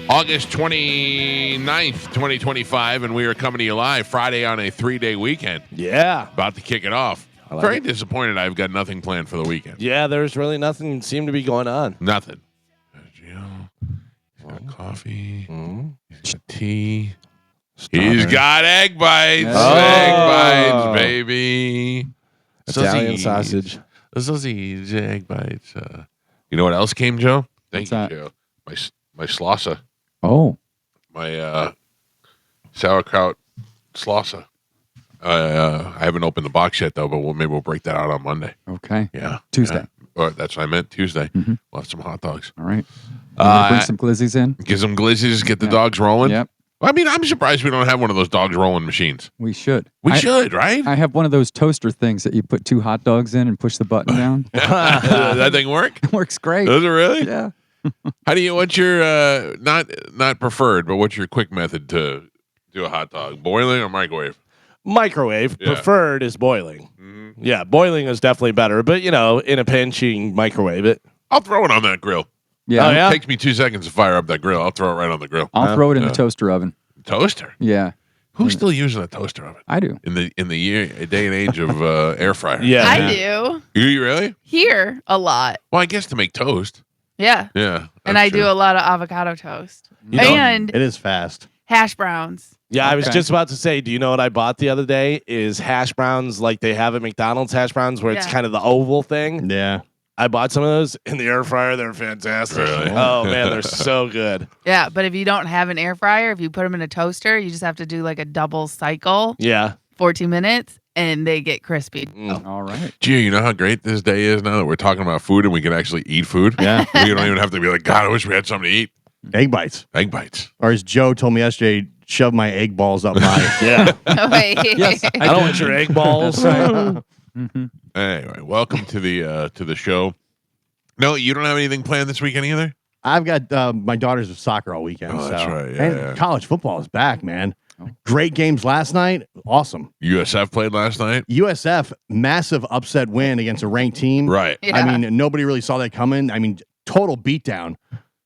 August 29th, 2025, and we are coming to you live Friday on a 3-day weekend. Yeah. About to kick it off. Very disappointed I've got nothing planned for the weekend. Yeah, there's really nothing seemed to be going on. Nothing. He's got coffee. He's got tea. He's got egg bites. Oh. Egg bites, baby. Italian sausage. Sausage, egg bites. You know what else came, Joe? Thank What's you, Joe. My slausa. Oh. My sauerkraut slausa. I haven't opened the box yet, though, but maybe we'll break that out on Monday. Okay. Yeah. Tuesday. Yeah. Or that's what I meant, Tuesday. We'll have some hot dogs. All right. Bring some glizzies in. Get some glizzies, get the dogs rolling. Yep. I mean, I'm surprised we don't have one of those dogs rolling machines. We should. We should, right? I have one of those toaster things that you put 2 hot dogs in and push the button down. Does that thing work? It works great. Does it really? Yeah. What's your, not preferred, but what's your quick method to do a hot dog? Boiling or microwave? Microwave. Yeah. Preferred is boiling. Mm-hmm. Yeah, boiling is definitely better. But, in a pinch, you can microwave it. I'll throw it on that grill. Yeah. Oh, yeah? It takes me 2 seconds to fire up that grill. I'll throw it right on the grill. I'll throw it in the toaster oven. Toaster? Yeah. Who's still using a toaster oven? I do. In the day and age of air fryer. Yeah. I do. You really? Here a lot. Well, I guess to make toast. Yeah. Yeah. And I do a lot of avocado toast. And It is fast. hash browns. Yeah, I was Okay. just about to say, do you know what I bought the other day? Is hash browns like they have at McDonald's hash browns where it's Yeah. kind of the oval thing. Yeah. I bought some of those in the air fryer. They're fantastic. Really? Oh, man, they're so good. Yeah. But if you don't have an air fryer, if you put them in a toaster, you just have to do like a double cycle, Yeah. 14 minutes, and they get crispy. All right. Gee, you know how great this day is now that we're talking about food and we can actually eat food? Yeah. We don't even have to be like, God, I wish we had something to eat. Egg bites. Egg bites. Or as Joe told me yesterday, shove my egg balls up my. Yeah. Oh, wait. Yes. I don't want your egg balls. Anyway, welcome to the show. No, you don't have anything planned this weekend either? I've got my daughter's soccer all weekend. Oh, that's so. right. Yeah, and yeah. college football is back, man. Great games last night. Awesome. USF played last night? USF, massive upset win against a ranked team. Right. Yeah. I mean, nobody really saw that coming. I mean, total beatdown.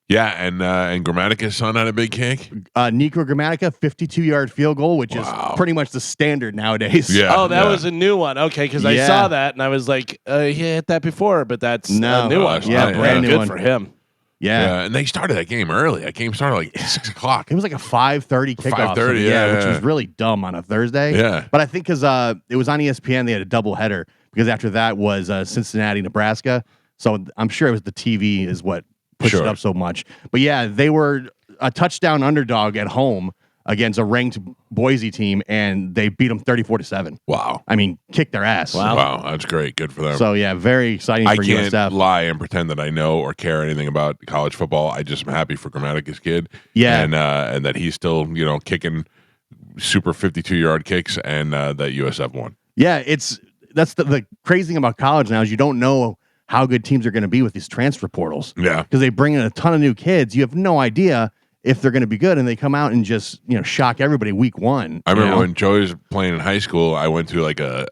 Yeah, and Grammatica's son had a big kick. Nico Grammatica, 52-yard field goal, which Wow. is pretty much the standard nowadays. Yeah. Oh, that was a new one. Okay, because I Yeah. saw that and I was like, he hit that before, but that's No. a new Oh, one. that's Yeah, not- brand new Good one. for him. Yeah. And they started that game early. That game started like 6 o'clock. It was like a 5:30 kickoff. 5:30, so, yeah, which yeah. was really dumb on a Thursday. Yeah. But I think because it was on ESPN, they had a double header because after that was Cincinnati, Nebraska. So I'm sure it was the TV is what pushed Sure. it up so much. But yeah, they were a touchdown underdog at home against a ranked Boise team, and they beat them 34-7. Wow. I mean, kicked their ass. Wow, that's great. Good for them. So yeah, very exciting I for can't USF. lie and pretend that I know or care anything about college football. I just am happy for Grammatica's kid. Yeah. And that he's still, kicking super 52-yard kicks and that USF won. Yeah, that's the crazy thing about college now is you don't know how good teams are going to be with these transfer portals. Yeah. Because they bring in a ton of new kids. You have no idea if they're going to be good, and they come out and just shock everybody week one. I remember you know? when Joey was playing in high school, I went to like a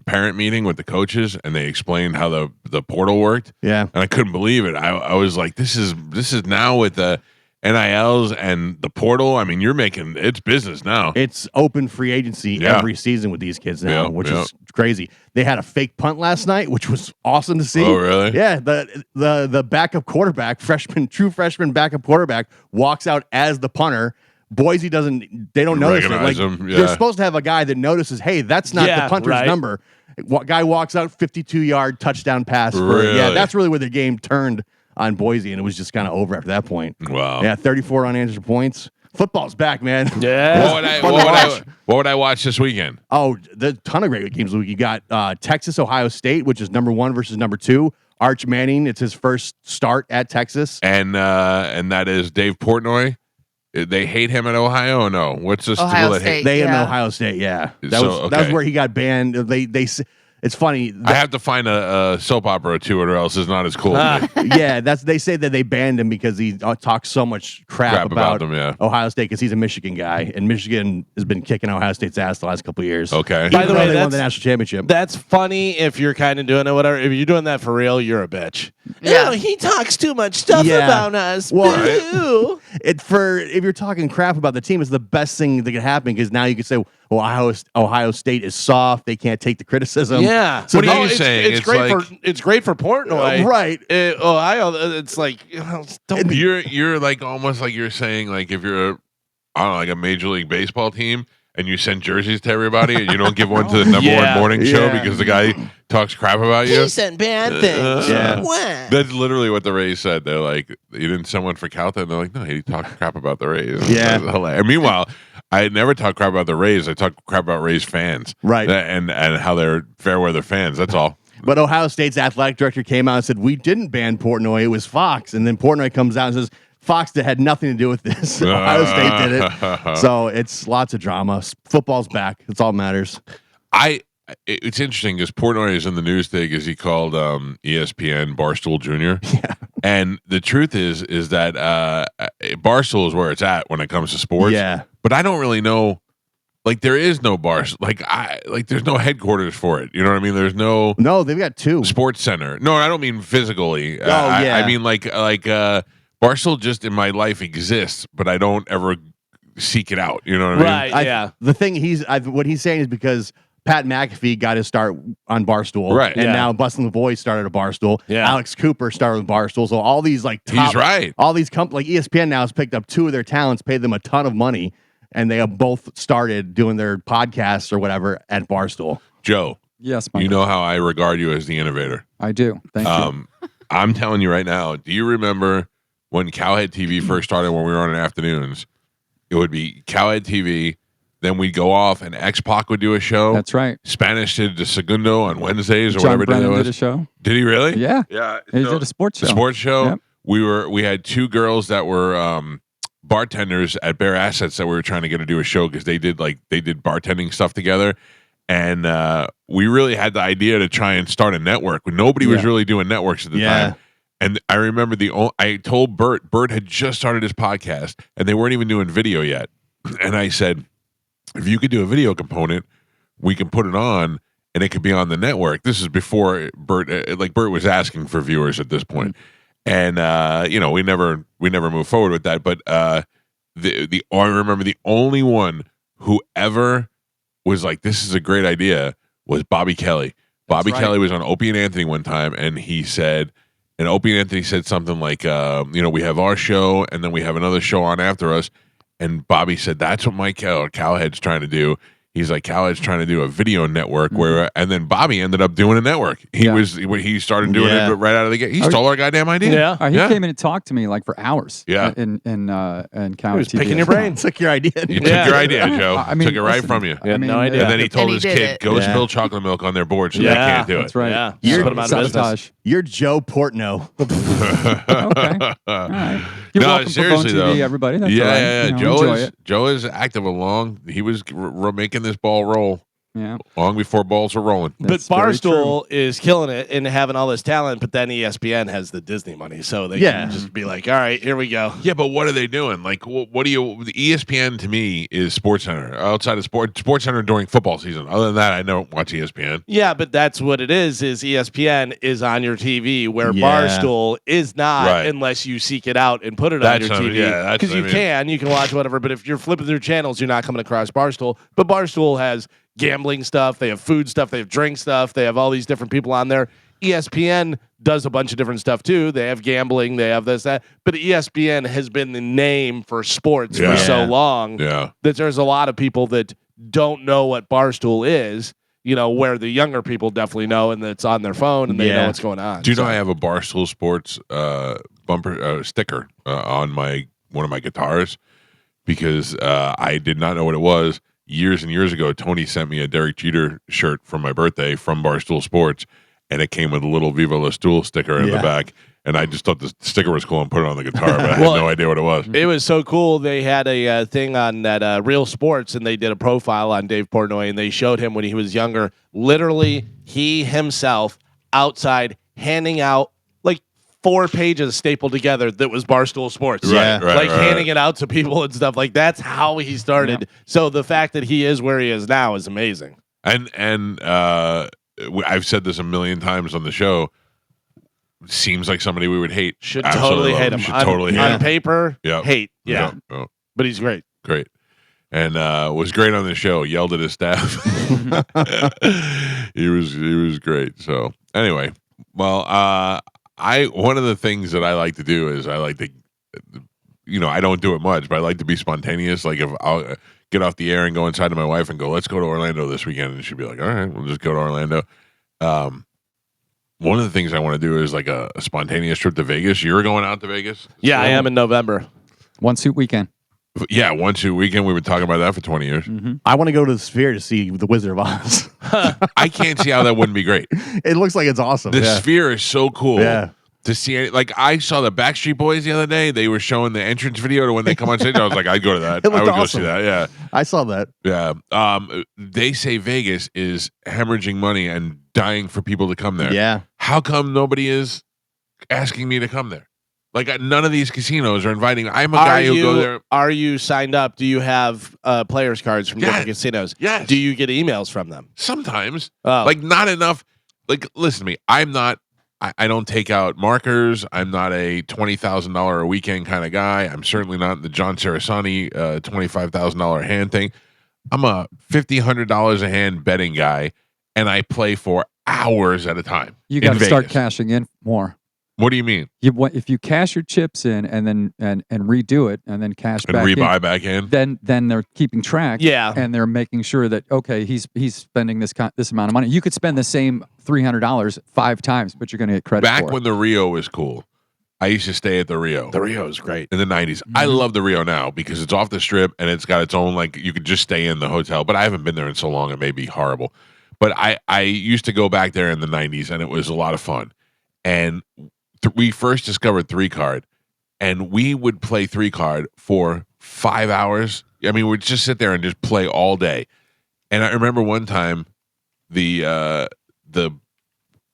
parent meeting with the coaches and they explained how the portal worked. Yeah. And I couldn't believe it. I was like, this is now with the NILs and the portal. I mean, it's business now. It's open free agency Yeah. every season with these kids now, Yeah, which yeah. is crazy. They had a fake punt last night, which was awesome to see. Oh, really? Yeah, the backup quarterback, true freshman backup quarterback, walks out as the punter. Boise they don't notice it. Recognize Like, him, yeah. they're supposed to have a guy that notices, hey, that's not Yeah, the punter's right. number. Guy walks out, 52-yard touchdown pass. Really? Yeah, that's really where the game turned on Boise, and it was just kind of over after that point. Wow. Yeah, 34 unanswered points. Football's back, man. Yeah. What would I watch this weekend? Oh, the ton of great games. You got Texas, Ohio State, which is number 1 versus number 2. Arch Manning, it's his first start at Texas. And that is Dave Portnoy. They hate him at Ohio or no? What's the Ohio school that State. They in Yeah. Ohio State, yeah. That So, was that was okay. where he got banned. It's funny. I have to find a soap opera to it, or else it's not as cool. Yeah, they say that they banned him because he talks so much crap About them, yeah. Ohio State because he's a Michigan guy, and Michigan has been kicking Ohio State's ass the last couple of years. Okay. By the Even though way, they won the that's- national championship. That's funny if you're kind of doing it, whatever. If you're doing that for real, you're a bitch. Yeah. he talks too much stuff Yeah. about us. Well, if you're talking crap about the team, it's the best thing that could happen because now you can say, well, Ohio State is soft. They can't take the criticism. Yeah. So What are you it's, saying? It's It's great like- for Portnoy. Right. Ohio. It's like don't be. You're like almost like you're saying like if you're I don't know, like a Major League Baseball team and you send jerseys to everybody and you don't give one to the number one morning show Yeah. because the guy talks crap about you. sent bad things. Yeah. What? That's literally what the Rays said. They're like, you didn't send one for Calta? And they're like, no, he talked crap about the Rays. Yeah. That's hilarious. And meanwhile, I had never talked crap about the Rays. I talked crap about Rays fans. Right. And how they're fair weather fans. That's all. But Ohio State's athletic director came out and said, we didn't ban Portnoy. It was Fox. And then Portnoy comes out and says, Fox that had nothing to do with this. Ohio State did it. So it's lots of drama. Football's back. That's all that matters. It's interesting because Portnoy is in the news today because he called ESPN Barstool Jr. Yeah. And the truth is that Barstool is where it's at when it comes to sports. Yeah. But I don't really know. Like there is no Barstool. There's no headquarters for it. You know what I mean? There's no No, they've got two. sports center. No, I don't mean physically. Oh, yeah. I mean like Barstool just in my life exists, but I don't ever seek it out. You know what I mean? Right. The thing what he's saying is because Pat McAfee got his start on Barstool, Right. And Yeah. now Bustin' the Boys started a Barstool. Yeah. Alex Cooper started with Barstool. So all these like top, He's right. all these like ESPN now has picked up two of their talents, paid them a ton of money, and they have both started doing their podcasts or whatever at Barstool. Joe, Yes, Michael. you know how I regard you as the innovator. I do. Thank you. I'm telling you right now, do you remember when Cowhead TV first started when we were on in afternoons? It would be Cowhead TV, then we'd go off and X-Pac would do a show. That's right. Spanish did the Segundo on Wednesdays or John whatever day it Brennan was. did a show. Did he really? Yeah. Yeah. He So- did a sports show. The sports show. Yep. We had two girls that were bartenders at Bear Assets that we were trying to get to do a show because they did bartending stuff together, and we really had the idea to try and start a network. Nobody was Yeah. really doing networks at the Yeah. time. And I remember I told Bert had just started his podcast and they weren't even doing video yet. And I said, if you could do a video component, we can put it on and it could be on the network. This is before Bert was asking for viewers at this point. And we never moved forward with that. But I remember the only one who ever was like, this is a great idea was Bobby Kelly. Bobby right. Kelly was on Opie and Anthony one time and he said, and Opie and Anthony said something like, we have our show and then we have another show on after us. And Bobby said, that's what Mike Cowhead's trying to do. He's like, Cowhead's trying to do a video network and then Bobby ended up doing a network. He started doing Yeah. it right out of the gate. He stole our goddamn idea. Yeah. He came in and talked to me like for hours. Yeah. In County was TV. picking your brain. Took your idea. You took Yeah. your idea, Joe. I mean, took it right listen, from you. Yeah, no idea. And then he told And he his did kid, it. go Yeah. spill chocolate milk on their board so they Yeah. can't do it. That's right. Yeah. You're- Just put 'em out of business. Sabotage. You're Joe Portno. Okay. All right. You're No, welcome for seriously, Bone TV, though. everybody. That's Yeah, all right. yeah. You know, Joe enjoy is it. Joe is active along. He was making this ball roll Yeah. long before balls were rolling. That's but very Barstool is killing it and having all this talent, but then ESPN has the Disney money, so they Yeah. can just be like, all right, here we go. Yeah, but what are they doing? Like, what do you? The ESPN to me is SportsCenter. Outside of SportsCenter during football season. Other than that, I don't watch ESPN. Yeah, but that's what it is ESPN is on your TV where Yeah. Barstool is not Right. unless you seek it out and put it That's on your what I TV. mean. Yeah, that's Because what I you mean. can watch whatever, but if you're flipping through channels, you're not coming across Barstool. But Barstool has gambling stuff, they have food stuff, they have drink stuff, they have all these different people on there. ESPN does a bunch of different stuff too. They have gambling, they have this, that. But ESPN has been the name for sports Yeah. for so Yeah. long Yeah, that there's a lot of people that don't know what Barstool is, where the younger people definitely know and it's on their phone and they know Yeah. what's going on. do you know So- I have a Barstool Sports bumper sticker on one of my guitars because I did not know what it was. Years and years ago, Tony sent me a Derek Jeter shirt for my birthday from Barstool Sports, and it came with a little Viva La Stool sticker in the Yeah. back. And I just thought the sticker was cool and put it on the guitar, but I had Well, no idea what it was. It was so cool. They had a thing on that Real Sports, and they did a profile on Dave Portnoy, and they showed him when he was younger. Literally, he himself outside handing out like 4 pages stapled together that was Barstool Sports. Yeah. Like handing it out to people and stuff. Like that's how he started. Yeah. So the fact that he is where he is now is amazing. And I've said this a million times on the show. seems like somebody we would hate. Should Absolutely totally love hate him. Should On, totally hate on him. paper, Yep. hate. Yeah. Yep. But he's great. Great. And was great on the show. Yelled at his staff. he was great. So anyway, well, one of the things that I like to do is I like to, I don't do it much, but I like to be spontaneous. Like if I'll get off the air and go inside to my wife and go, let's go to Orlando this weekend, and she'd be like, all right, we'll just go to Orlando. One of the things I want to do is like a spontaneous trip to Vegas. You're going out to Vegas? Yeah, I am in November. One suit weekend. Yeah, 1-2 weekend. We've been talking about that for 20 years. Mm-hmm. I want to go to the Sphere to see the Wizard of Oz. I can't see how that wouldn't be great. It looks like it's awesome. The yeah. Sphere is so cool. Yeah. To see it, like I saw the Backstreet Boys the other day. They were showing the entrance video to when they come on stage. I was like, I'd go to that. It looked I would awesome. go see that. Yeah. I saw that. Yeah. They say Vegas is hemorrhaging money and dying for people to come there. Yeah. How come nobody is asking me to come there? Like none of these casinos are inviting. I'm a guy who go there. Are you signed up? Do you have players cards from different casinos? Yes. Do you get emails from them? Sometimes. Oh. Like not enough. Like listen to me. I'm not. I don't take out markers. I'm not a $20,000 a weekend kind of guy. I'm certainly not the John Sarasani $25,000 hand thing. I'm a $50, $100 a hand betting guy, and I play for hours at a time. You got to Vegas. start cashing in more. What do you mean? If you cash your chips in and then and redo it and then cash And back rebuy in, back in? then they're keeping track. Yeah. And they're making sure that okay, he's spending this amount of money. You could spend the same $300 5 times, but you're going to get credit Back for when the Rio was cool, I used to stay at the Rio. The Rio is great. In the 90s. I love the Rio now because it's off the strip and it's got its own, like, you could just stay in the hotel. But I haven't been there in so long, it may be horrible. But I used to go back there in the 90s and it was a lot of fun. And we first discovered 3-card and we would play 3-card for 5 hours. I mean, we'd just sit there and just play all day. And I remember one time the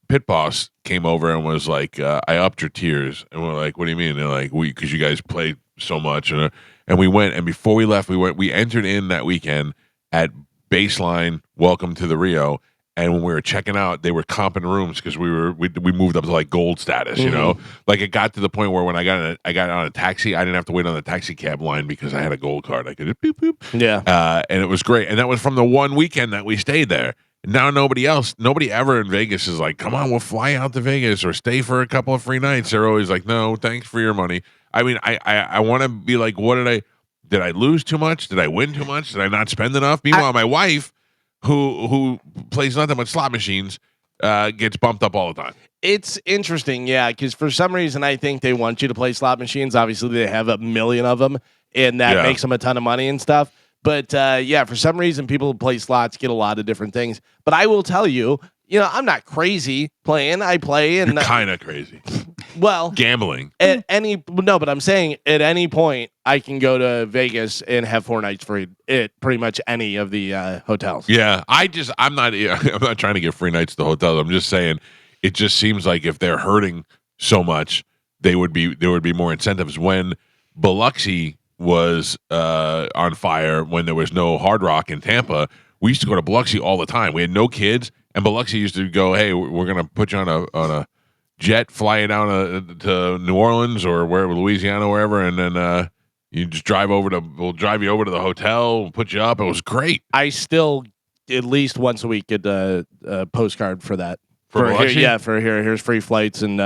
pit boss came over and was like, I upped your tiers. And we're like, what do you mean? And they're like, because you guys played so much. And we went, and before we left, we entered in that weekend at baseline, welcome to the Rio. And when we were checking out, they were comping rooms because we moved up to like gold status, you know? Like it got to the point where when I got on a taxi, I didn't have to wait on the taxi cab line because I had a gold card. I could just boop, boop. Yeah. And it was great. And that was from the one weekend that we stayed there. Now nobody ever in Vegas is like, come on, we'll fly out to Vegas or stay for a couple of free nights. They're always like, no, thanks for your money. I mean, I want to be like, did I lose too much? Did I win too much? Did I not spend enough? Meanwhile, my wife, who plays not that much slot machines, gets bumped up all the time. It's interesting, yeah, because for some reason I think they want you to play slot machines. Obviously, they have a million of them, and that makes them a ton of money and stuff. But yeah, for some reason, people who play slots get a lot of different things. But I will tell you, I'm not crazy playing. I play, and You're kind of crazy. Well, Gambling. But I'm saying at any point I can go to Vegas and have 4 nights free at pretty much any of the hotels. Yeah, I'm not trying to get free nights at the hotel. I'm just saying, it just seems like if they're hurting so much, there would be more incentives. When Biloxi was on fire, when there was no Hard Rock in Tampa, we used to go to Biloxi all the time. We had no kids, and Biloxi used to go, hey, we're going to put you on a jet, fly you down to New Orleans or wherever, Louisiana, wherever, and then you just we'll drive you over to the hotel, we'll put you up. It was great. I still at least once a week get a postcard for that. For Biloxi? Here's free flights and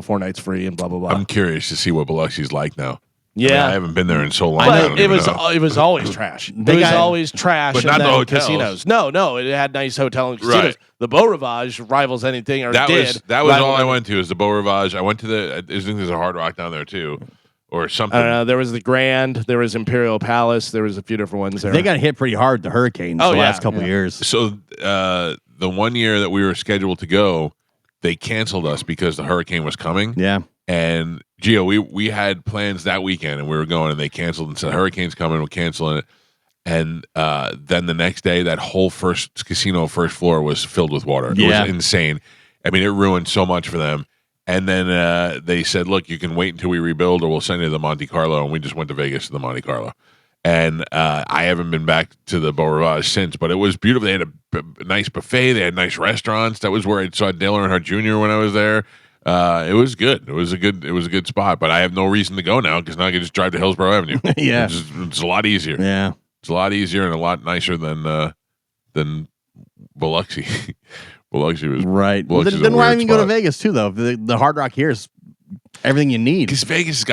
4 nights free and blah blah blah. I'm curious to see what Biloxi's like now. Yeah, I haven't been there in so long. I but don't it even was know. it was always trash. It was always trash. But and not the then hotels. casinos. No, it had nice hotel and casinos. Right. The Beau Rivage rivals anything, or that did. was all I rival went to is the Beau Rivage. I went to I think there's a Hard Rock down there too, or something. There was the Grand, there was Imperial Palace, there was a few different ones there. They got hit pretty hard, the hurricanes, the last couple of years. So the one year that we were scheduled to go, they canceled us because the hurricane was coming. Yeah. And Gio, we had plans that weekend and we were going, and they canceled and said hurricane's coming, we're canceling it. And then the next day, that whole first floor was filled with water. It was insane. I mean, it ruined so much for them. And then they said, look, you can wait until we rebuild or we'll send you to the Monte Carlo. And we just went to Vegas to the Monte Carlo. And I haven't been back to the Beau Rivage since, but it was beautiful. They had a nice buffet. They had nice restaurants. That was where I saw Dale Earnhardt Jr. when I was there. It was good. It was a good spot. But I have no reason to go now because now I can just drive to Hillsborough Avenue. Yeah. It's a lot easier. Yeah. It's a lot easier and a lot nicer than Biloxi. Biloxi was Right. Well, Biloxi's a then why weird even go to spot. Vegas too? Though the Hard Rock here is everything you need. Because Vegas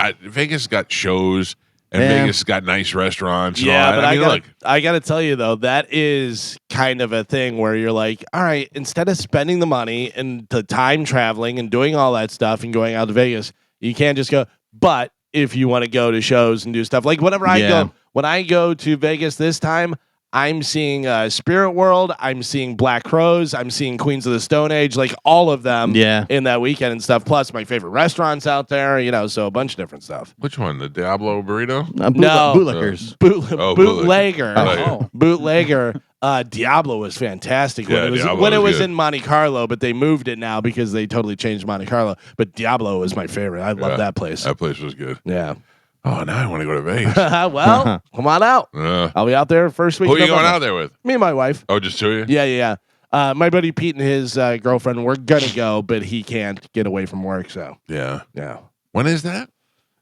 got shows and Yeah. Vegas has got nice restaurants. And all Yeah, that. but I mean, look, I gotta tell you though, that is kind of a thing where you're like, all right, instead of spending the money and the time traveling and doing all that stuff and going out to Vegas, you can't just go. But if you want to go to shows and do stuff like whenever I Yeah. go, when I go to Vegas this time, I'm seeing Spirit World, I'm seeing Black Crows, I'm seeing Queens of the Stone Age, like all of them Yeah. in that weekend and stuff. Plus my favorite restaurants out there, so a bunch of different stuff. which one? The Diablo burrito? No. Bootlickers. Bootlegger. Oh. Bootlegger. Diablo was fantastic Yeah, when Diablo it was was good. in Monte Carlo, but they moved it now because they totally changed Monte Carlo. But Diablo was my favorite. I love Yeah. that place. That place was good. Yeah. Oh, now I want to go to Vegas. Well, come on out. Who I'll be out there first week. are of you going November. out there with? Me and my wife. Oh, just two of you? Yeah. My buddy Pete and his girlfriend were gonna go, but he can't get away from work. So Yeah. yeah, When is that?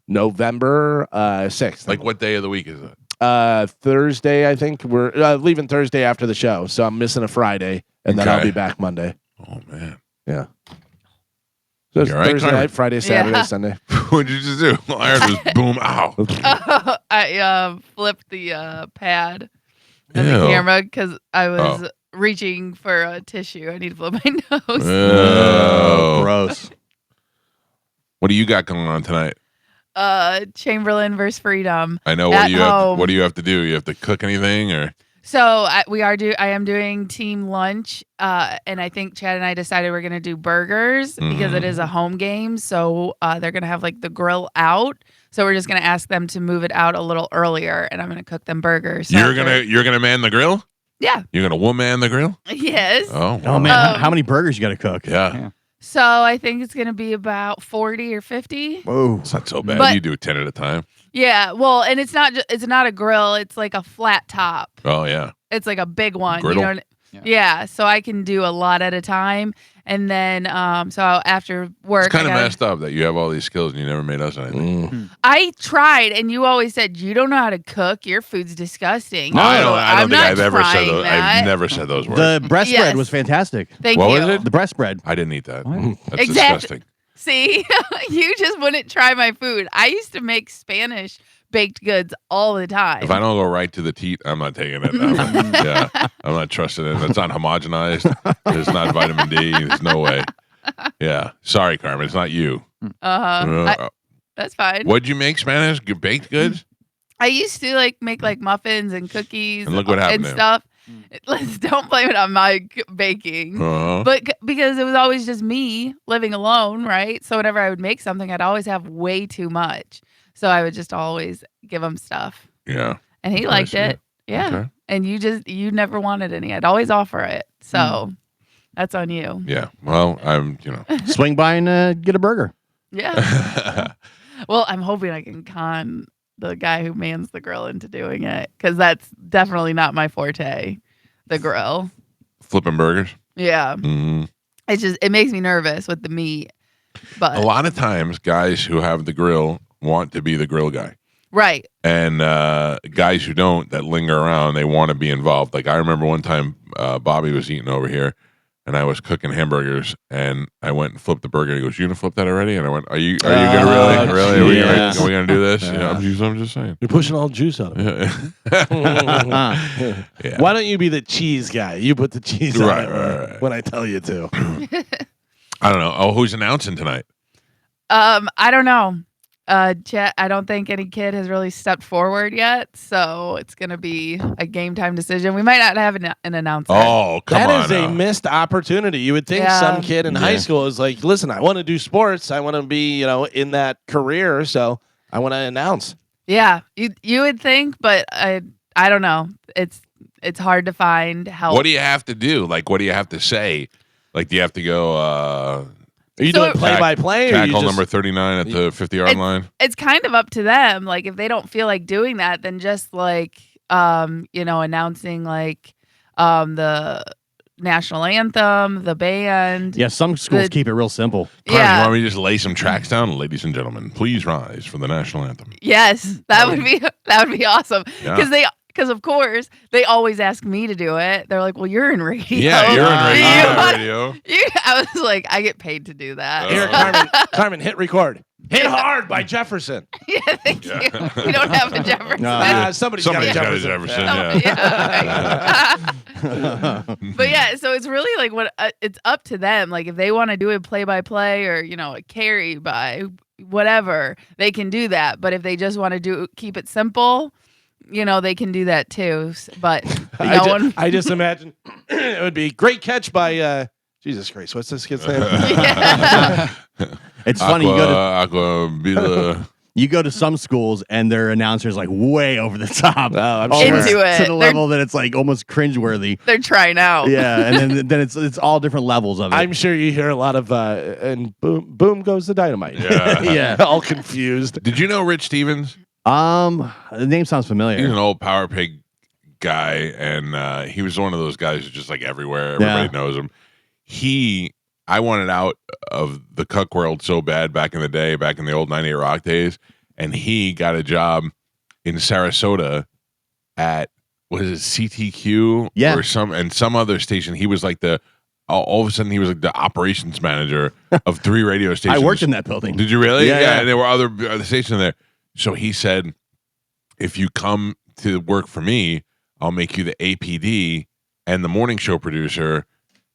November 6th. Like what day of the week is it? Thursday, I think we're leaving Thursday after the show, so I'm missing a Friday, and then I'll Okay. be back Monday. Oh man. Yeah. So it's You all right, Thursday Carmen? night, Friday, Saturday, Yeah. Sunday. What did you just do? All I heard was boom. Ow. I flipped the pad on Ew. the camera because I was Oh. reaching for a tissue. I need to blow my nose. Oh. Gross. What do you got going on tonight? Chamberlain versus Freedom. I know. At home. What do you have to do? You have to cook anything or? So I am doing team lunch, and I think Chad and I decided we're gonna do burgers because it is a home game. So they're gonna have like the grill out. So we're just gonna ask them to move it out a little earlier, and I'm gonna cook them burgers. So You're gonna man the grill? Yeah. You're gonna woman the grill? Yes. Oh. Oh man, how many burgers you got to cook? Yeah. So I think it's gonna be about 40 or 50. Whoa. It's not so bad. But- You do 10 at a time. Yeah. Well, and it's not a grill. It's like a flat top. Oh yeah. It's like a big one. Griddle? You know yeah. So I can do a lot at a time. And then so after work It's kind of I gotta- messed up that you have all these skills and you never made us anything. I tried, and you always said you don't know how to cook. Your food's disgusting. I So don't I'm think not I've ever said trying those. that. I've never said those words. The breast Yes. bread was fantastic. Thank What you. was it? The breast bread. I didn't eat that. What? That's Exactly. disgusting. See, you just wouldn't try my food. I used to make Spanish baked goods all the time. If I don't go right to the teat, I'm not taking it. Yeah, I'm not trusting it. It's not homogenized. There's not vitamin D. There's no way. Yeah, sorry, Carmen. It's not you. That's fine. What'd you make? Spanish baked goods? I used to make muffins and cookies And look what happened and to him. stuff. Let's don't blame it on my baking. Uh-huh. But because it was always just me living alone, right? So whenever I would make something, I'd always have way too much. So I would just always give him stuff. Yeah. And he I liked see. it. Yeah. Okay. And you never wanted any. I'd always offer it. So that's on you. Yeah. Well, I'm. Swing by and get a burger. Yeah. Well, I'm hoping I can con the guy who mans the grill into doing it because that's definitely not my forte, the grill. Flipping burgers. Yeah. Mhm. It makes me nervous with the meat. But A lot of times, guys who have the grill want to be the grill guy. right. And guys who don't, that linger around, they want to be involved. Like I remember one time Bobby was eating over here and I was cooking hamburgers and I went and flipped the burger. He goes, "You gonna flip that already?" And I went, Are you gonna really? Are we gonna do this? Yeah. I'm just saying. You're pushing all the juice out of it. Yeah. Why don't you be the cheese guy? You put the cheese Right, on it right. when I tell you to. I don't know. Oh, who's announcing tonight? I don't know. Chet, I don't think any kid has really stepped forward yet, so it's gonna be a game time decision. We might not have an announcer. Oh, come on. That is now. a missed opportunity. You would think Yeah. some kid in high school is like, listen, I want to do sports. I want to be, in that career. So I want to announce. Yeah, you would think, but I don't know. It's hard to find help. What do you have to do? Like, what do you have to say? Like, do you have to go Are you So- doing play-by-play? Or you tackle just, number 39 at the 50-yard line? It's kind of up to them. Like if they don't feel like doing that, then just announcing the national anthem, the band. Yeah, some schools The- keep it real simple. Carmen, Yeah. you want me to just lay some tracks down? Ladies and gentlemen, please rise for the national anthem. Yes, that would be awesome. Yeah. Because of course they always ask me to do it. They're like, "Well, you're in radio." Yeah, you're in radio. You You're in wanna- radio. I was like, I get paid to do that. Here, Carmen, hit record. Hit hard by Jefferson. Yeah, thank you. We don't have a Jefferson. No. Somebody's Somebody's got got a a Jefferson. Jefferson. Yeah. Yeah. But yeah, so it's really like what it's up to them. Like if they want to do it play by play or a carry by whatever, they can do that. But if they just want to keep it simple, they can do that too. But no one. I just imagine it would be great catch by Jesus Christ. What's this kid's name? Yeah. It's funny. You go to Aqua, some schools and their announcers like way over the top. I'm Almost Into it. to the They're- level that it's like almost cringeworthy. They're trying out. Yeah, and then it's all different levels of it. I'm sure you hear a lot of and boom goes the dynamite. Yeah. Yeah. All confused. Did you know Rich Stevens? The name sounds familiar. He's an old Power Pig guy, and he was one of those guys who's just like everywhere. Everybody knows him. I wanted out of the cuck world so bad back in the day, back in the old 98 Rock days, and he got a job in Sarasota at what is it, CTQ Yeah. or some other station. He was like all of a sudden he was like the operations manager of 3 radio I stations. worked in that building. Did you really? Yeah. And there were other stations there. So he said, if you come to work for me, I'll make you the APD and the morning show producer.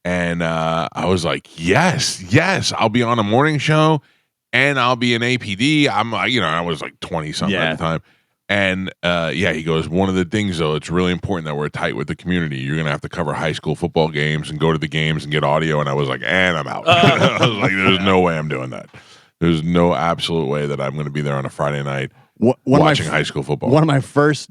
And I was like, yes, I'll be on a morning show and I'll be an APD. I'm like, I was like 20 something at the time. And he goes, one of the things though, it's really important that we're tight with the community. You're going to have to cover high school football games and go to the games and get audio. And I was like, and I'm out. I was like, there's no way I'm doing that. There's no absolute way that I'm going to be there on a Friday night watching high school football. One of my first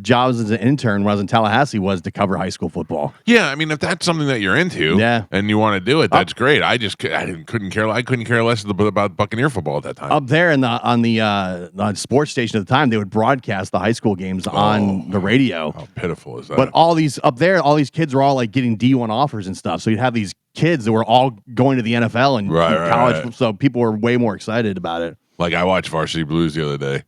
jobs as an intern when I was in Tallahassee was to cover high school football. Yeah, I mean, if that's something that you're into, and you want to do it, that's great. I couldn't care less about Buccaneer football at that time. Up there on the sports station at the time, they would broadcast the high school games on the radio. How pitiful is that? But all these kids were all like getting D1 offers and stuff. So you'd have these kids that were all going to the NFL and college. Right. So people were way more excited about it. Like I watched Varsity Blues the other day,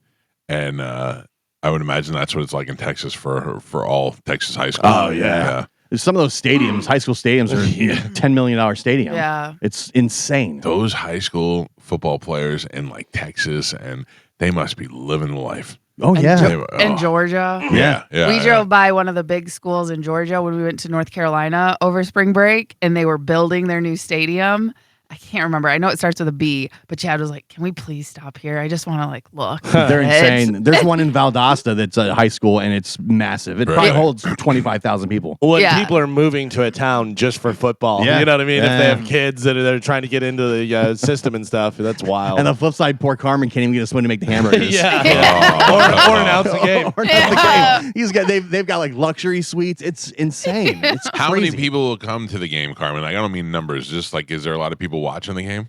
and I would imagine that's what it's like in Texas for all Texas high schools. Oh, yeah. Some of those stadiums, high school stadiums, are $10 million stadium. Yeah. It's insane. Those high school football players in like Texas, and they must be living the life. Oh, yeah. In Georgia. Yeah. We drove by one of the big schools in Georgia when we went to North Carolina over spring break, and they were building their new stadium. I can't remember. I know it starts with a B, but Chad was like, "Can we please stop here? I just want to look." They're insane. There's one in Valdosta that's a high school, and it's massive. It probably holds 25,000 people. When people are moving to a town just for football, Yeah. you know what I mean? Yeah. If they have kids that are trying to get into the system and stuff, that's wild. And the flip side, poor Carmen can't even get a spoon to make the hamburgers. or announce the game. Or announce the game. They've got like luxury suites. It's insane. It's How many crazy. people will come to the game, Carmen? Like, I don't mean numbers. Just like, is there a lot of people watching the game?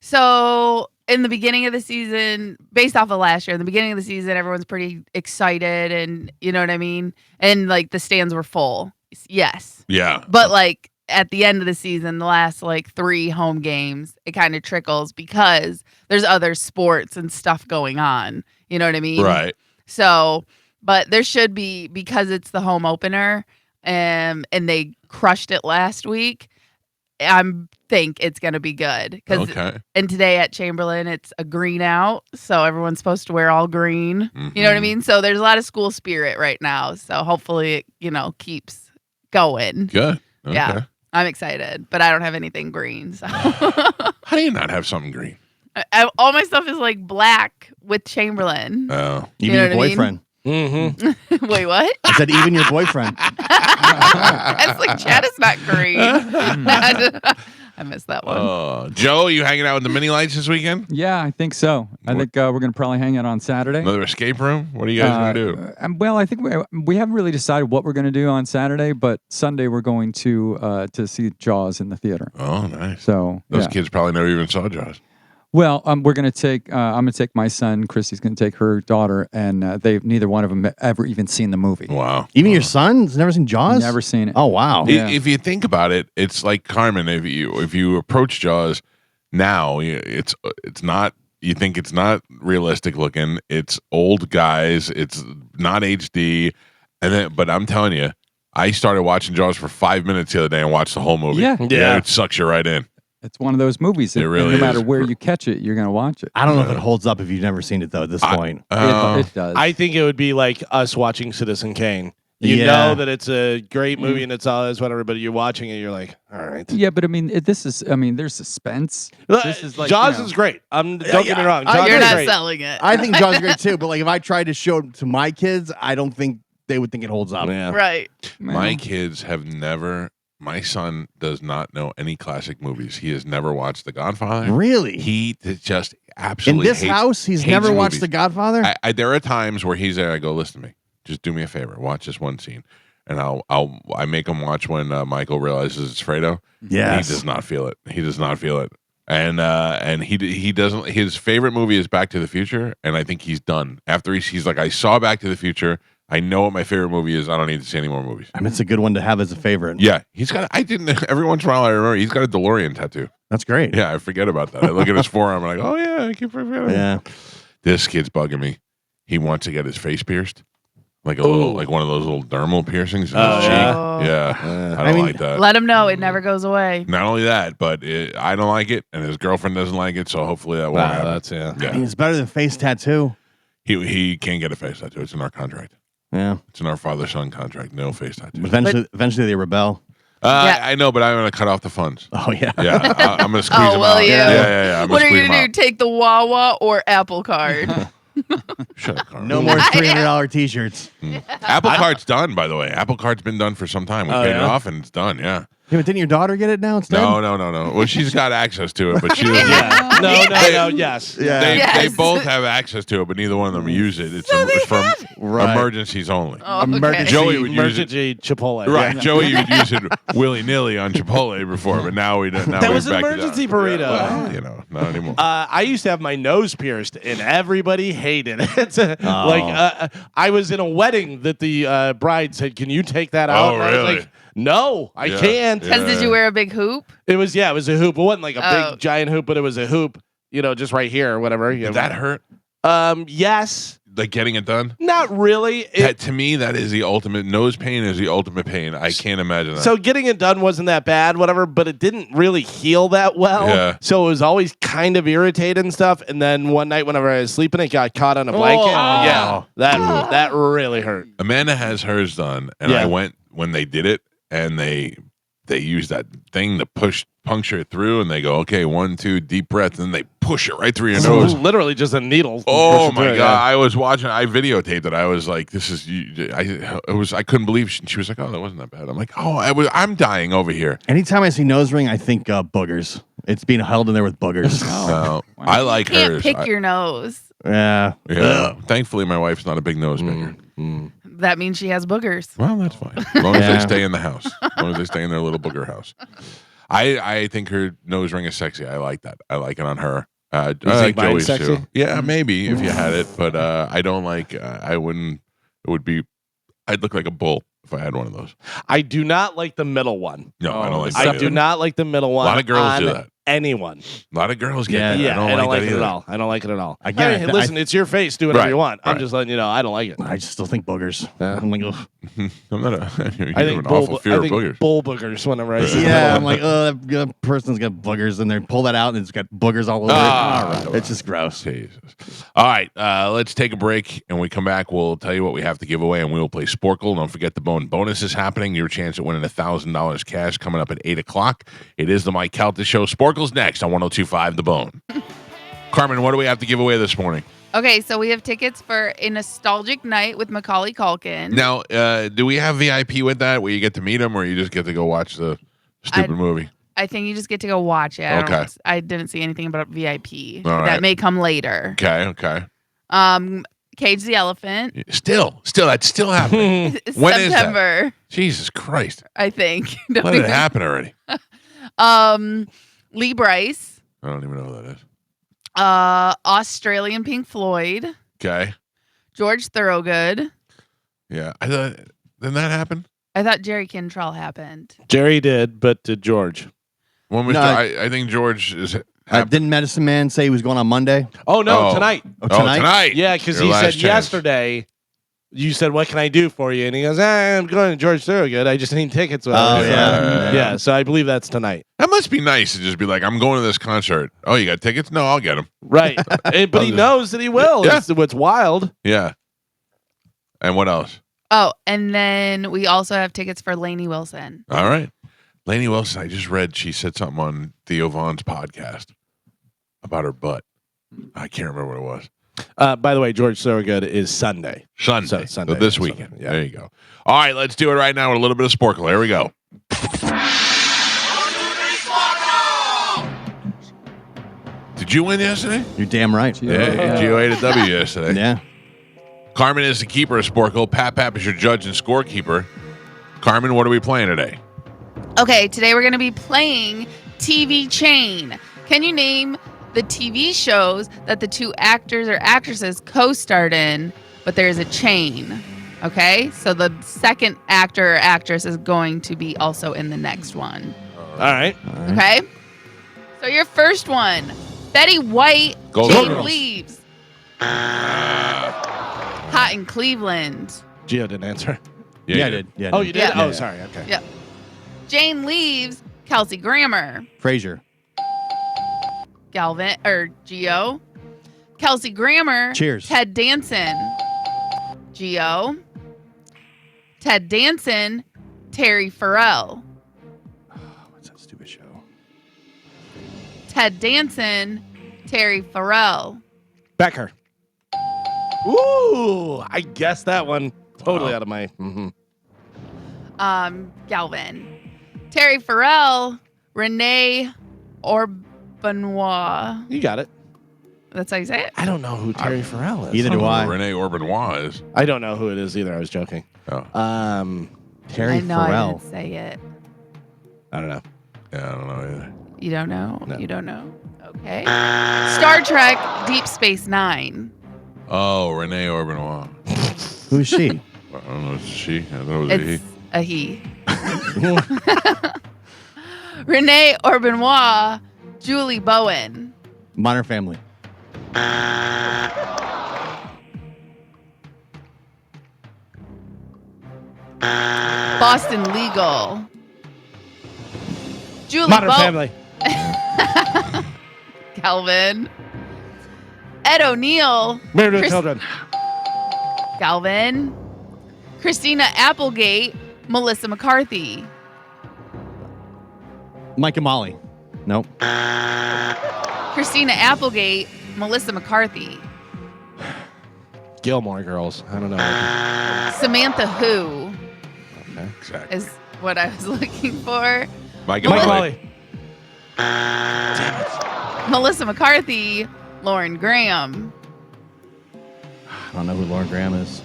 So in the beginning of the season, based off of last year, in the beginning of the season, everyone's pretty excited, and you know what I mean. And the stands were full. Yes. Yeah. But at the end of the season, the last 3 home games, it kind of trickles because there's other sports and stuff going on. You know what I mean? Right. So, but there should be, because it's the home opener, and they crushed it last week. Think it's gonna be good. Okay. And today at Chamberlain, it's a green out, so everyone's supposed to wear all green. You know what I mean? So there's a lot of school spirit right now. So hopefully it keeps going. Good. Okay. Yeah, I'm excited, but I don't have anything green. So How do you not have something green? all my stuff is black with Chamberlain. Oh. Even know your what I mean? boyfriend. Mm-hmm. Wait, what? I said even your boyfriend. That's Chad is not green. I missed that one. Joe, you hanging out with the mini lights this weekend? Yeah, I think so. I think we're going to probably hang out on Saturday. Another escape room? What are you guys going to do? Well, I think we haven't really decided what we're going to do on Saturday, but Sunday we're going to see Jaws in the theater. Oh, nice. So Those kids probably never even saw Jaws. Well, we're gonna take. I'm gonna take my son. Christy's gonna take her daughter, and they've neither one of them ever even seen the movie. Wow. Even your son's never seen Jaws? Never seen it. Oh, wow. Yeah. If you think about it, it's like Carmen. If you approach Jaws now, it's not. You think it's not realistic looking. It's old guys. It's not HD. But I'm telling you, I started watching Jaws for 5 minutes the other day and watched the whole movie. Yeah. It sucks you right in. It's one of those movies. That, really no matter is. where you catch it, you're gonna watch it. I don't know if it holds up if you've never seen it, though, at this point. It does. I think it would be like us watching Citizen Kane. You Yeah. know that it's a great movie and it's all this, whatever, but you're watching it, you're like, all right. yeah, but I mean, there's suspense. This is like Jaws is great. Don't get me wrong. Jaws You're is not great. selling it. I think Jaws is great, too. But like, if I tried to show it to my kids, I don't think they would think it holds up. Yeah. Right. My kids have never. My son does not know any classic movies. He has never watched The Godfather. Really? He just In absolutely this house, he's hates never watched movies. The Godfather? There are times where he's there. I go, listen to me. Just do me a favor. Watch this one scene, and I make him watch when Michael realizes it's Fredo. Yes. He does not feel it. He does not feel it. And he doesn't. His favorite movie is Back to the Future, and I think he's done after he's like, I saw Back to the Future. I know what my favorite movie is. I don't need to see any more movies. I mean, it's a good one to have as a favorite. Yeah, he's got. I didn't. Every once in a while, I remember he's got a DeLorean tattoo. That's great. Yeah, I forget about that. I look at his forearm. I'm like, oh yeah, I keep forgetting. Yeah. This kid's bugging me. He wants to get his face pierced, like a little, like one of those little dermal piercings in his cheek. yeah. Yeah, I I don't mean, like that. Let him know it never goes away. Not only that, but I don't like it, and his girlfriend doesn't like it. So hopefully that won't happen. That's yeah. I mean, it's better than face tattoo. He can't get a face tattoo. It's in our contract. Yeah. It's in our father-son contract. No face tattoo. Eventually they rebel. Yeah. I know, but I'm going to cut off the funds. Oh, yeah. Yeah, I'm going to squeeze Oh, them will out. you? Yeah. I'm What are gonna you squeeze gonna them do? Take the Wawa or Apple Card? out. Shut up, Carl. No more $300 t-shirts. Apple Card's done, by the way. Apple Card's been done for some time. We paid it yeah? off, and it's done. Yeah. Yeah, but didn't your daughter get it now instead? No. Well, she's got access to it, but she doesn't. Yeah. No. Yes. Yeah. They Yes. both have access to it, but neither one of them use it. It's for Right. emergencies only. Oh, okay. Emergency- Joey would use it. Emergency Chipotle. Right, Yeah. Joey would use it willy nilly on Chipotle before, but now we don't. Now That we're was an back to emergency that. burrito. Yeah, well, not anymore. I used to have my nose pierced, and everybody hated it. Like I was in a wedding that the bride said, "Can you take that out?" Oh, And I was really? like, "No, I Yeah. can't." Yeah. Because did you wear a big hoop? It was it was a hoop. It wasn't like a Oh. big giant hoop, but it was a hoop. Just right here or whatever. Did that hurt? Yes. Like getting it done? Not really. That, to me, that is the ultimate. Nose pain is the ultimate pain. I can't imagine that. So getting it done wasn't that bad, whatever, but it didn't really heal that well. Yeah. So it was always kind of irritated and stuff. And then one night, whenever I was sleeping, it got caught on a blanket. Yeah, that really hurt. Amanda has hers done, and Yeah. I went when they did it, and they use that thing to puncture it through, and they go, okay, 1, 2, deep breath, and they push it right through your So it nose. was literally just a needle. Oh Push it my through, god! yeah. I was watching. I videotaped it. I was like, "This is." I couldn't believe. She was like, "Oh, that wasn't that bad." I'm like, "Oh, I'm dying over here." Anytime I see nose ring, I think boogers. It's being held in there with boogers. I like You can't hers. pick your nose. Yeah. Yeah. Thankfully, my wife's not a big nose picker. That means she has boogers. Well, that's fine. As long as Yeah. they stay in the house. As long as they stay in their little booger house. I think her nose ring is sexy. I like that. I like it on her. I think like mine's Joey's sexy? too. Yeah, maybe if you had it, but I don't like. I wouldn't. It would be. I'd look like a bull if I had one of those. I do not like the middle one. No, I don't like. I that do either. not like the middle one. A lot of girls do on that. Anyone. A lot of girls get Yeah. that. Yeah, I don't like it that at either. all. I don't like it at all. Again, I mean, listen, it's your face. Do whatever Right, you want. I'm right. just letting you know. I don't like it. I just still think boogers. Yeah. I'm like, ugh. I'm not a. You I have think an awful fear I of think boogers. bull boogers whenever I see Yeah, them. I'm like, oh, that person's got boogers, and they pull that out, and it's got boogers all over it. It's just gross. Jesus. All right, let's take a break, and when we come back, we'll tell you what we have to give away, and we will play Sporkle. Don't forget the bone bonus is happening. Your chance at winning $1,000 cash coming up at 8 o'clock. It is the Mike Calta Show. Sporkle's next on 102.5 The Bone. Carmen, what do we have to give away this morning? Okay, so we have tickets for a nostalgic night with Macaulay Culkin. Now, do we have VIP with that, where you get to meet him, or you just get to go watch the stupid movie? I think you just get to go watch it. Okay. I didn't see anything about VIP. All right. That may come later. Okay. Cage the Elephant. Still, that's still happening. When is that? September, Jesus Christ. I think. Let it happen already. Lee Bryce. I don't even know who that is. Australian Pink Floyd. Okay. George Thorogood. Yeah. I thought, didn't that happen? I thought Jerry Cantrell happened. Jerry did, but did George? When was No, I think George is. Didn't Medicine Man say he was going on Monday? Oh, no, Oh. tonight. Oh, tonight? Yeah, because Your he last said chance. yesterday, you said, what can I do for you? And he goes, I'm going to George Thorogood. I just need tickets. Oh, yeah. Yeah, so I believe that's tonight. That must be nice to just be like, I'm going to this concert. Oh, you got tickets? No, I'll get them. Right. But he knows that he will. Yeah. It's what's wild. Yeah. And what else? Oh, and then we also have tickets for Lainey Wilson. All right. Lainey Wilson, I just read she said something on Theo Vaughn's podcast about her butt. I can't remember what it was. By the way, George Thorogood is Sunday. Sunday. So Sunday. So this So, weekend. yeah. There you go. All right, let's do it right now with a little bit of Sporkle. Here we go. Did you win yesterday? You're damn right. Yeah, Gio ate a W yesterday. Yeah. Carmen is the keeper of Sporkle. Pap is your judge and scorekeeper. Carmen, what are we playing today? Okay, today we're going to be playing TV Chain. Can you name the TV shows that the two actors or actresses co-starred in, but there's a chain? Okay, so the second actor or actress is going to be also in the next one. All right. Okay? So your first one, Betty White, Golden Jane Girls. Leaves. Hot in Cleveland. Gio didn't answer. Yeah, I did. Yeah, Oh, you did? Yeah. Oh, sorry. Okay. Yep. Jane Leaves, Kelsey Grammer. Frasier. Galvin or Geo. Kelsey Grammer. Cheers. Ted Danson. Geo. Ted Danson. Terry Farrell. What's that stupid show? Ted Danson. Terry Farrell. Becker. Ooh, I guessed that one totally out of my. Mm-hmm. Galvin. Terry Farrell. Renee Orbenois. You got it. That's how you say it? I don't know who Terry Farrell is. Either do I. Renee Orbenois is. I don't know who it is either. I was joking. Oh. Terry I know I Farrell. didn't say it. I don't know. Yeah, I don't know either. You don't know? No. You don't know? Okay. Star Trek Deep Space Nine. Oh, Renee Orbenois. Who is she? I don't know. Is it she? I thought it was a he. It's a he. Renee Orbenois, Julie Bowen. Modern Family. Boston Legal. Julie Modern Bowen. Family. Calvin. Ed O'Neill. Married with Chris- Children. Calvin. Christina Applegate. Melissa McCarthy. Mike and Molly. Nope. Christina Applegate. Melissa McCarthy. Gilmore Girls. I don't know. Samantha Who Exactly. is what I was looking for. Mike Mike and Molly. Melissa McCarthy. Lauren Graham. I don't know who Lauren Graham is.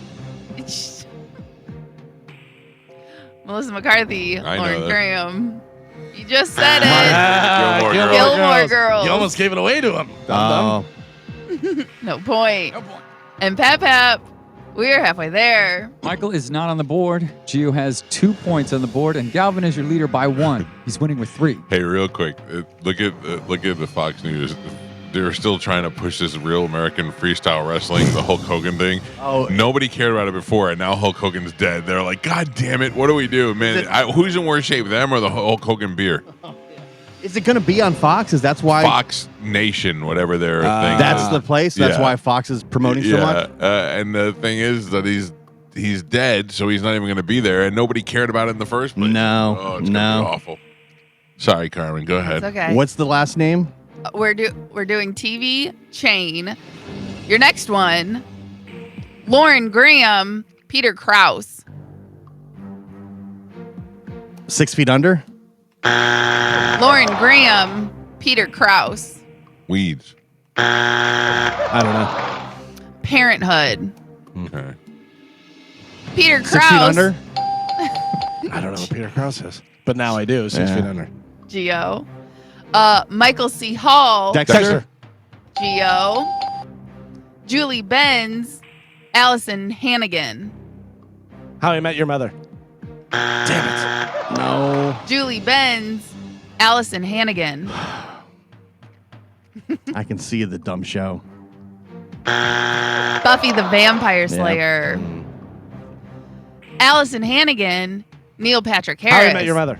Melissa McCarthy. I know Lauren that. Graham. You just said it. Gilmore Girls. Gilmore Girls. You almost gave it away to him. Oh. No point. And Pap, we're halfway there. Michael is not on the board. Gio has 2 points on the board, and Galvin is your leader by 1. He's winning with 3. Hey, real quick, look at the Fox News. They're still trying to push this real American freestyle wrestling, the Hulk Hogan thing. Oh. Nobody cared about it before, and now Hulk Hogan's dead. They're like, God damn it, what do we do, man? Who's in worse shape, them or the Hulk Hogan beer? Is it going to be on Fox? Is that's why? Fox Nation, whatever their thing. That's is. the place. That's Yeah. why Fox is promoting so much. And the thing is that he's dead, so he's not even going to be there, and nobody cared about it in the first place. No, Oh, it's no. gonna be awful. Sorry, Carmen. Go ahead. It's okay. What's the last name? We're doing TV Chain. Your next one, Lauren Graham, Peter Krause. 6 Feet Under. Lauren Graham, Peter Krause. Weeds. I don't know. Parenthood. Okay. Peter 6 Feet Krause. Under. I don't know what Peter Krause is. But now I do. 6 Yeah. feet under. Geo. Michael C. Hall. Dexter. Gio. Julie Benz, Allison Hannigan. How I Met Your Mother. Damn No. Julie Benz, Allison Hannigan. I can see the dumb show. Buffy the Vampire Slayer. Allison Hannigan, Neil Patrick it. Harris. How I Met Your Mother.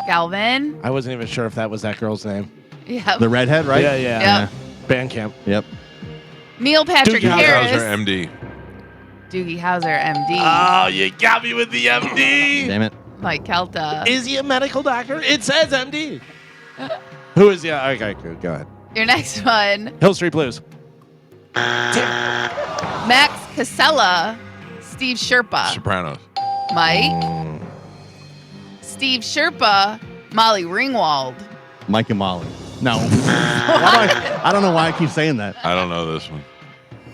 Galvin. I wasn't even sure if that was that girl's name. Yep. The redhead, right? Yeah. Yep. Bandcamp. Yep. Neil Patrick Doogie Harris. Hauser, MD. Doogie Howser, MD. Oh, you got me with the MD. Damn it. Like Calta. Is he a medical doctor? It says MD. Who is he? Okay, good. Go ahead. Your next one, Hill Street Blues. Max Casella, Steve Sherpa. Sopranos. Mike. Steve Sherpa, Molly Ringwald. Mike and Molly. No. I don't know why I keep saying that. I don't know this one.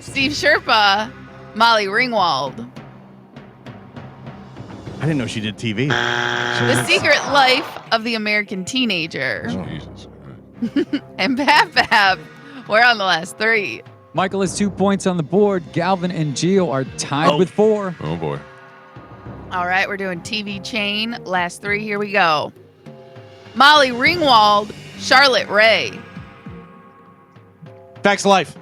Steve Sherpa, Molly Ringwald. I didn't know she did TV. The Secret Life of the American Teenager. Jesus. And Bab Bab. We're on the last three. Michael has 2 points on the board. Galvin and Gio are tied with 4. Oh boy. All right, we're doing TV chain. Last three, here we go. Molly Ringwald, Charlotte Ray. Facts of Life.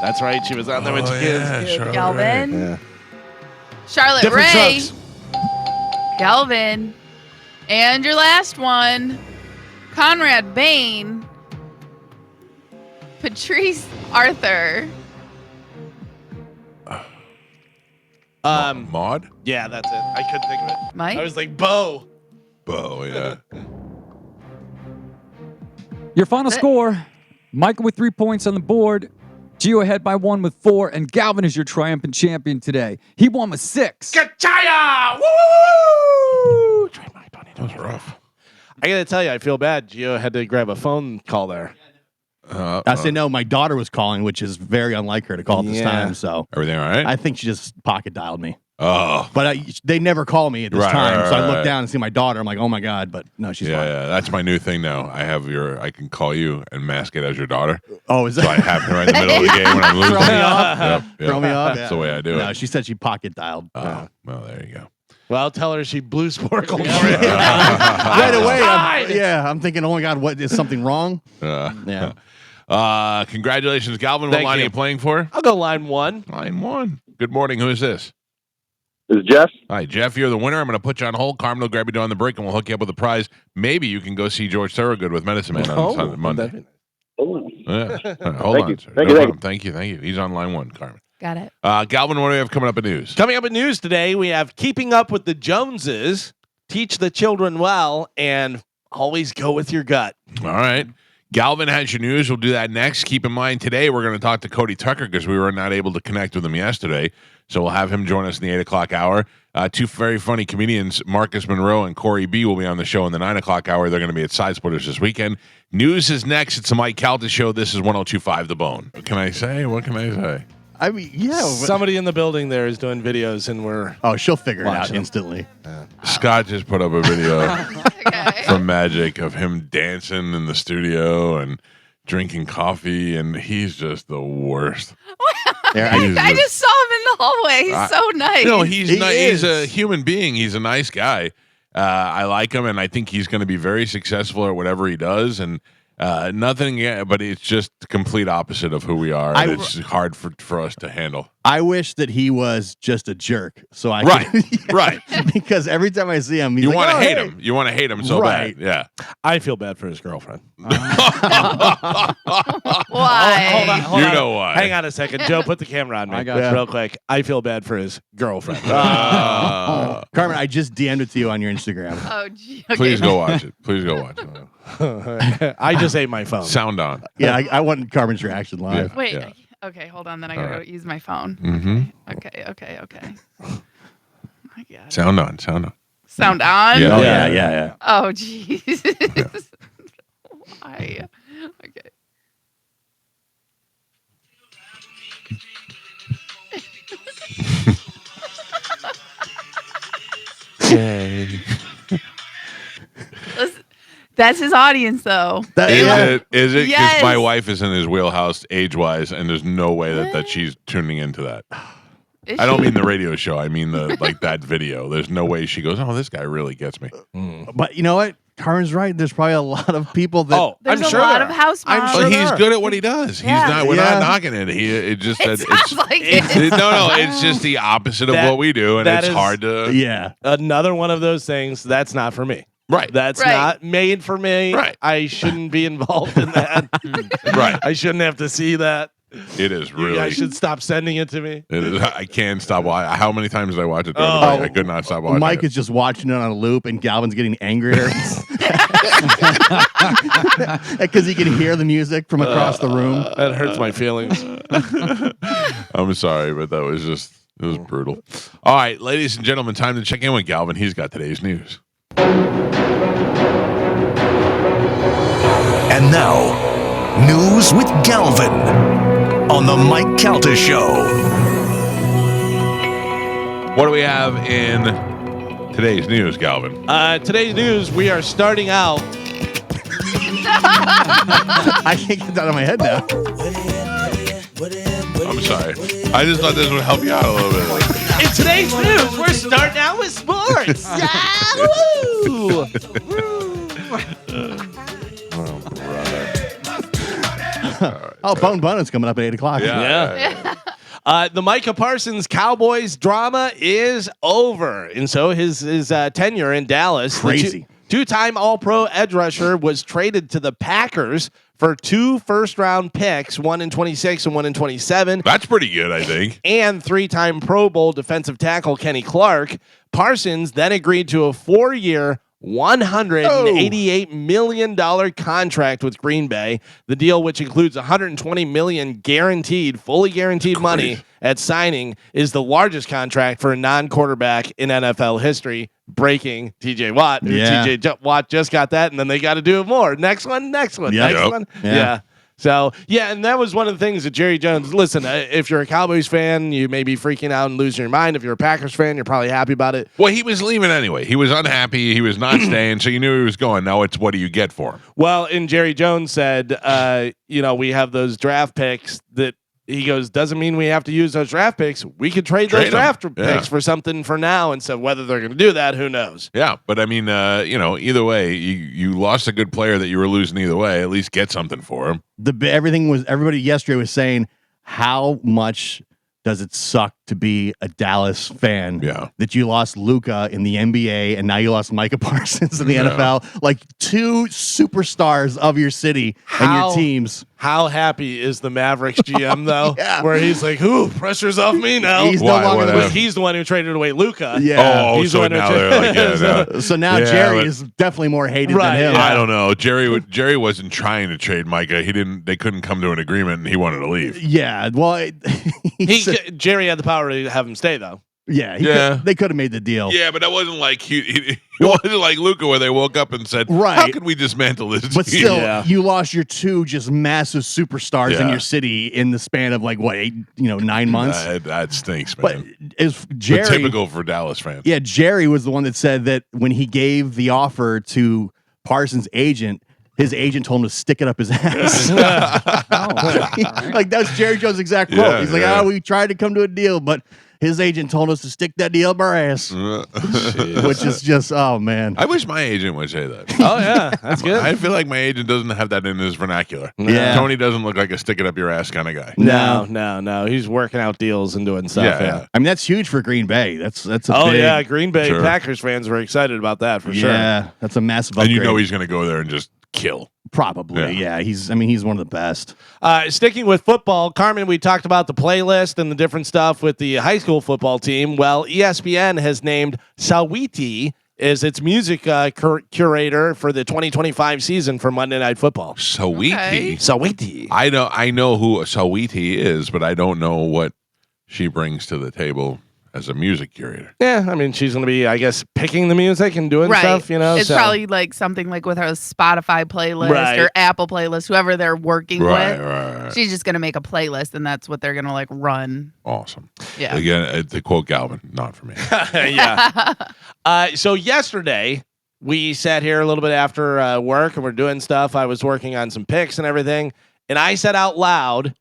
That's right. She was on there with the kids. Charlotte Galvin. Yeah. Charlotte Different Ray. strokes. Galvin. And your last one, Conrad Bain, Patrice Arthur. Maud? Yeah, that's it. I couldn't think of it. Mike? I was like, Bo. Oh, yeah. Your final score, Michael with 3 points on the board. Gio ahead by 1 with 4. And Galvin is your triumphant champion today. He won with 6. Kachaya! Woo! Try my bunny. That was rough. I gotta tell you, I feel bad. Gio had to grab a phone call there. I say no. My daughter was calling, which is very unlike her to call at this Yeah. time. So Everything all right? I think she just pocket dialed me. Oh. But they never call me at this Right, time. right, So I right, look right. down and see my daughter. I'm like, oh my God. But no, she's Yeah, fine. yeah. That's my new thing now. I can call you and mask it as your daughter. Oh, is So I that? have her right in the middle of the game when I'm losing. Throw me off? Yep, Throw me off? That's the way I do No, it. she said she pocket dialed. Oh, well, there you go. Well, tell her she blue sporkled for it. Right away. fine. I'm thinking, oh my God, what is something wrong? Yeah. Congratulations, Galvin. What Thank line are you. you playing for? I'll go line one. Line 1. Good morning. Who is this? This is Jeff. Hi, Jeff. You're the winner. I'm going to put you on hold. Carmen will grab you down the break, and we'll hook you up with a prize. Maybe you can go see George Thorogood with Medicine Man on Sunday, Monday. Oh, Yeah. Hold Thank on, you. sir. Thank No you, problem. Thank you. He's on line 1, Carmen. Got it. Galvin, what do we have coming up in news? Coming up in news today, we have Keeping Up with the Joneses, Teach the Children Well, and Always Go with Your Gut. All right. Galvin has your news. We'll do that next. Keep in mind, today we're going to talk to Cody Tucker because we were not able to connect with him yesterday. So we'll have him join us in the 8 o'clock hour. 2 very funny comedians, Marcus Monroe and Corey B, will be on the show in the 9 o'clock hour. They're going to be at Side Splitters this weekend. News is next. It's the Mike Calta Show. This is 102.5 The Bone. What can I say? What can I say? I mean, yeah. Somebody in the building there is doing videos, and we're Oh, she'll figure it out Watching. instantly. Scott just put up a video Okay. from Magic of him dancing in the studio and drinking coffee, and he's just the worst. Yeah, He's I just saw him in the hallway. He's so nice. No, he's He he's a is. human being. He's a nice guy. I like him, and I think he's going to be very successful at whatever he does. And nothing, but it's just the complete opposite of who we are. And it's hard for us to handle. I wish that he was just a jerk. So I Right, could, right. because every time I see him, he's You like, want to "Oh, hate hey." him. You want to hate him so Right. bad. Yeah. I feel bad for his girlfriend. Why? Hold You on. know why. Hang on a second. Joe, put the camera on me. I got you. Real quick. I feel bad for his girlfriend. Carmen, I just DM'd it to you on your Instagram. Oh, gee. Okay. Please go watch it. Please go watch it. I just ate my phone. Sound on. Yeah, I want Carmen's reaction live. Wait. Yeah. Okay, hold on. Then I gotta right. use my phone. Mm-hmm. Okay. I got it. Sound on. Sound on. Sound on? Yeah. Oh, yeah. Oh, jeez. Why? Okay. Yay. Listen, That's his audience, though. Is it? Because Yes. my wife is in his wheelhouse age-wise, and there's no way that she's tuning into that. Is I don't she? mean the radio show. I mean that video. There's no way she goes, oh, this guy really gets me. But you know what? Carmen's right. There's probably a lot of people that. There's I'm a sure lot there of are. house I'm moms. sure But there he's are. good at what he does. Yeah. We're Yeah. not knocking it. It just It that sounds like it. no. It's just the opposite of That- what we do, and that it's is- hard to. Yeah. Another one of those things that's not for me. Right. That's Right. not made for me. Right. I shouldn't be involved in that. Right. I shouldn't have to see that. It is You really. guys should stop sending it to me. It is, I can't stop watching. How many times did I watch it? The Oh. other day? I could not stop watching. Mike it. is just watching it on a loop, and Galvin's getting angrier because he can hear the music from across the room. That hurts my feelings. I'm sorry, but that was just. It was brutal. All right, ladies and gentlemen, time to check in with Galvin. He's got today's news. And now, news with Galvin on the Mike Calta Show. What do we have in today's news, Galvin? Today's news, we are starting out. I can't get that out of my head now. I'm sorry. I just thought this would help you out a little bit. In today's news, we're starting out with sports. Woo! Oh, Bone Bunn's coming up at 8 o'clock. Yeah. The Micah Parsons Cowboys drama is over. And so his tenure in Dallas. the Crazy. Two-time All-Pro edge rusher was traded to the Packers for 2 first-round picks, one in 26 and one in 27. That's pretty good, I think. And 3-time Pro Bowl defensive tackle Kenny Clark. Parsons then agreed to a 4-year, $188 million contract with Green Bay. The deal, which includes $120 million guaranteed, fully guaranteed money at signing, is the largest contract for a non-quarterback in NFL history, breaking TJ Watt. Yeah. Watt just got that, and then they got to do it more. Next one, Yep. next one. Yeah. Yeah. So, yeah, and that was one of the things that Jerry Jones, listen, if you're a Cowboys fan, you may be freaking out and losing your mind. If you're a Packers fan, you're probably happy about it. Well, he was leaving anyway. He was unhappy. He was not staying, so you knew he was going. Now it's what do you get for him? Well, and Jerry Jones said, we have those draft picks that he goes, doesn't mean we have to use those draft picks. We could trade those 'em. draft Yeah. picks for something for now. And so whether they're going to do that, who knows? Yeah, but I mean, either way, you lost a good player that you were losing either way. At least get something for him. Everybody yesterday was saying, how much does it suck to be a Dallas fan? Yeah. That you lost Luka in the NBA and now you lost Micah Parsons in the Yeah. NFL, like 2 superstars of your city and How- your teams. How happy is the Mavericks GM, though? Yeah. Where he's like, ooh, pressure's off me now. He's Why? no longer What the But he's the one who traded away Luca. Yeah. Oh, He's the so one who now tra- they're like, yeah, no. So now Yeah, Jerry but- is definitely more hated Right, than him. yeah. I don't know. Jerry wasn't trying to trade Micah. They couldn't come to an agreement, and he wanted to leave. Yeah. Well, Jerry had the power to have him stay, though. yeah. Yeah. They could have made the deal. Yeah, but that wasn't like it wasn't like Luca where they woke up and said, Right. "How can we dismantle this?" But team?" still, Yeah. you lost your 2 just massive superstars in Yeah. your city in the span of 9 months. That stinks, But man. is But Jerry? typical for Dallas fans. Yeah, Jerry was the one that said that when he gave the offer to Parsons' agent, his agent told him to stick it up his ass. Like that's Jerry Jones' exact quote. Yeah, He's like, yeah. we tried to come to a deal, but his agent told us to stick that deal up our ass, which is just, oh man. I wish my agent would say that. Oh, yeah. That's good. I feel like my agent doesn't have that in his vernacular. Yeah. Tony doesn't look like a stick it up your ass kind of guy. No. He's working out deals and doing stuff. Yeah. I mean, that's huge for Green Bay. That's a Oh, big, yeah. Green Bay Sure. Packers fans were excited about that for sure. yeah, that's a massive And upgrade. you know he's going to go there and just kill. Probably, Yeah. yeah. He's one of the best. Sticking with football, Carmen, we talked about the playlist and the different stuff with the high school football team. Well, ESPN has named Sawiti as its music curator for the 2025 season for Monday Night Football. Sawiti. Okay. Sawiti. I know who Sawiti is, but I don't know what she brings to the table as a music curator. Yeah, I mean, she's going to be, I guess, picking the music and doing Right. stuff, It's so. probably like something like with her Spotify playlist Right. or Apple playlist, whoever they're working Right, with. right. She's just going to make a playlist and that's what they're going to like run. Awesome. Yeah. Again, to quote Galvin, not for me. yeah. So yesterday, we sat here a little bit after work and we're doing stuff. I was working on some picks and everything, and I said out loud,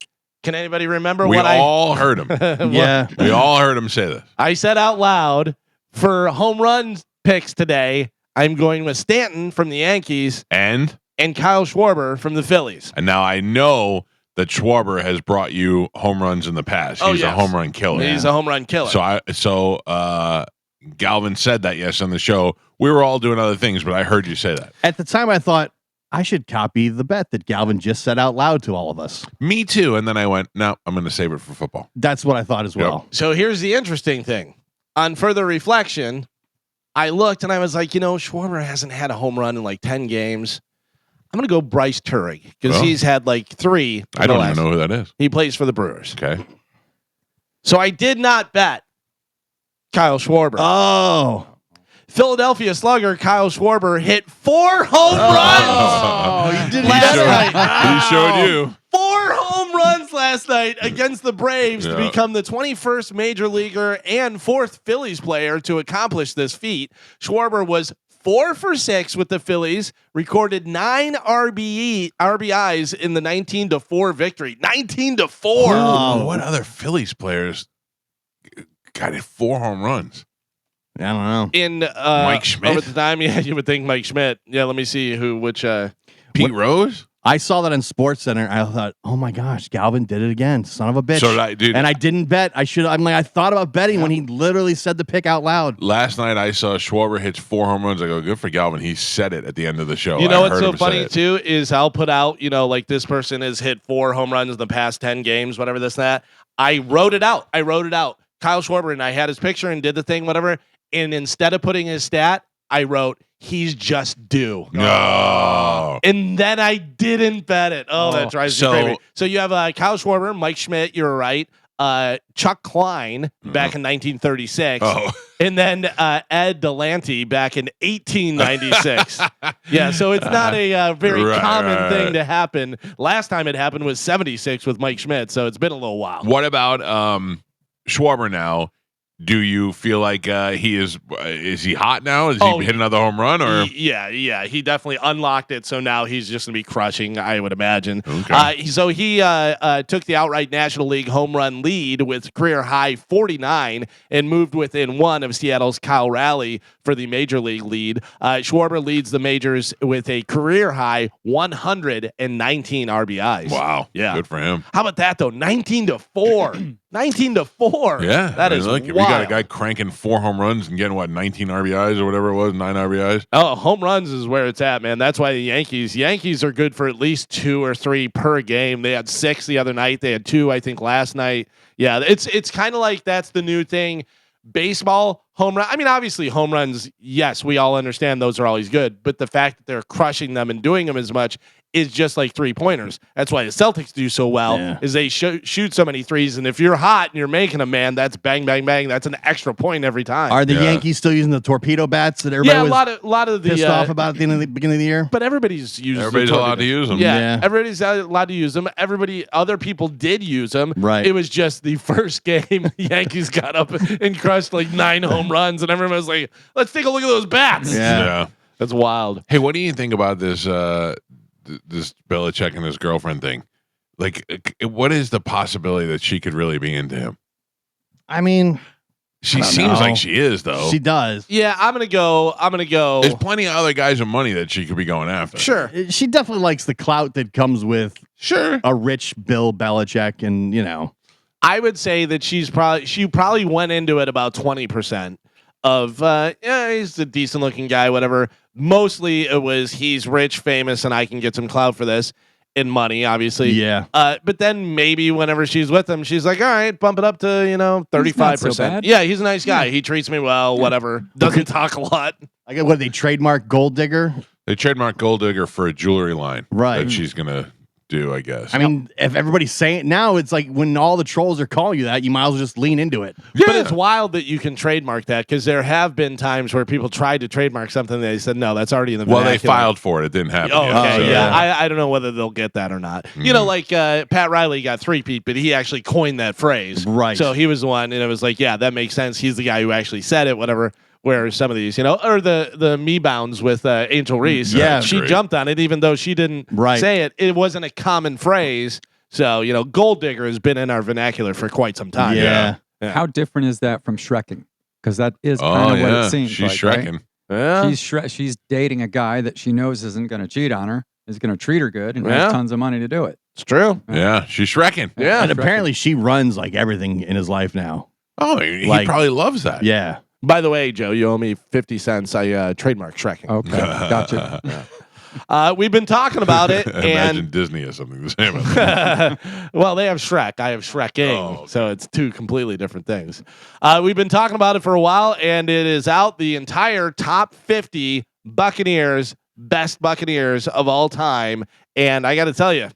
can anybody remember We what all heard him. Yeah. We all heard him say this. I said out loud for home run picks today, I'm going with Stanton from the Yankees And Kyle Schwarber from the Phillies. now I know that Schwarber has brought you home runs in the past. Oh, He's a yes. home run killer. He's a home run killer. So Galvin said that yes on the show. We were all doing other things, but I heard you say that. At the time, I thought I should copy the bet that Galvin just said out loud to all of us. Me too. And then I went, no, I'm going to save it for football. That's what I thought as well. So here's the interesting thing. On further reflection, I looked and I was like, Schwarber hasn't had a home run in like 10 games. I'm going to go Bryce Turek because Oh. he's had like 3. I don't even know who that is. He plays for the Brewers. Okay. So I did not bet Kyle Schwarber. Oh. Philadelphia slugger Kyle Schwarber hit 4 home runs. Oh, you did Last that. night. He showed you. 4 home runs last night against the Braves to Yeah. become the 21st major leaguer and 4th Phillies player to accomplish this feat. Schwarber was 4 for 6 with the Phillies, recorded 9 RBIs in the 19-4 victory. 19-4. Oh. What other Phillies players got it 4 home runs? I don't know. In Mike Schmidt? over the time, yeah, you would think Mike Schmidt. Yeah, let me see which. Pete Rose? I saw that on Sports Center. I thought, oh my gosh, Galvin did it again. Son of a bitch. So did I, dude. And I didn't bet. I thought about betting when he literally said the pick out loud. Last night I saw Schwarber hits 4 home runs. I go, good for Galvin. He said it at the end of the show. You know I what's heard so him say funny it. too is I'll put out, like this person has hit 4 home runs in the past 10 games, whatever this and that. I wrote it out. Kyle Schwarber, and I had his picture and did the thing, whatever. And instead of putting his stat, I wrote, he's just due. No. And then I didn't bet it. Oh, that drives me crazy. So you have Kyle Schwarber, Mike Schmidt, you're right. Chuck Klein back in 1936. Oh. And then Ed Delante back in 1896. Yeah, so it's not a very common thing to happen. Last time it happened was 76 with Mike Schmidt, so it's been a little while. What about Schwarber now? Do you feel like he is he hot now? Is he hit another home run? Or Yeah, he definitely unlocked it. So now he's just gonna be crushing, I would imagine. Okay. So he took the outright National League home run lead with career high 49 and moved within 1 of Seattle's Kyle Raleigh for the major league lead. Schwarber leads the majors with a career high 119 RBIs. wow, Yeah. good for him. How about that though? 19-4. 19-4. Yeah, that is look, if you wild. got a guy cranking 4 home runs and getting 19 RBIs or whatever it was, 9 RBIs. Oh, home runs is where it's at, man. That's why the Yankees are good for at least 2 or 3 per game. They had 6 the other night. They had 2, I think, last night. Yeah, it's kind of like that's the new thing. Baseball, home run. I mean, obviously, home runs, yes, we all understand those are always good. But the fact that they're crushing them and doing them as much is just like 3-pointers. That's why the Celtics do so well, is they shoot so many threes. And if you're hot and you're making them, man, that's bang, bang, bang. That's an extra point every time. Are the Yankees still using the torpedo bats that everybody was a lot of the pissed off about at the end of the beginning of the year? But everybody's using Everybody's allowed to use them. Yeah, everybody's allowed to use them. Other people did use them. Right. It was just the first game the Yankees got up and crushed like 9 home runs, and everyone was like, "Let's take a look at those bats." Yeah. That's wild. Hey, what do you think about this? This Belichick and his girlfriend thing. Like, what is the possibility that she could really be into him? I mean, She I don't seems know. like she is, though. She does. Yeah, I'm gonna go. There's plenty of other guys with money that she could be going after. Sure. She definitely likes the clout that comes with Sure. a rich Bill Belichick, and I would say that she probably went into it about 20% of he's a decent looking guy, whatever. Mostly it was he's rich, famous, and I can get some clout for this and money, obviously. Yeah. But then maybe whenever she's with him, she's like, all right, bump it up to 35%. bad. Yeah, he's a nice guy. He treats me well, whatever. Doesn't talk a lot. I get what they trademark Gold Digger. They trademarked Gold Digger for a jewelry line. Right. That she's going to do, I guess. I mean, if everybody's saying it now, it's like when all the trolls are calling you that, you might as well just lean into it. But it's wild that you can trademark that because there have been times where people tried to trademark something and they said, no, that's already in the Well, they vernacular. filed for it. It didn't happen. Oh, yet, okay, so- yeah. I don't know whether they'll get that or not. You know, like Pat Riley got 3-peat, but he actually coined that phrase. Right. So he was the one, and it was like, yeah, that makes sense. He's the guy who actually said it, whatever. Where some of these, or the me bounds with Angel Reese. Yeah, she great. jumped on it, even though she didn't Right. say it. It wasn't a common phrase. So, gold digger has been in our vernacular for quite some time. Yeah. Yeah. How different is that from Shrekking? Because that is Oh, kind of what yeah. it seems She's like. Right? Shrekking. Yeah. She's dating a guy that she knows isn't going to cheat on her, is going to treat her good, and Yeah. has tons of money to do it. It's true. Yeah, she's Shrekking. Yeah. And apparently she runs like everything in his life now. Oh, he Like- probably loves that. Yeah. By the way, Joe, you owe me 50 cents. I trademark Shrekking. Okay, gotcha. We've been talking about it, Imagine and Disney has something to say about that. well, they have Shrek. I have Shrekking, Oh, okay. so it's two completely different things. We've been talking about it for a while, and it is out. The entire top 50 Buccaneers, best Buccaneers of all time, and I got to tell you,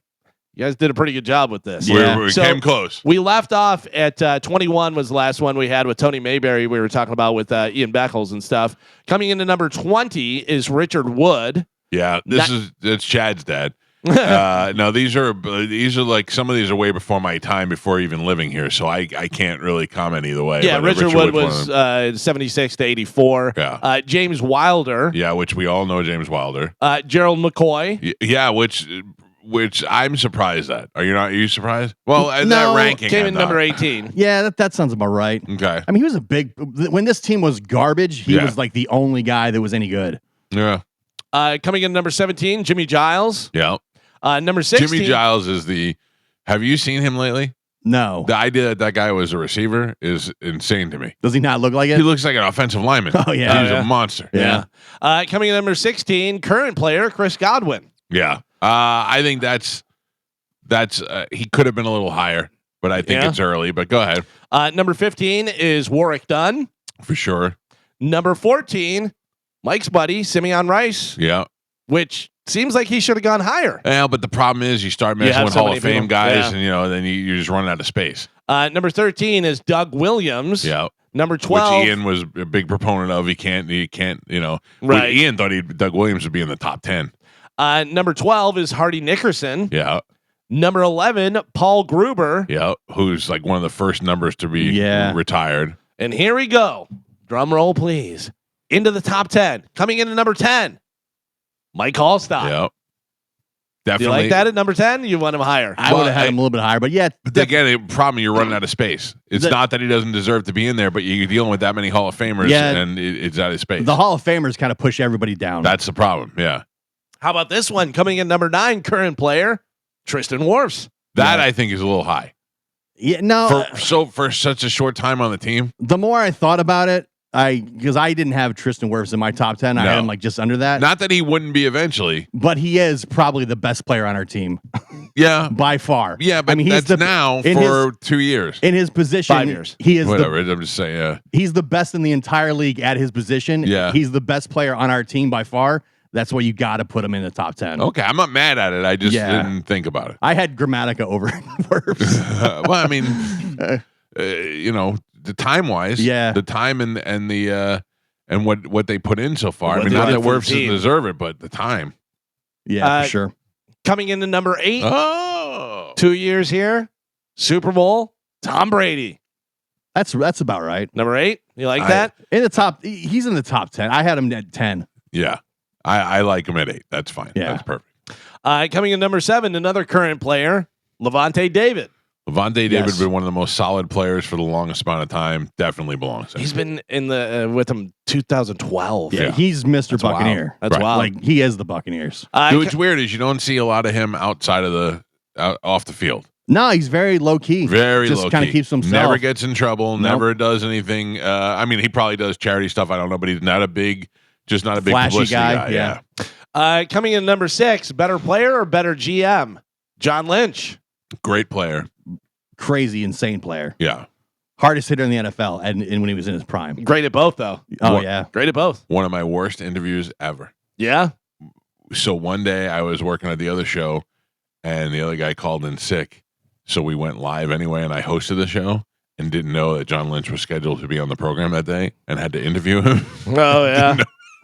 you guys did a pretty good job with this. Yeah. We So- came close. We left off at 21 was the last one we had with Tony Mayberry. We were talking about with Ian Beckles and stuff. Coming into number 20 is Richard Wood. Yeah, it's Chad's dad. No, these are like some of these are way before my time, before even living here. So I can't really comment either way. Yeah, but, Richard Wood Wood's one of was 76 to 84. Yeah. James Wilder, them. Yeah, which we all know James Wilder. Gerald McCoy. Yeah, which I'm surprised at. Are you surprised? Well, at No, that ranking Came I'm in not. number 18. Yeah, that sounds about right. Okay. I mean, he was when this team was garbage, he Yeah. was like the only guy that was any good. Yeah. Coming in number 17, Jimmy Giles. Yeah. Number 16. Jimmy Giles is have you seen him lately? No. The idea that guy was a receiver is insane to me. Does he not look like He it? looks like an offensive lineman. Oh, yeah. He's Oh, yeah. a monster. Yeah. Coming in number 16, current player Chris Godwin. Yeah. I think that's he could have been a little higher, but I think Yeah. it's early. But go ahead. Number 15 is Warwick Dunn. For sure. Number 14, Mike's buddy Simeon Rice, Yeah. which seems like he should have gone higher. Yeah, but the problem is you start You messing have with so Hall many of Fame people. guys, Yeah. and then you just run out of space. Number 13 is Doug Williams. Yeah. Number 12. Which Ian was a big proponent of. He can't, Right. But Ian thought Doug Williams would be in the top 10. Number 12 is Hardy Nickerson. Yeah. Number 11, Paul Gruber. Yeah. Who's like one of the first numbers to be retired. And here we go. Drum roll, please. Into the top 10. Coming into number 10, Mike Hallstatt. Yeah. Do you Definitely. like that at number 10? You want him higher? I would have had him a little bit higher, but yeah. But again, the problem, you're running out of space. It's not that he doesn't deserve to be in there, but you're dealing with that many Hall of Famers, Yeah. and it's out of space. The Hall of Famers kind of push everybody down. That's the problem. Yeah. How about this one? Coming in number 9, current player, Tristan Wirfs. That I think is a little high. yeah, no. For such a short time on the team. The more I thought about it, because I didn't have Tristan Wirfs in my top 10. I No. had him like just under that. Not that he wouldn't be eventually. But he is probably the best player on our team Yeah. by far. Yeah, but I mean, that's now in for 2 years. in his position. 5 years. He is Whatever. I'm just saying, yeah. he's the best in the entire league at his position. Yeah. He's the best player on our team by far. That's why you got to put him in the top 10. Okay, I'm not mad at it. I just Yeah. didn't think about it. I had Grammatica over Wirfs. Well, I mean, the time wise, Yeah. the time and the and what they put in so far. What I mean, they not did that for the Wirfs doesn't team. deserve it, but the time. Yeah, for sure. Coming into number 8, Oh, 2 years here, Super Bowl, Tom Brady. That's about right. Number 8, you like that? In the top, he's in the top 10. I had him at 10. yeah. I like him at 8. That's fine. Yeah. That's perfect. Coming in number 7, another current player, Levante David. Levante David Yes. has been one of the most solid players for the longest amount of time. Definitely belongs there. He's been in the with him 2012. Yeah, Yeah. he's Mr. That's Buccaneer. wild. That's wild. Like he is the Buccaneers. What's weird is you don't see a lot of him outside of off the field. No, he's very low key. Very just low kind key. of keeps himself. Never gets in trouble. Nope. Never does anything. I mean, he probably does charity stuff. I don't know, but he's not a big Flashy publicity guy, guy. yeah. Coming in number 6, better player or better GM? John Lynch. Great player. Crazy, insane player. Yeah. Hardest hitter in the NFL, and when he was in his prime. Great at both, though. Oh What- yeah. Great at both. One of my worst interviews ever. Yeah. So one day I was working at the other show and the other guy called in sick. So we went live anyway and I hosted the show and didn't know that John Lynch was scheduled to be on the program that day and had to interview him. Oh, yeah.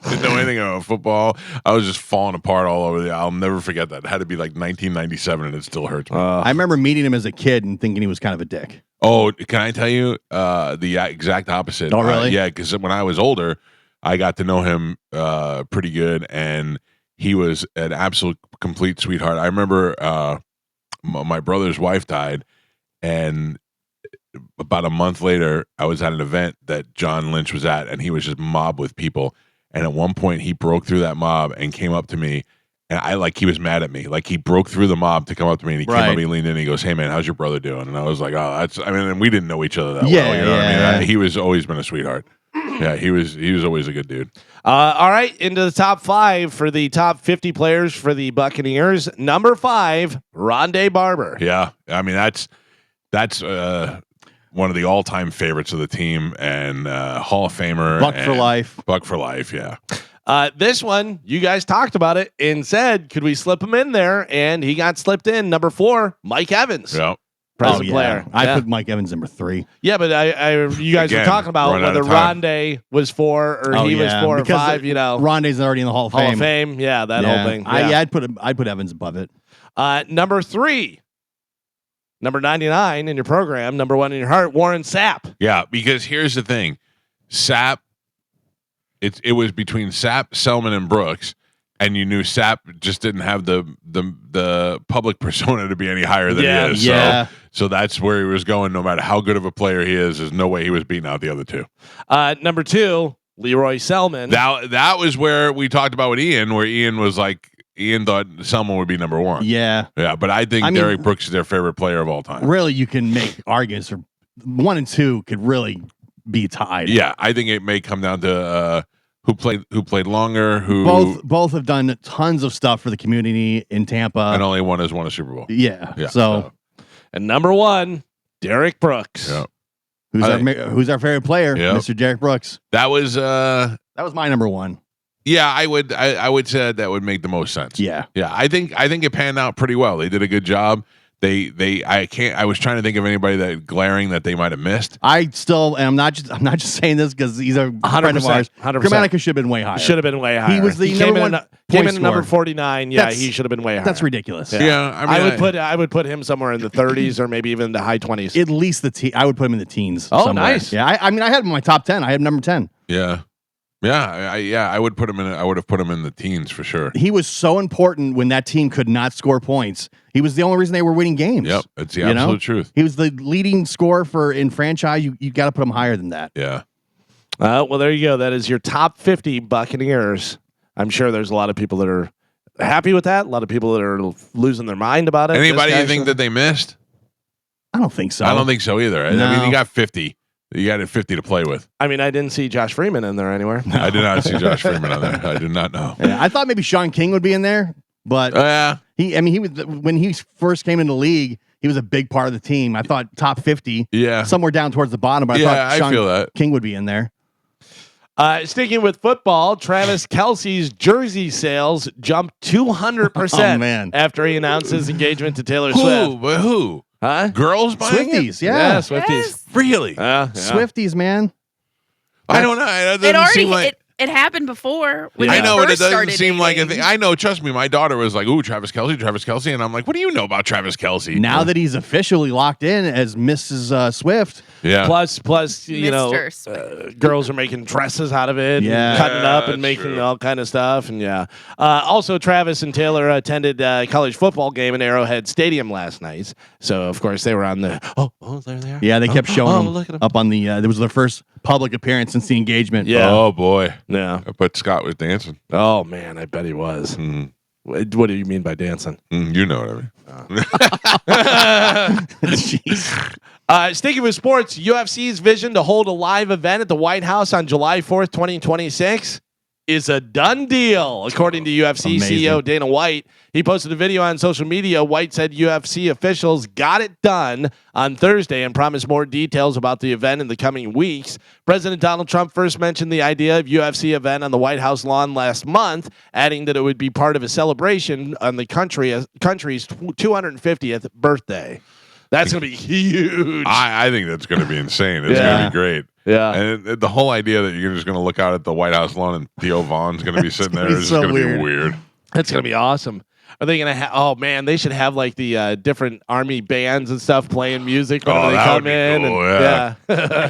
Didn't know anything about football. I was just falling apart all over the. I'll never forget that. It had to be like 1997, and it still hurts me. I remember meeting him as a kid and thinking he was kind of a dick. Oh, can I tell you the exact opposite? Oh, really? Yeah, because when I was older, I got to know him pretty good, and he was an absolute complete sweetheart. I remember my brother's wife died, and about a month later, I was at an event that John Lynch was at, and he was just mobbed with people. And at one point, he broke through that mob and came up to me, and he was mad at me. Like, he broke through the mob to come up to me, and he came up and he leaned in and he goes, "Hey, man, how's your brother doing?" And I was like, "Oh, and we didn't know each other that well. You know what I mean? He was always been a sweetheart. Yeah, he was always a good dude. All right, into the top 5 for the top 50 players for the Buccaneers. Number 5, Rondé Barber. Yeah, I mean, that's one of the all-time favorites of the team and Hall of Famer. Buck for life. Buck for life, yeah. This one, you guys talked about it and said, could we slip him in there? And he got slipped in. Number 4, Mike Evans. Yeah. Present player. I put Mike Evans number 3. Yeah, but you guys were talking about whether Rondé was 4 or he was 4 or 5. You know, Rondé's already in the Hall of Fame. Hall of Fame. Yeah, that whole thing. Yeah. I'd put Evans above it. Number 3, number 99 in your program, number 1 in your heart, Warren Sapp. Yeah, because here's the thing, Sapp. It was between Sapp, Selman, and Brooks. And you knew Sapp just didn't have the public persona to be any higher than he is. Yeah. So that's where he was going. No matter how good of a player he is, there's no way he was beating out the other two. Number 2, Leroy Selman. That was where we talked about with Ian, where Ian thought Selman would be number 1. Yeah. Yeah, but I think Derek Brooks is their favorite player of all time. Really, you can make arguments for 1 and 2 could really be tied. Yeah, I think it may come down to who played longer, both have done tons of stuff for the community in Tampa, and only one has won a Super Bowl. Yeah. So, and number 1, Derek Brooks. Yeah. Who's our favorite player? Yeah. Mr. Derek Brooks. That was my number 1. Yeah, I would say that would make the most sense. Yeah. Yeah, I think it panned out pretty well. They did a good job. I was trying to think of anybody that glaring that they might have missed. I'm not just saying this because he's a friend of ours. 100%. Grammatica should have been way higher. Should have been way higher. He was the came number 1 came in at number 49. Yeah, he should have been way higher. That's ridiculous. Yeah, I would put him somewhere in the 30s or maybe even the high 20s. At least I would put him in the teens. Oh, somewhere. nice. Yeah, I had him in my top 10. I had him number 10. Yeah. Yeah, I would put him in. I would have put him in the teens for sure. He was so important when that team could not score points. He was the only reason they were winning games. Yep, it's the absolute truth. He was the leading scorer in franchise. You got to put him higher than that. Yeah. Well, there you go. That is your top 50 Buccaneers. I'm sure there's a lot of people that are happy with that. A lot of people that are losing their mind about it. Anybody you think that they missed? I don't think so. I don't think so either. No. I mean, you got 50. You got 50 to play with. I mean, I didn't see Josh Freeman in there anywhere. I did not see Josh Freeman on there. I did not know. Yeah, I thought maybe Sean King would be in there, but he was when he first came into the league. He was a big part of the team. I thought top 50. Yeah, somewhere down towards the bottom. But I thought Sean feel that King would be in there. Sticking with football, Travis Kelce's jersey sales jumped 200% after he announced his engagement to Taylor Swift. Who? Huh? Swifties, Swifties, Yeah, Swifties. Yes. Really? Swifties, man. I don't know. It doesn't seem like it happened before. When I know, they but it first doesn't started seem like a dating. thing. I know. Trust me, my daughter was like, "Ooh, Travis Kelce," and I'm like, "What do you know about Travis Kelce?" Now that he's officially locked in as Mrs. Swift. Yeah. Plus, you know, Mr. Swift. girls are making dresses out of it, and cutting it up and making all kind of stuff, and also, Travis and Taylor attended a college football game in Arrowhead Stadium last night. So, of course, they were on the. Oh, there they are. Yeah, they kept showing look at them up on the. There was their first public appearance since the engagement. Yeah. Oh boy. Yeah. But Scott was dancing. Oh man, I bet he was. Mm. What do you mean by dancing? You know what I mean. Jeez. Sticking with sports, UFC's vision to hold a live event at the White House on July 4th, 2026 is a done deal, according to UFC CEO Dana White. He posted a video on social media. White said UFC officials got it done on Thursday and promised more details about the event in the coming weeks. President Donald Trump first mentioned the idea of UFC event on the White House lawn last month, adding that it would be part of a celebration on the country's 250th birthday. That's going to be huge. I think that's going to be insane. It's going to be great. Yeah. And the whole idea that you're just going to look out at the White House lawn and Theo Vaughn's going to be sitting there be is just so going to be weird. weird. That's gonna be awesome. Are they gonna have? Oh man, they should have like the different army bands and stuff playing music whenever they that come would be in. cool, and,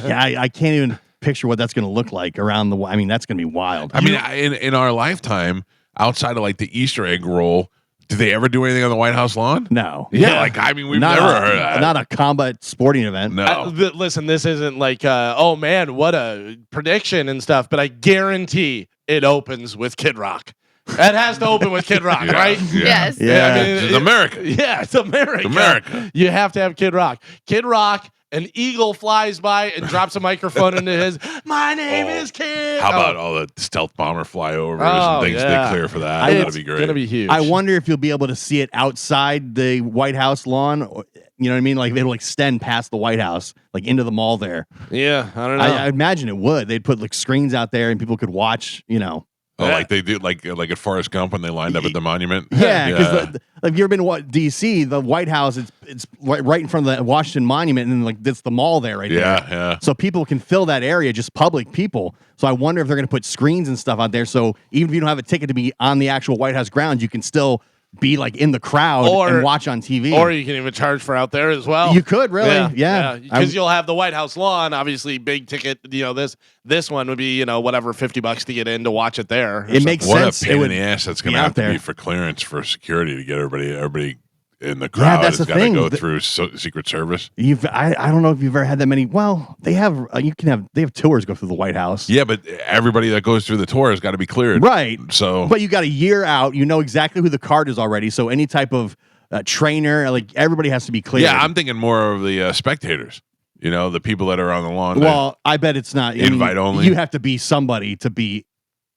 Yeah, I can't even picture what that's going to look like around the. I mean, that's going to be wild. I mean, in our lifetime, outside of like the Easter egg roll, did they ever do anything on the White House lawn? no, Yeah, like I mean, we've not never a, heard of that. not a combat sporting event. No. Listen, this isn't like oh man, what a prediction and stuff, but I guarantee it opens with Kid Rock. It has to open with Kid Rock, Yeah, right? yeah. Yes. Yeah. I mean, It's America. Yeah, it's America. America. You have to have Kid Rock. Kid Rock. An eagle flies by and drops a microphone into his. My name is Kid. How about all the stealth bomber flyovers Oh, and things yeah. they clear for that? It's That'd be great. gonna be huge. I wonder if you'll be able to see it outside the White House lawn. You know what I mean? Like it'll extend past the White House, like into the mall there. Yeah, I don't know. I imagine it would. They'd put like screens out there and people could watch. You know. Oh, like they do, like at Forrest Gump when they lined up at the monument. Yeah, because if you ever been to DC, the White House, it's right in front of the Washington Monument, and like that's the mall there, right there. Yeah. So people can fill that area, just public people. So I wonder if they're going to put screens and stuff out there. So even if you don't have a ticket to be on the actual White House grounds, you can still be like in the crowd and watch on TV. Or you can even charge for out there as well. You could really, yeah. Because you'll have the White House lawn, obviously big ticket. You know this one would be whatever $50 to get in to watch it there. It makes What sense. a pain It in would the ass that's going be to out have to there. be for clearance for security to get everybody in the crowd. that's It's the got to thing. go through Secret Service. I don't know if you've ever had that many. Well, they have. They have tours go through the White House. Yeah, but everybody that goes through the tour has got to be cleared. Right. So, But you got a year out. You know exactly who the card is already. So any type of trainer, like everybody has to be cleared. yeah, I'm thinking more of the spectators. The people that are on the lawn. Well, I bet it's not Invite only? You have to be somebody to be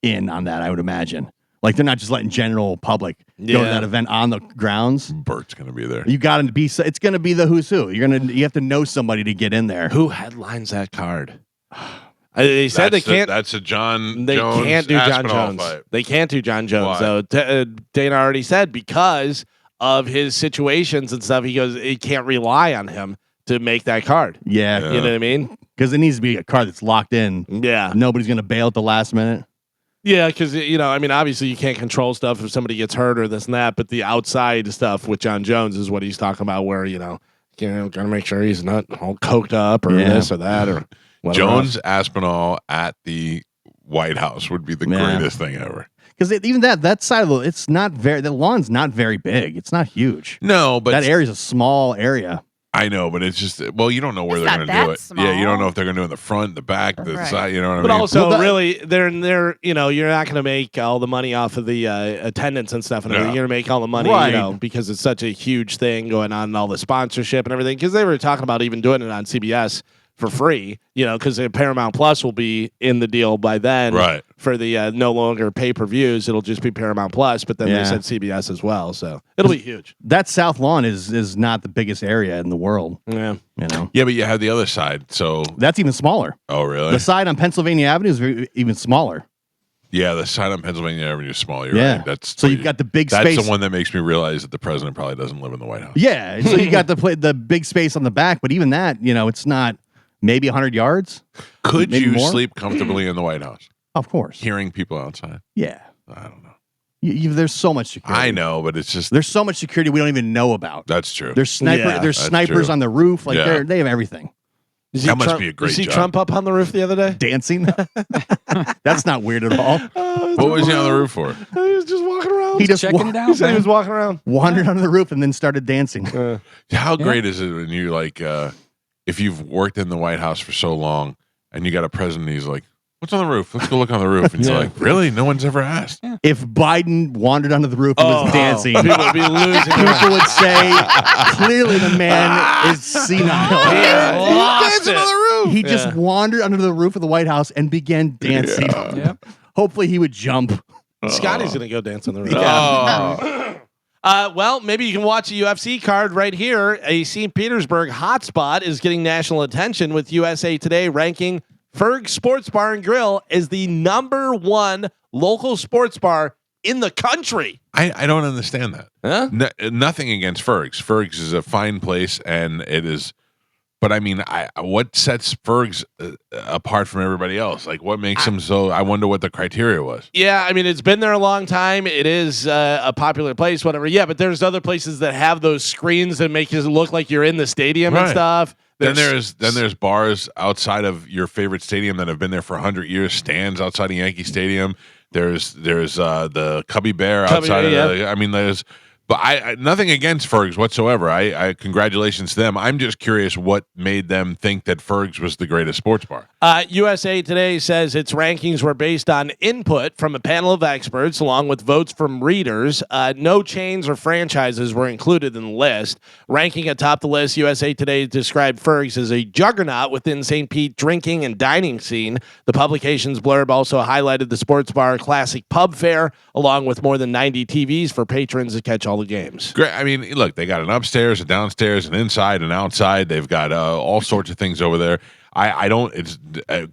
in on that. I would imagine. Like they're not just letting general public go to Yeah. that event on the grounds. Bert's going to be there. You got to be. It's going to be the who's who. You have to know somebody to get in there. Who headlines that card? They said they can't. That's a John They Jones. can't do John Aspinall Jones. fight. They can't do John Jones. Why? So Dana already said because of his situations and stuff, he goes, he can't rely on him to make that card. Yeah, Yeah. You know what I mean? because it needs to be a card that's locked in. Yeah. Nobody's going to bail at the last minute. Yeah, because I mean, obviously you can't control stuff if somebody gets hurt or this and that, but the outside stuff with John Jones is what he's talking about, where gotta make sure he's not all coked up or Yeah. this or that or whatever Jones else. Aspinall at the White House would be the Yeah. greatest thing ever. Because even that side of it's not very. The lawn's not very big. It's not huge. No, but That area's a small area. I know, but it's just you don't know where It's they're not going to do that it. small. Yeah, you don't know if they're going to do it in the front, the back, the Right. side. You know what I But mean? also, Well, really, they're you're not going to make all the money off of the attendance and stuff, and everything. No. You're going to make all the money, Right. because it's such a huge thing going on, and all the sponsorship and everything. Because they were talking about even doing it on CBS for free, because Paramount Plus will be in the deal by then, Right. For the no longer pay-per-views, it'll just be Paramount Plus. But then Yeah. they said CBS as well, so it'll be huge. That South Lawn is not the biggest area in the world. Yeah. Yeah, but you have the other side. So, That's even smaller. oh really? The side on Pennsylvania Avenue is even smaller. Yeah, the side on Pennsylvania Avenue is small. You're Yeah. right. That's So you've got the big that's space. the one that makes me realize that the president probably doesn't live in the White House. Yeah. So you got the big space on the back, but even that, it's not maybe 100 yards. Could Maybe you more? sleep comfortably in the White House, Of course. hearing people outside? Yeah. I don't know. There's so much security. I know, but it's just There's so much security we don't even know about. that's true. There's Yeah, there's that's snipers true. on the roof. Like Yeah. they have everything. That must be a great You see job. Trump up on the roof the other day? Dancing. That's not weird at all. What was he on the roof for? He was just walking around. He just Checking it He out, said he man. was walking around. wandered under the roof and then started dancing. How great is it when you if you've worked in the White House for so long and you got a president, he's like, "What's on the roof? Let's go look on the roof." And you're Yeah. like, "Really? No one's ever asked." If Biden wandered under the roof and was dancing, People would be losing. people would say, clearly the man is senile. Yeah. He's Lost dancing it. on the roof. He just wandered under the roof of the White House and began dancing. Yep. Hopefully he would jump. Scotty's gonna go dance on the roof. Oh. Well, maybe you can watch a UFC card right here. A St. Petersburg hotspot is getting national attention with USA Today ranking Ferg Sports Bar and Grill as the #1 local sports bar in the country. I don't understand that. Huh? Nothing against Ferg's. Ferg's is a fine place, and it is. But I mean, what sets Ferg's apart from everybody else? Like, what makes them so? I wonder what the criteria was. Yeah, I mean, it's been there a long time. It is a popular place, whatever. Yeah, but there's other places that have those screens that make it look like you're in the stadium and Right. stuff. Then there's bars outside of your favorite stadium that have been there for 100 years. Stands outside of Yankee Stadium. There's the Cubby Bear outside of I mean, but I nothing against Ferg's whatsoever. I congratulations to them. I'm just curious what made them think that Ferg's was the greatest sports bar. USA Today says its rankings were based on input from a panel of experts along with votes from readers. No chains or franchises were included in the list. Ranking atop the list, USA Today described Ferg's as a juggernaut within St. Pete drinking and dining scene. The publication's blurb also highlighted the sports bar classic pub fare along with more than 90 TVs for patrons to catch all the games. Great. I mean, look, they got an upstairs, a downstairs, an inside, and outside. They've got all sorts of things over there. I don't. It's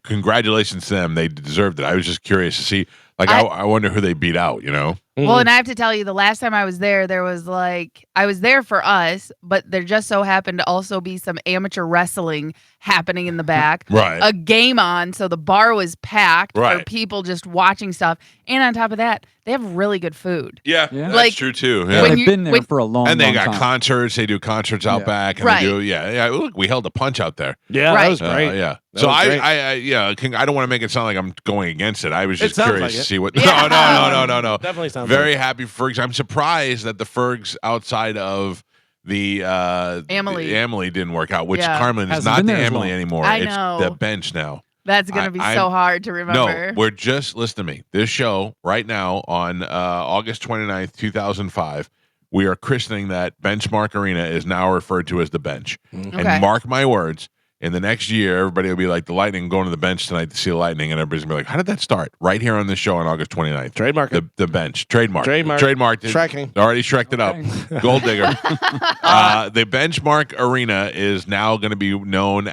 congratulations to them. They deserved it. I was just curious to see. Like, I wonder who they beat out. You know. Well, and I have to tell you, the last time I was there was like, I was there for us, but there just so happened to also be some amateur wrestling happening in the back. Right. A game on, so the bar was packed for Right. people just watching stuff. And on top of that, they have really good food. Yeah, Yeah. that's Like, true too. Yeah, Yeah. when they've been there for a long, And they long got time. concerts. They do concerts out Yeah. back. And Right. They do, yeah. Look, we held a punch out there. Yeah, Right. that was great. Yeah. That So was great. I don't want to make it sound like I'm going against it. I was It just sounds curious like to it. see what. Yeah. No. Definitely sounds Very like happy for Fergs. I'm surprised that the Fergs outside of the Amelie didn't work out, which Yeah. Carmen is Hasn't not been the there as Amelie long. anymore. I It's know. the bench now. That's going to be so hard to remember. No, we're just, listen to me. This show right now on August 29th, 2005, we are christening that Benchmark Arena is now referred to as the bench. Okay. And mark my words, in the next year, everybody will be like, the Lightning going to the bench tonight to see the Lightning. And everybody's going to be like, how did that start? Right here on this show on August 29th. Trademark it. The bench. Trademark. Trademark. it. Shrekking. Already shreked it up. Gold digger. The Benchmark Arena is now going to be known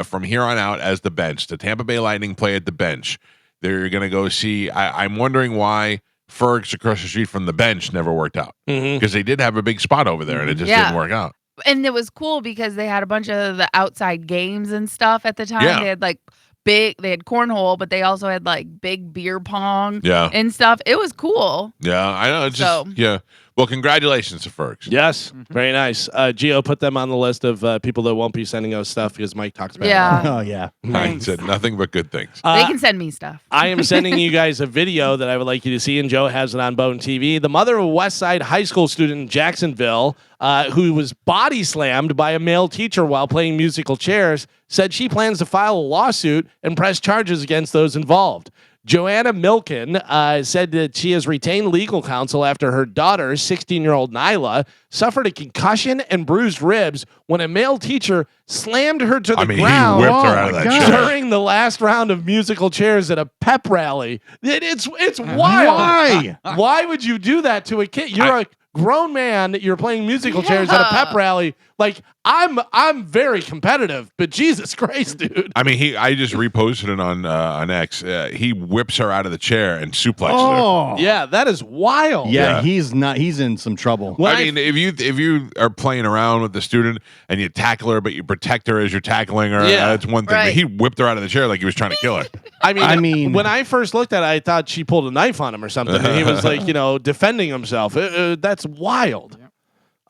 from here on out as the bench. The Tampa Bay Lightning play at the bench. They're going to go see. I'm wondering why Ferg's across the street from the bench never worked out. Because they did have a big spot over there and it just Yeah. didn't work out. And it was cool because they had a bunch of the outside games and stuff at the time. Yeah. They had like they had cornhole, but they also had like big beer pong Yeah. and stuff. It was cool. Yeah, I know. It's just, So- yeah. Well, congratulations to Fergs. Yes, very nice. Gio put them on the list of people that won't be sending us stuff because Mike talks about Yeah. Oh yeah. I said nothing but good things. They can send me stuff. I am sending you guys a video that I would like you to see, and Joe has it on Bone TV. The mother of a West Side high school student in Jacksonville who was body slammed by a male teacher while playing musical chairs said she plans to file a lawsuit and press charges against those involved. Joanna Milken said that she has retained legal counsel after her daughter, 16-year-old Nyla, suffered a concussion and bruised ribs when a male teacher slammed her to the I mean, ground he whipped her out of that chair. during the last round of musical chairs at a pep rally. It's wild. Why? Why would you do that to a kid? You're a grown man. You're playing musical chairs at a pep rally. Like I'm very competitive, but Jesus Christ, dude. I mean, I just reposted it on X. He whips her out of the chair and suplexes her. Oh. Yeah, that is wild. Yeah, Yeah. he's not. He's in some trouble. Well, I mean, if you are playing around with the student and you tackle her, but you protect her as you're tackling her, Yeah. that's one thing. Right. But he whipped her out of the chair like he was trying to kill her. I mean, mean- when I first looked at it, I thought she pulled a knife on him or something. And he was like, defending himself. That's wild.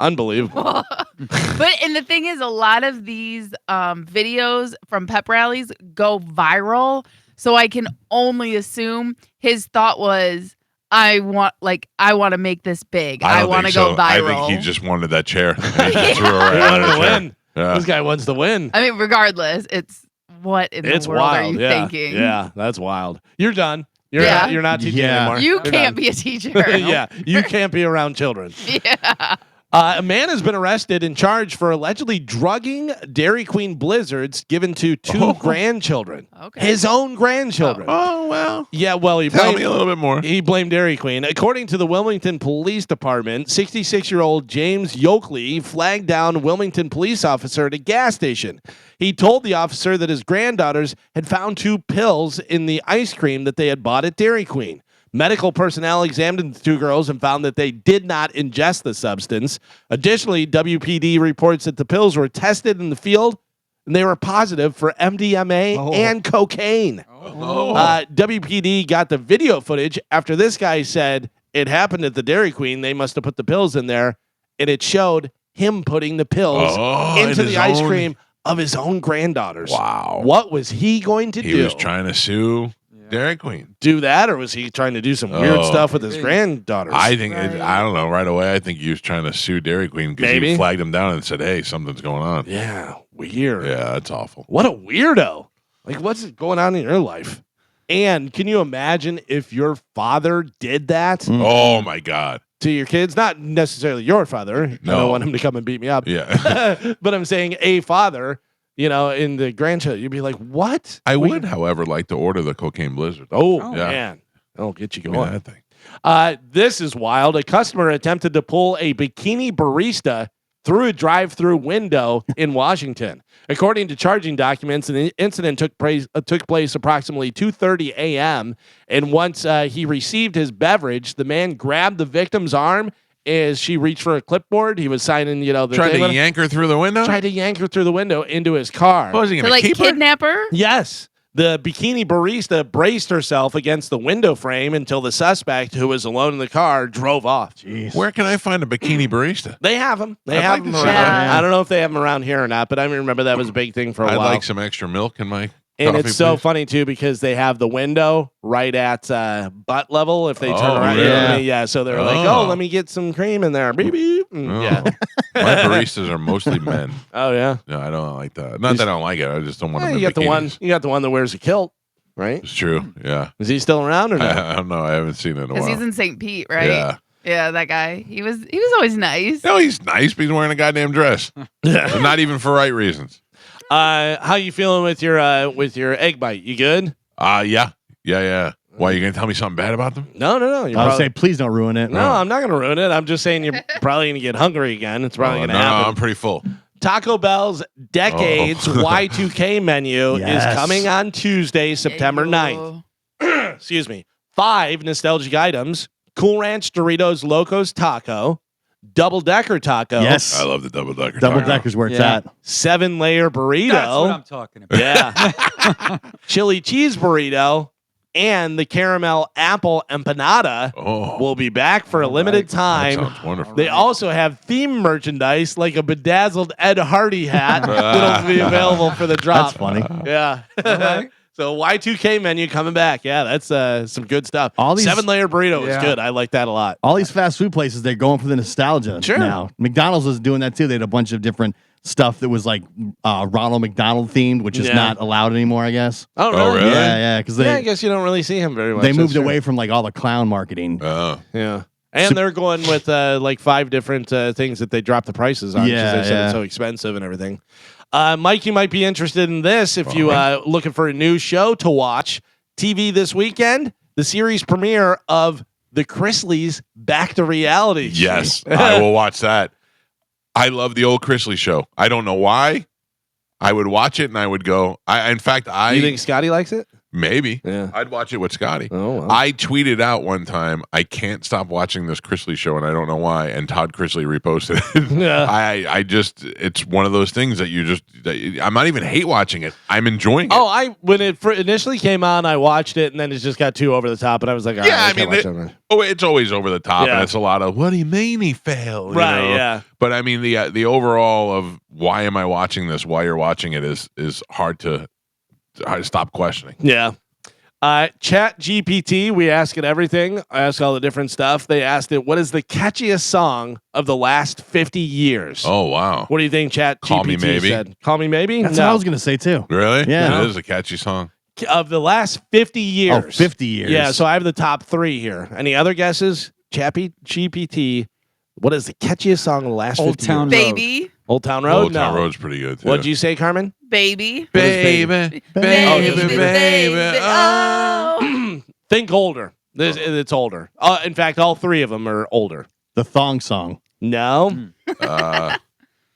Unbelievable. But and the thing is, a lot of these videos from pep rallies go viral. So I can only assume his thought was, I want to make this big. I don't want to think go so. I viral. think he just wanted that chair. And he just threw her right He out of wanted the to chair. win. Yeah. This guy wants to win. I mean, regardless, it's what in It's the world wild. are you Yeah. thinking? Yeah, that's wild. You're done. You're Yeah. you're not teaching Yeah. anymore. You You're can't done. be a teacher. Yeah, you can't be around children. Yeah. A man has been arrested and charged for allegedly drugging Dairy Queen blizzards given to two grandchildren. Okay. His own grandchildren. Oh, well. Yeah, well, he Tell blamed, me a little bit more. he blamed Dairy Queen. According to the Wilmington Police Department, 66-year-old James Yoakley flagged down a Wilmington police officer at a gas station. He told the officer that his granddaughters had found 2 pills in the ice cream that they had bought at Dairy Queen. Medical personnel examined the 2 girls and found that they did not ingest the substance. Additionally, WPD reports that the pills were tested in the field and they were positive for MDMA and cocaine. WPD got the video footage after this guy said it happened at the Dairy Queen. They must have put the pills in there, and it showed him putting the pills into the ice cream of his own granddaughters. Wow. What was he going to do? He was trying to sue Dairy Queen. Do that, or was he trying to do some weird stuff with his granddaughters? I think, I don't know, right away, I think he was trying to sue Dairy Queen because he flagged him down and said, hey, something's going on. Yeah, weird. Yeah, that's awful. What a weirdo. Like, what's going on in your life? And can you imagine if your father did that Oh, my God. to your kids? Not necessarily your father. I No. don't want him to come and beat me up. Yeah. But I'm saying a father, in the grandchild, you'd be like, what? I would, however, like to order the cocaine blizzard. Oh, Yeah. man. That'll get you Give me going. that thing. This is wild. A customer attempted to pull a bikini barista through a drive-through window in Washington. According to charging documents, an incident took place approximately 2:30 a.m. And once he received his beverage, the man grabbed the victim's arm as she reached for a clipboard. He was signing, the Tried to yank her through the window? tried to yank her through the window into his car. What was he To going to like keep her? kidnap her? Yes. The bikini barista braced herself against the window frame until the suspect, who was alone in the car, drove off. Jeez. Where can I find a bikini barista? They have them. They I'd have like them to around. see that. I don't know if they have them around here or not, but I remember that was a big thing for a I'd while. like some extra milk in my and coffee, it's so please. funny too because they have the window right at butt level. If they turn Oh, around, really? yeah. So they're like, Oh. "Oh, let me get some cream in there, beep, beep." Oh. Yeah. My baristas are mostly men. Oh yeah. No, I don't like that. Not that I don't like it. I just don't want Yeah, them you in got the one. bikinis. You got the one that wears a kilt, right? It's true. Yeah. Is he still around or not? I don't know. I haven't seen it in a Because while. he's in St. Pete, right? Yeah. Yeah, that guy. He was always nice. No, he's nice, but he's wearing a goddamn dress. And not even for right reasons. How you feeling with your egg bite? You good? Yeah. Why, you going to tell me something bad about them? No. You're I would probably- say, please don't ruin it. no, I'm not gonna ruin it. I'm just saying you're probably gonna get hungry again. It's probably Oh, gonna no, happen. I'm pretty full. Taco Bell's Decades Oh. Y2K menu is Yes. coming on Tuesday, September 9th. Excuse me. 5 nostalgic items: Cool Ranch Doritos Locos Taco, Double Decker Taco, Yes. I love the double decker. Double taco. decker's where it's Yeah. at. 7-layer burrito. That's what I'm talking about. Yeah. Chili cheese burrito, and the caramel apple empanada Oh, will be back for a limited that time. sounds wonderful. They also have theme merchandise like a bedazzled Ed Hardy hat that'll be available for the drop. That's funny. Yeah. right. So Y2K menu coming back. Yeah, that's some good stuff. All these- 7-layer burrito is Yeah. good. I like that a lot. All these fast food places, they're going for the nostalgia Sure. now. McDonald's was doing that too. They had a bunch of different stuff that was like Ronald McDonald themed, which is Yeah. not allowed anymore, I guess. Oh, Oh, really? Yeah, because Yeah, I they guess you don't really see him very much. they That's moved true. away from like all the clown marketing. Oh. Yeah. And they're going with like 5 different things that they drop the prices on because Yeah, they said yeah. it's so expensive and everything. Mike, you might be interested in this if you looking for a new show to watch. TV this weekend, the series premiere of The Chrisleys Back to Reality. Yes, I will watch that. I love the old Chrisley show. I don't know why. I would watch it and I would go. In fact, You think Scotty likes it? maybe. Yeah. I'd watch it with Scotty. Oh, wow. I tweeted out one time, I can't stop watching this Chrisley show, and I don't know why. And Todd Chrisley reposted it. Yeah. I just, it's one of those things that you just, I'm not even hate watching it. I'm enjoying it. Oh, when it initially came on, I watched it, and then it just got too over the top, and I was like, all Yeah, right, I mean, can't watch that. Oh, it's always over the top, Yeah. and it's a lot of what do you mean he failed? Right, You know? yeah. But I mean, the overall of why am I watching this? Why you're watching it is hard to stop questioning. Yeah. Chat GPT, we ask it everything. I ask all the different stuff. They asked it, what is the catchiest song of the last 50 years? Oh wow, What do you think Chat Call Me GPT Maybe? said? Call Me Maybe? That's No. what I was gonna say too. really? Yeah. it is a catchy song. Of the last 50 years. Oh, 50 years. Yeah, so I have the top 3 here. Any other guesses? Chat GPT, what is the catchiest song of the last Old 50 Town years? Road. Baby. Old Town Road? Old Town No. Road's pretty good. Too. What'd you say, Carmen? Baby. What is baby? baby, Baby, baby. Oh. Think older. It's older. In fact, all 3 of them are older. The thong song. No.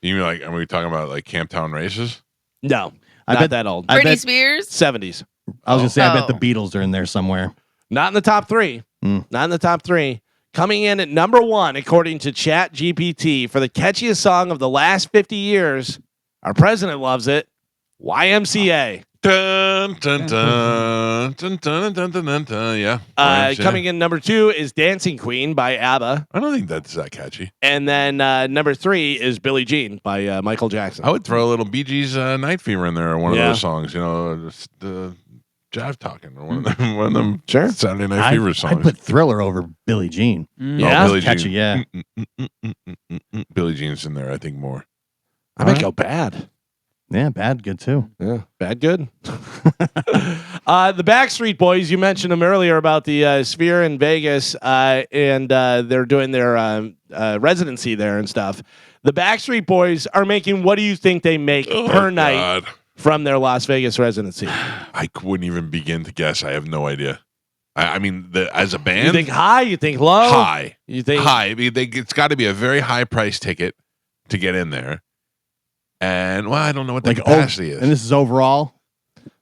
You mean like? Are we talking about like Camptown Races? No. I Not bet- that old. I Britney bet- Spears. 70s. I was gonna say, I bet the Oh. Beatles are in there somewhere. Not in the top 3. Not in the top 3. Coming in at number 1, according to Chat GPT, for the catchiest song of the last 50 years. Our president loves it. YMCA. Dun, dun, dun, dun, dun, dun, dun, dun, dun. Yeah. Coming in number 2 is Dancing Queen by ABBA. I don't think that's that catchy. And then number 3 is Billie Jean by Michael Jackson. I would throw a little Bee Gees Night Fever in there, or one of Yeah. those songs, just Jive Talking, or one of them Sure. Saturday Night Fever songs. I'd put Thriller over Billie Jean. Yeah? Billie Catchy, Jean. yeah. Billie Jean's in there, I think, more. I might go Bad. Yeah, Bad, good too. Yeah, Bad good. The Backstreet Boys, you mentioned them earlier about the Sphere in Vegas, and they're doing their residency there and stuff. The Backstreet Boys are making, what do you think they make per night from their Las Vegas residency? I wouldn't even begin to guess. I have no idea. I mean, as a You band, think high? You think low? high. You think High. I mean, it's got to be a very high price ticket to get in there. And, well, I don't know what the capacity is. And this is overall.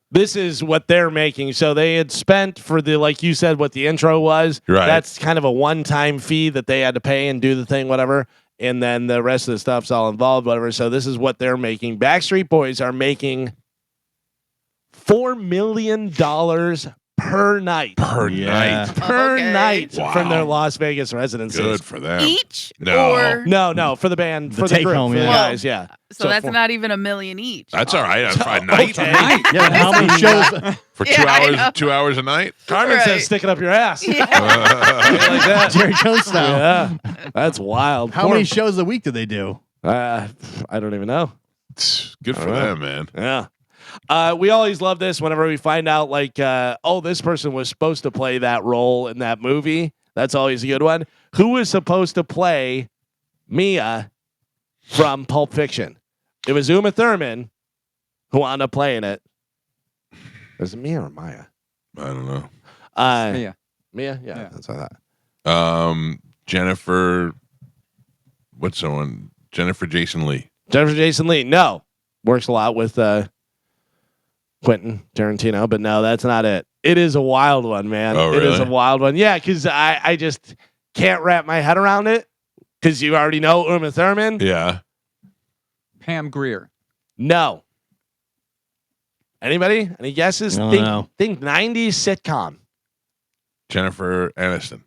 This is what they're making. So they had spent for the, like you said, what the intro was. Right. That's kind of a one-time fee that they had to pay and do the thing, whatever. And then the rest of the stuff's all involved, whatever. So this is what they're making. Backstreet Boys are making $4 million per night. Per Yeah. night. Per Okay. night Wow. from their Las Vegas residencies. Good for them. Each? No. Or, No, for the band, The for the take group, home, for the yeah. guys, yeah. so that's for- not even $1 million each. That's all right. On a night. Okay. Yeah, how many shows? For Yeah, I 2 know. hours, 2 hours a night? Carmen Right. says stick it up your ass. Yeah. like that. Jerry Jones style. Yeah, that's wild. How many shows a week do they do? I don't even know. Good for them, man. Yeah. We always love this whenever we find out, like, this person was supposed to play that role in that movie. That's always a good one. Who was supposed to play Mia from Pulp Fiction? It was Uma Thurman who wound up playing it. Was it Mia or Maya? I don't know. Yeah. Mia? Yeah, Yeah. that's what I thought. Jennifer, what's someone? Jennifer Jason Leigh. Jennifer Jason Leigh. No. Works a lot with Quentin Tarantino, but no, that's not it. It is a wild one, man. Oh, It is a really? wild one. Yeah, because I just can't wrap my head around it because you already know Uma Thurman. Yeah. Pam Grier. No. Anybody? Any guesses? I don't know. Think 90s sitcom. Jennifer Aniston.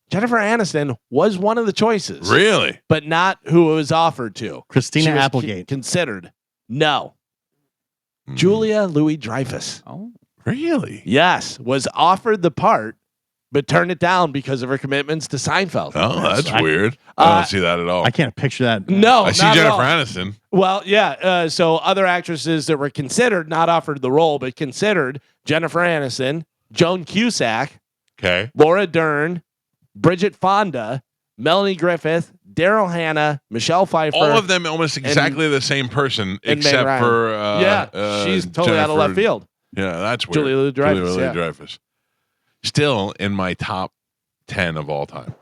Jennifer Aniston was one of the choices, Really? but not who it was offered to. Christina She was Applegate. considered. No. Hmm. Julia Louis-Dreyfus. Oh. Really? Yes, was offered the part, but turned it down because of her commitments to Seinfeld. Oh, that's I- weird. I don't see that at all. I can't picture that. No, I see not at Jennifer all. Aniston. Well, yeah. So other actresses that were considered, not offered the role, but considered: Jennifer Aniston, Joan Cusack, Okay. Laura Dern, Bridget Fonda, Melanie Griffith, Daryl Hannah, Michelle Pfeiffer. All of them almost exactly the same person, and Meg except Ryan. for she's totally out of left Jennifer- field. Yeah, that's weird. Julia Louis-Dreyfus, Julia yeah. Louis-Dreyfus. Still in my top 10 of all time.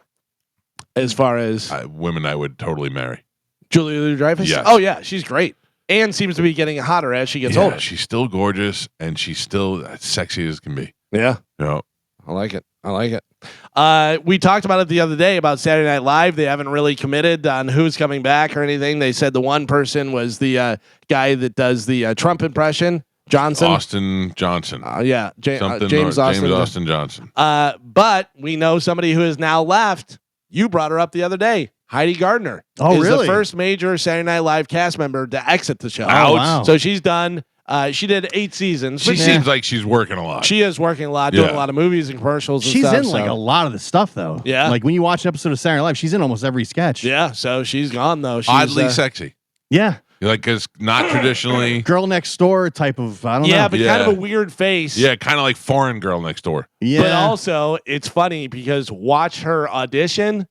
As far as Women I would totally marry. Julia Louis-Dreyfus, Yes. oh yeah, she's great, and seems to be getting hotter as she gets Yeah, older. she's still gorgeous and she's still as sexy as can be. Yeah. You know, I like it. I like it. We talked about it the other day about Saturday Night Live. They haven't really committed on who's coming back or anything. They said the one person was the guy that does the Trump impression, Johnson. Austin Johnson. Yeah, Something James Austin. James Austin Johnson. But we know somebody who has now left. You brought her up the other day. Heidi Gardner. Oh, is really? the first major Saturday Night Live cast member to exit the show. Oh, wow. So she's done. She did 8 seasons. She but seems like she's working a lot. she is working a lot, doing Yeah. a lot of movies and commercials. And She's stuff, in like so- a lot of the stuff though. Yeah. Like when you watch an episode of Saturday Night Live, she's in almost every sketch. Yeah, so she's gone though. She's, Oddly sexy. Yeah. Like, because not traditionally. Girl next door type of, I don't yeah, know. but Yeah. kind of a weird face. Yeah, kind of like Foreign Girl Next Door. Yeah. But also, it's funny because watch her audition.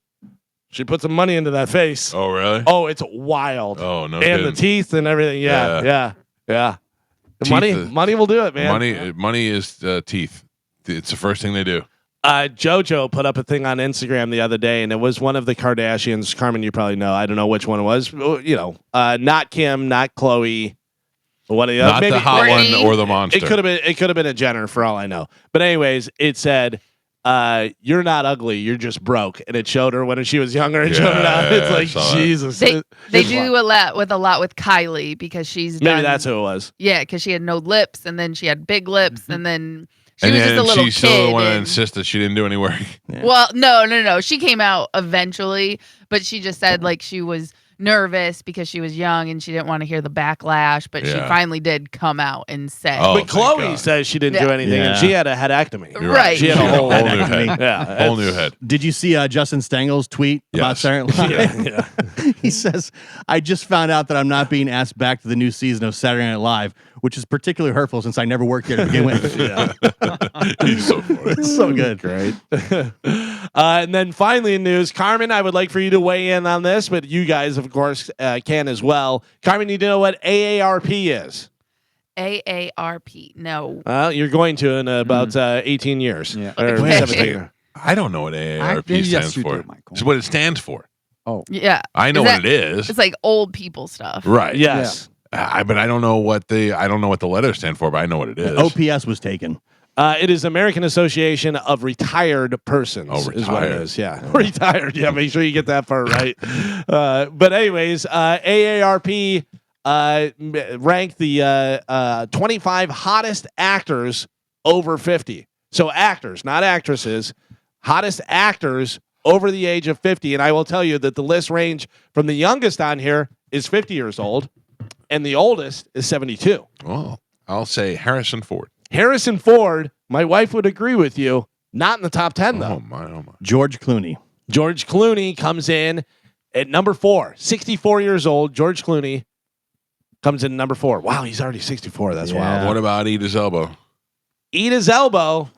She put some money into that face. Oh, really? Oh, it's wild. Oh, no and kidding. the teeth and everything. Yeah, yeah. The Teeth, money will do it, man. Money is teeth. It's the first thing they do. JoJo put up a thing on Instagram the other day, and it was one of the Kardashians. Carmen, you probably know. I don't know which one it was. You know, not Kim, not Chloe. One of the Not maybe the hot Courtney. one or the monster. It could have been a Jenner for all I know. But anyways, it said you're not ugly, you're just broke. And it showed her when she was younger and showed her now. Yeah, It's I like, saw that. Jesus. They It's do a lot with Kylie because she's Maybe done- that's who it was. Yeah, because she had no lips, and then she had big lips, and then she and was then just a little she still kid. want to and- insist that she didn't do any work. Well, no. She came out eventually, but she just said like she was nervous because she was young and she didn't want to hear the backlash. But she Yeah. finally did come out and say, Oh, But thank Chloe God. says she didn't do Yeah. anything, and Yeah. she had a headectomy. You're Right. She had a whole new head. head. Yeah, Whole new head. Did you see Justin Stengel's tweet about Yes. Saturday Night Live? yeah. He says, I just found out that I'm not being asked back to the new season of Saturday Night Live, which is particularly hurtful since I never worked there to begin with. He's so funny. It's so good. Great. And then finally in news, Carmen, I would like for you to weigh in on this, but you guys, of course, can as well. Carmen, you know what AARP is? AARP. No. Well, you're going to in about 18 years. Yeah. Or Okay. Wait a 17. second. I don't know what AARP Yes, stands you for. do, Michael. It's what it stands for. Yeah. I know Is what it is. It's like old people stuff. Right. Yes. But I don't know what the letters stand for, but I know what it is. OPS was taken. It is American Association of Retired Persons. Oh, Is what it retired. is. Yeah. Retired. Yeah. Make sure you get that part right. But anyways, AARP ranked the 25 hottest actors over 50. So actors, not actresses, hottest actors over the age of 50. And I will tell you that the list range from the youngest on here is 50 years old, and the oldest is 72. Oh, I'll say Harrison Ford. Harrison Ford, my wife would agree with you, not in the top 10, though. Oh my. George Clooney. George Clooney comes in at number 4, 64 years old. George Clooney comes in number 4. Wow, he's already 64. That's Yeah. wild. What about Idris Elba? Idris Elba,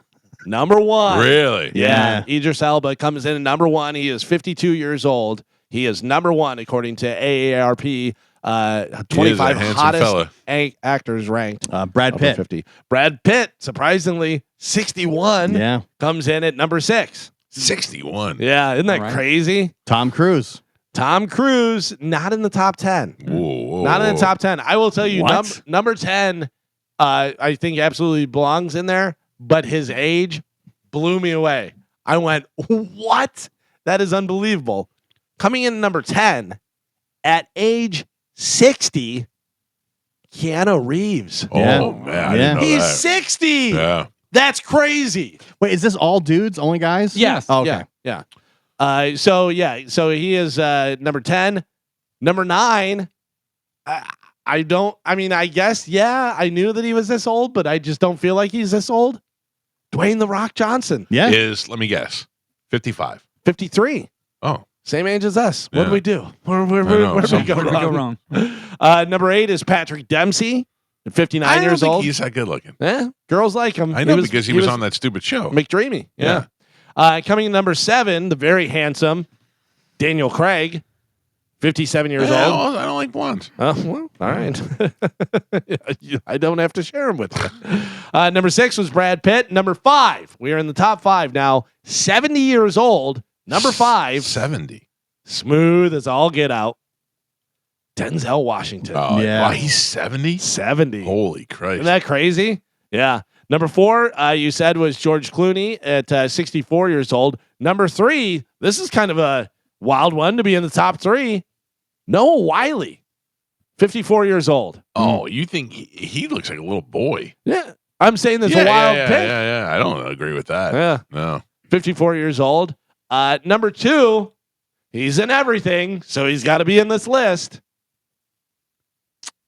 number 1. Really? Yeah. Idris Elba comes in at number 1. He is 52 years old. He is number 1 according to AARP. 25 handsome hottest fella. actors ranked. Brad Over Pitt. 50. Brad Pitt, surprisingly, 61, Yeah. comes in at number 6. 61. Yeah, isn't that All right. crazy? Tom Cruise. Tom Cruise, not in the top 10. Whoa. Not in the top 10. I will tell you, What? number 10, I think absolutely belongs in there, but his age blew me away. I went, what? That is unbelievable. Coming in number 10 at age 60, Keanu Reeves. Oh, Yeah. man. I Yeah. didn't know He's that. 60. Yeah. That's crazy. Wait, is this all dudes? Only guys? Yes. Oh, okay. Yeah. So he is number 10. Number 9. I guess, yeah, I knew that he was this old, but I just don't feel like he's this old. Dwayne The Rock Johnson, Yeah. Let me guess, 55. 53. Oh, Same age as us. What do Yeah. we do? Where know. did we go Where did we go wrong? wrong? Number 8 is Patrick Dempsey, at 59 I don't years think old. he's that good looking. Girls like him. I know because he was on that stupid show. McDreamy. Yeah. Coming in number 7, the very handsome Daniel Craig, 57 years Yeah, old. well, I don't like blondes. Oh, well, all right. I don't have to share them with you. Number 6 was Brad Pitt. Number 5, we are in the top 5 now. 70 years old. Number 5, 70. smooth as all get out. Denzel Washington. Oh, Yeah. wow, he's 70? 70. Holy Christ. Isn't that crazy? Yeah. Number 4, you said was George Clooney at 64 years old. Number 3, this is kind of a wild one to be in the top 3. Noah Wiley, 54 years old. Oh, you think he looks like a little boy? Yeah. I'm saying that's a wild yeah, pick. yeah. I don't agree with that. Yeah. No. 54 years old. Number 2, he's in everything, so he's got to be in this list.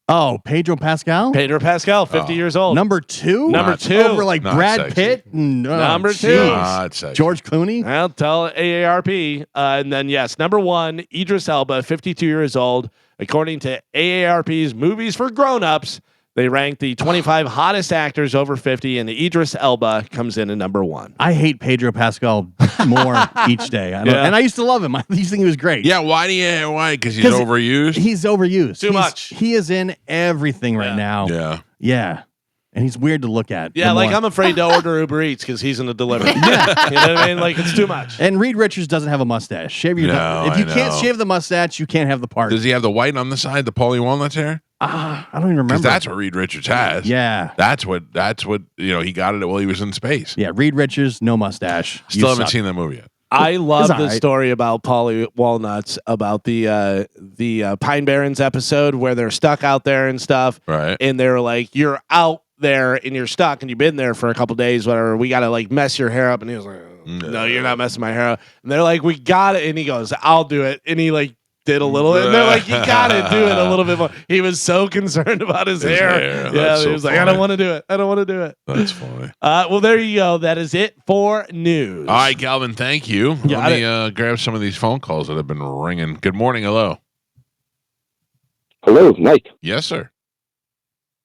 Oh, Pedro Pascal? Pedro Pascal, 50 Oh. years old. Number 2? Number Not- 2. Over like Not Brad sexy. Pitt? No. Number 2. jeez. Not sexy. George Clooney? I'll tell AARP. And then, yes, number 1, Idris Elba, 52 years old. According to AARP's Movies for Grown-Ups, they ranked the 25 hottest actors over 50, and Idris Elba comes in at number 1. I hate Pedro Pascal more each day. I don't, Yeah. And I used to love him. I used to think he was great. Yeah, why? Because he's 'Cause overused? He's overused. Too He's- much. He is in everything right Yeah. now. Yeah. Yeah. And he's weird to look at. Yeah, the like more. I'm afraid to order Uber Eats because he's in the delivery. You know what I mean? Like, it's too much. And Reed Richards doesn't have a mustache. Shave your No, If you I can't know. shave the mustache, you can't have the part. Does he have the white on the side, the Paulie Walnuts hair? I don't even Because remember. that's what Reed Richards has. Yeah. That's what he got it while he was in space. Yeah, Reed Richards, no mustache. Still haven't seen that movie yet. I love It's the all right. story about Polly Walnuts, about the Pine Barrens episode where they're stuck out there and stuff. Right. And they're like, you're out there and you're stuck and you've been there for a couple days, whatever. We got to like mess your hair up. And he was like, no, you're not messing my hair up. And they're like, we got it. And he goes, I'll do it. And he like did a little bit. And they're like, you got to do it a little bit more. He was so concerned about his hair. Yeah, That's he so was like, I funny. don't want to do it. I don't want to do it. That's funny. Well, there you go. That is it for news. All right, Galvin, thank you. Got Let me grab some of these phone calls that have been ringing. Good morning. Hello. Hello, Mike. Yes, sir.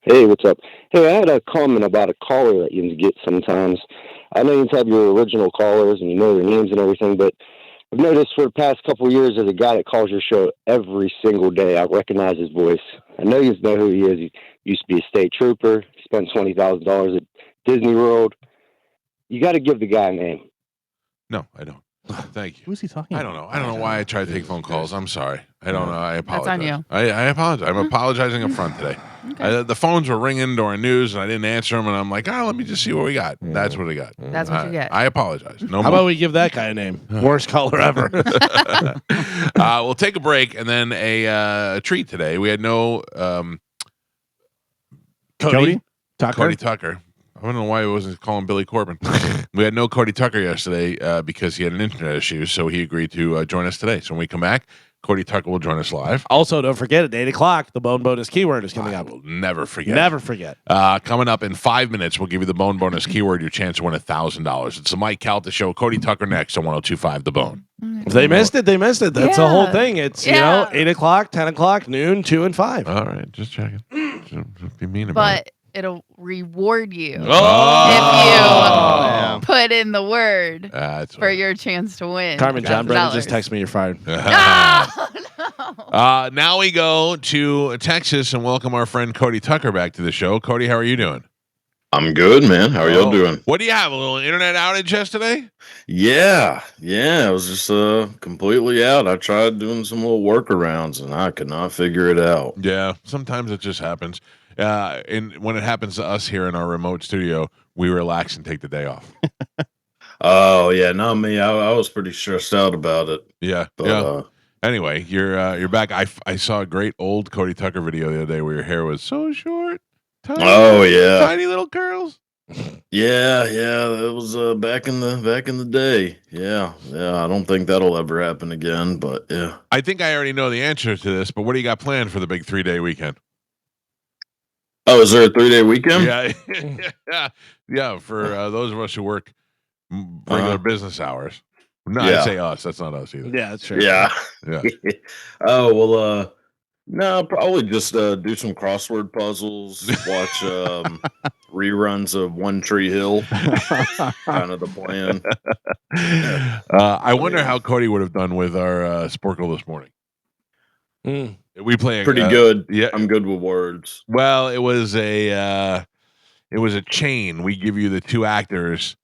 Hey, what's up? Hey, I had a comment about a caller that you get sometimes. I know you have your original callers and you know their names and everything, but I've noticed for the past couple of years there's a guy that calls your show every single day. I recognize his voice. I know you know who he is. He used to be a state trooper. He spent $20,000 at Disney World. You got to give the guy a name. No, I don't. Thank you. Who's he talking I don't know. I don't know why I try to take phone calls. I'm sorry. I don't know. I apologize. That's on you. I apologize. I'm apologizing up front today. The phones were ringing during news, and I didn't answer them. And I'm like, let me just see what we got. That's what we got. That's what you get. I apologize. No How more. about we give that guy a name? Worst caller ever. We'll take a break and then a treat today. We had no Cody Tucker. Cody Tucker. I don't know why he wasn't calling Billy Corbin. We had no Cody Tucker yesterday because he had an internet issue, so he agreed to join us today. So when we come back, Cody Tucker will join us live. Also, don't forget at 8 o'clock, the Bone Bonus keyword is coming I up. will never forget. Never forget. Coming up in 5 minutes, we'll give you the Bone Bonus keyword, your chance to win $1,000. It's the Mike Calta Show. Cody Tucker next on 102.5 The Bone. If they missed it, they missed it. That's the whole thing. It's, Yeah. 8 o'clock, 10 o'clock, noon, 2 and 5. All right, just checking. Don't be mean about it. But it'll reward you Oh! if you put in the word That's for your chance to win. Carmen, John Brennan just $1,000. texted me you're fired. No. Now we go to Texas and welcome our friend Cody Tucker back to the show. Cody, how are you doing? I'm good, man. How are y'all doing? What do you have? A little internet outage yesterday? Yeah. I was just completely out. I tried doing some little workarounds and I could not figure it out. Yeah, sometimes it just happens. And when it happens to us here in our remote studio, we relax and take the day off. Oh yeah, not me. I was pretty stressed out about it. Yeah, But yeah. Anyway, you're back. I saw a great old Cody Tucker video the other day where your hair was so short. Tiny, oh yeah. tiny little curls. Yeah, it was back in the day. Yeah. I don't think that'll ever happen again, but yeah. I think I already know the answer to this, but what do you got planned for the big 3-day weekend? Oh, is there a 3-day weekend? Yeah. For those of us who work regular business hours. No, Yeah. I'd say us. That's not us either. Yeah, that's true. Yeah. Yeah. Oh, well, no, probably just do some crossword puzzles, watch reruns of One Tree Hill. Kind of the plan. I wonder how Cody would have done with our Sporkle this morning. We play Pretty good. Yeah, I'm good with words. well, it was a chain. We give you the two actors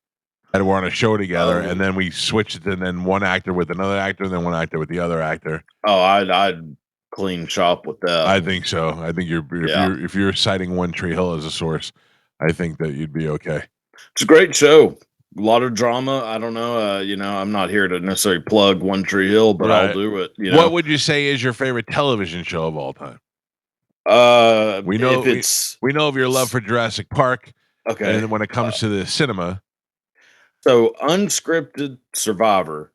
that were on a show together, and then we switched it, and then one actor with another actor, and then one actor with the other actor. Oh, I'd clean shop with that. I think so. I think if you're citing One Tree Hill as a source, I think that you'd be okay. It's a great show. A lot of drama. I don't know. I'm not here to necessarily plug One Tree Hill, but Right. I'll do it. You know? What would you say is your favorite television show of all time? We know if it's we know of your love for Jurassic Park, okay. and when it comes to the cinema, So unscripted Survivor,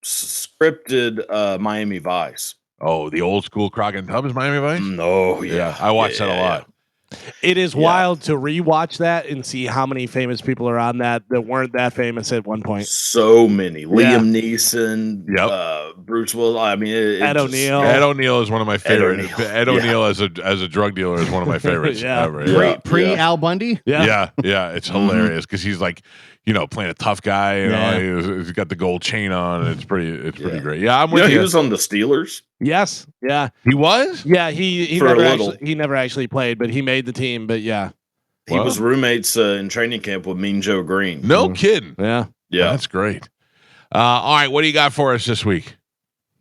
scripted Miami Vice. oh, the old school Crockett and Tubbs Miami Vice. No, yeah, I watched that a lot. It is Yeah. wild to rewatch that and see how many famous people are on that weren't that famous at one point. So many. Liam Neeson, Yep. Bruce Willis. I mean, Ed O'Neill. Ed O'Neill is one of my favorite. O'Neill. Ed O'Neill as a drug dealer is one of my favorites Yeah. ever. Yeah. Pre Al Bundy? Yeah, it's hilarious because he's like, playing a tough guy. He's got the gold chain on. And it's pretty great. Yeah, I'm with He you. was on the Steelers. Yes. Yeah. He was. Yeah. He For a never little. never actually played, but he made the team. But yeah. He Wow. was roommates in training camp with Mean Joe Green. No kidding. Yeah. Yeah. That's great. All right, what do you got for us this week?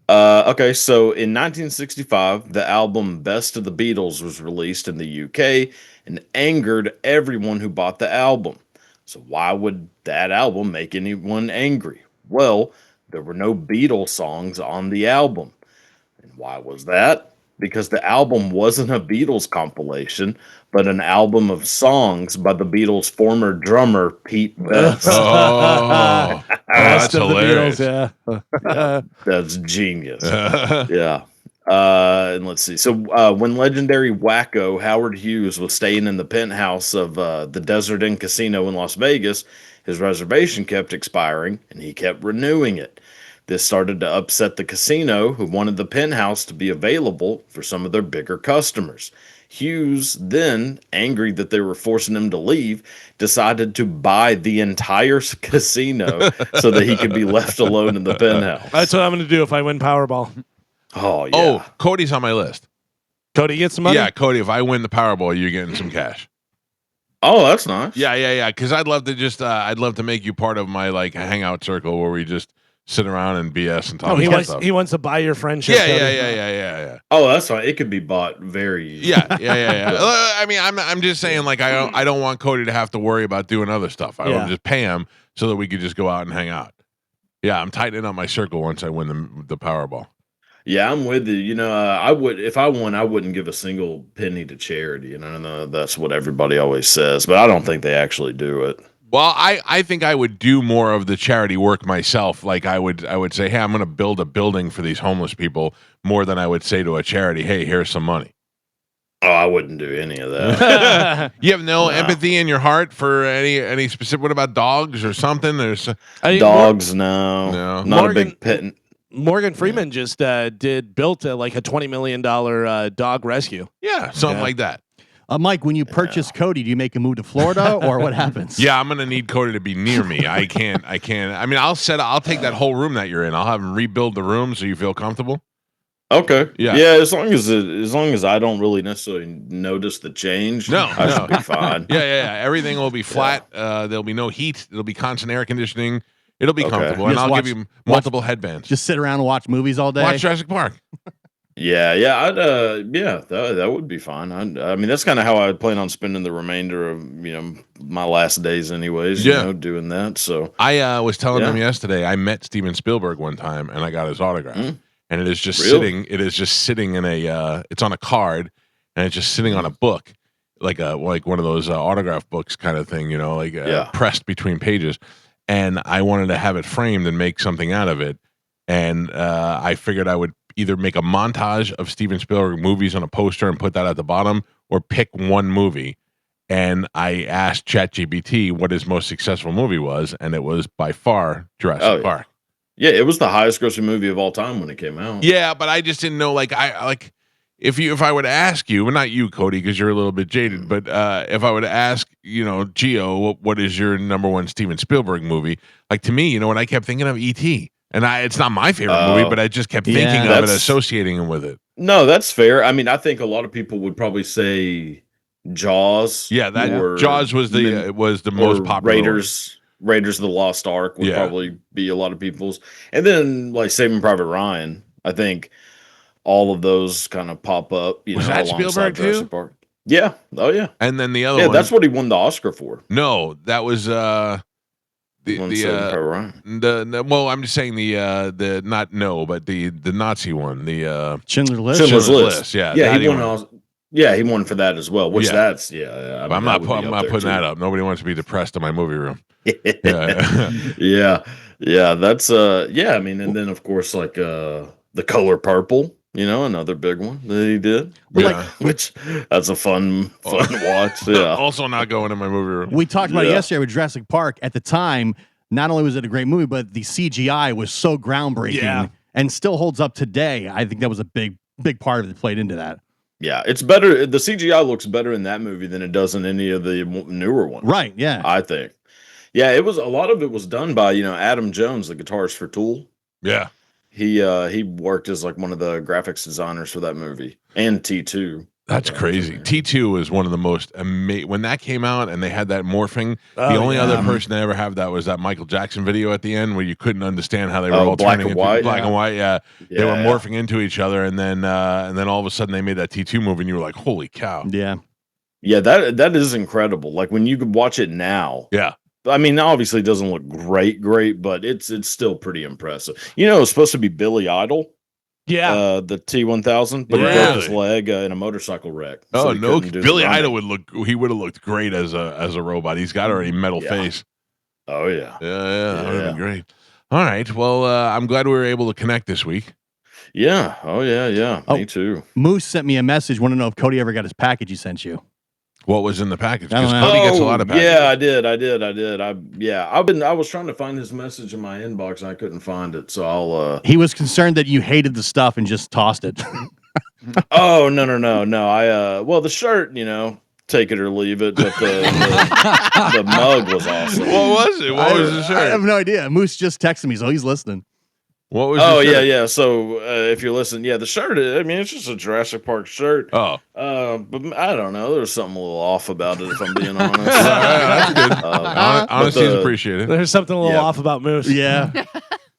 Okay, so in 1965, the album Best of the Beatles was released in the UK and angered everyone who bought the album. So, why would that album make anyone angry? Well, there were no Beatles songs on the album. And why was that? Because the album wasn't a Beatles compilation, but an album of songs by the Beatles' former drummer, Pete Best. Oh, Best that's of the hilarious. Beatles, Yeah, that's genius. Yeah. And let's see. So, when legendary wacko Howard Hughes was staying in the penthouse of the Desert Inn Casino in Las Vegas, his reservation kept expiring and he kept renewing it. This started to upset the casino, who wanted the penthouse to be available for some of their bigger customers. Hughes, then, angry that they were forcing him to leave, decided to buy the entire casino so that he could be left alone in the penthouse. That's what I'm going to do if I win Powerball. Oh, yeah. Oh, Cody's on my list. Cody, get some money. Yeah, Cody, if I win the Powerball, you're getting some cash. Oh, that's nice. Yeah. Because I'd love to I'd love to make you part of my like hangout circle where we just sit around and BS and talk he about wants stuff. he wants to buy your friendship. Yeah, Cody. yeah. Oh, that's fine. It could be bought very easy. Yeah. I mean, I'm just saying, like, I don't want Cody to have to worry about doing other stuff. I Yeah. want to just pay him so that we could just go out and hang out. Yeah, I'm tightening up my circle once I win the Powerball. Yeah, I'm with you. You know, I would if I won, I wouldn't give a single penny to charity. You know, and, that's what everybody always says, but I don't think they actually do it. Well, I think I would do more of the charity work myself. Like I would say, hey, I'm going to build a building for these homeless people more than I would say to a charity, hey, here's some money. Oh, I wouldn't do any of that. You have no empathy in your heart for any specific. What about dogs or something? There's Dogs, no, not a big pet. Morgan Freeman just built like a $20 million dog rescue. Yeah, something like that. Mike, when you purchase Cody, do you make him move to Florida or what happens? Yeah, I'm gonna need Cody to be near me. I can't. I mean, I'll take that whole room that you're in. I'll have him rebuild the room so you feel comfortable. Okay. Yeah. As long as I don't really necessarily notice the change, I should be fine. Yeah. Everything will be flat. There'll be no heat. It'll be constant air conditioning. It'll be comfortable, and I'll give you multiple headbands. Just sit around and watch movies all day. Watch Jurassic Park. I'd that would be fine. I mean, that's kind of how I plan on spending the remainder of my last days, anyways. Doing that. So I was telling them yesterday. I met Steven Spielberg one time, and I got his autograph. And it is just sitting. It is just sitting in a. It's on a card, and it's just sitting on a book, like one of those autograph books kind of thing. Pressed between pages. And I wanted to have it framed and make something out of it. And I figured I would either make a montage of Steven Spielberg movies on a poster and put that at the bottom, or pick one movie. And I asked ChatGPT what his most successful movie was, and it was by far Jurassic Park. Yeah, it was the highest grossing movie of all time when it came out. Yeah, but I just didn't know. If I would ask you, well, not you, Cody, because you're a little bit jaded, but if I would ask, Gio, what is your number one Steven Spielberg movie? Like, to me, what I kept thinking of E.T. And it's not my favorite movie, but I just kept thinking of it, associating him with it. No, that's fair. I mean, I think a lot of people would probably say Jaws. Yeah, Jaws was the most popular. Raiders of the Lost Ark would probably be a lot of people's. And then, like, Saving Private Ryan, I think all of those kind of pop up. Was that Spielberg too? Park. Yeah. Oh, yeah. And then the other one. Yeah, that's what he won the Oscar for. No, that was Saving Private Ryan. Well, I'm just saying the Nazi one, the Schindler's List. Schindler's List. Yeah, he won. He won for that as well. Which that's I mean, I'm not putting that up. Nobody wants to be depressed in my movie room. Yeah. That's I mean, and then of course, like The Color Purple, another big one that he did. Which that's a fun watch. Yeah. Also not going in my movie room. We talked about it yesterday with Jurassic Park. At the time, not only was it a great movie, but the CGI was so groundbreaking and still holds up today. I think that was a big part of it that played into that. Yeah, it's better. The CGI looks better in that movie than it does in any of the newer ones. Right, yeah. I think. Yeah, a lot of it was done by, Adam Jones, the guitarist for Tool. Yeah. He worked as like one of the graphics designers for that movie and T2. That's crazy. T2 is one of the most amazing. When that came out and they had that morphing, the only other person to ever have that was that Michael Jackson video at the end where you couldn't understand how they were all black turning and into white? black and white. Yeah, they were Yeah. morphing into each other, and then all of a sudden they made that T2 movie, and you were like, "Holy cow!" Yeah. Yeah, that is incredible. Like when you could watch it now. Yeah. I mean, obviously it doesn't look great, but it's still pretty impressive. You know, it was supposed to be Billy Idol. Yeah. The T1000, but he Really? broke his leg in a motorcycle wreck. Oh so he no, couldn't do Billy the running. Idol would have looked great as a robot. He's got already metal Yeah. face. Oh yeah, Yeah, that would have been great. All right, well, I'm glad we were able to connect this week. yeah. Oh yeah. Oh. Me too. Moose sent me a message. Want to know if Cody ever got his package he sent you. What was in the package? I don't Because know. Cody gets a lot of packages. Yeah, I did. I was trying to find his message in my inbox and I couldn't find it. So I'll He was concerned that you hated the stuff and just tossed it. Oh no. Well the shirt, take it or leave it, but the mug was awesome. What was it? What was the I shirt? have no idea. Moose just texted me, so he's listening. What was Oh the shirt? yeah. So if you're listening, the shirt. I mean, it's just a Jurassic Park shirt. Oh. But I don't know. There's something a little off about it, if I'm being honest. That's good. Honesty is the- appreciated. There's something a little Yeah. off about Moose. Yeah.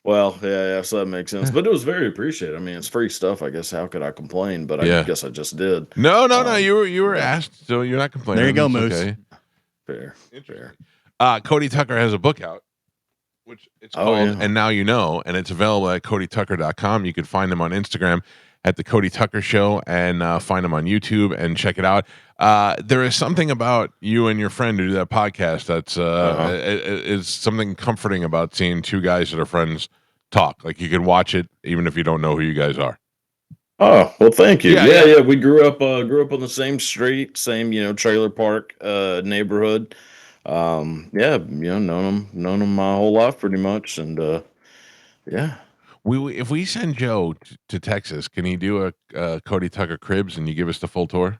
Well, yeah. So that makes sense. But it was very appreciated. I mean, it's free stuff. I guess how could I complain? But Yeah. I guess I just did. No. You were asked, so you're not complaining. There you go, It's Moose. okay. Fair. Cody Tucker has a book out, which it's Oh, called yeah. And Now You Know, and it's available at CodyTucker.com. You can find him on Instagram at The Cody Tucker Show and find him on YouTube and check it out. There is something about you and your friend who do that podcast that's is something comforting about seeing two guys that are friends talk. Like you can watch it even if you don't know who you guys are. Oh, well, thank you. Yeah, Yeah. yeah. We grew up on the same street, same, trailer park neighborhood. Known him my whole life pretty much. And yeah. If we send Joe to Texas, can he do a Cody Tucker Cribs and you give us the full tour?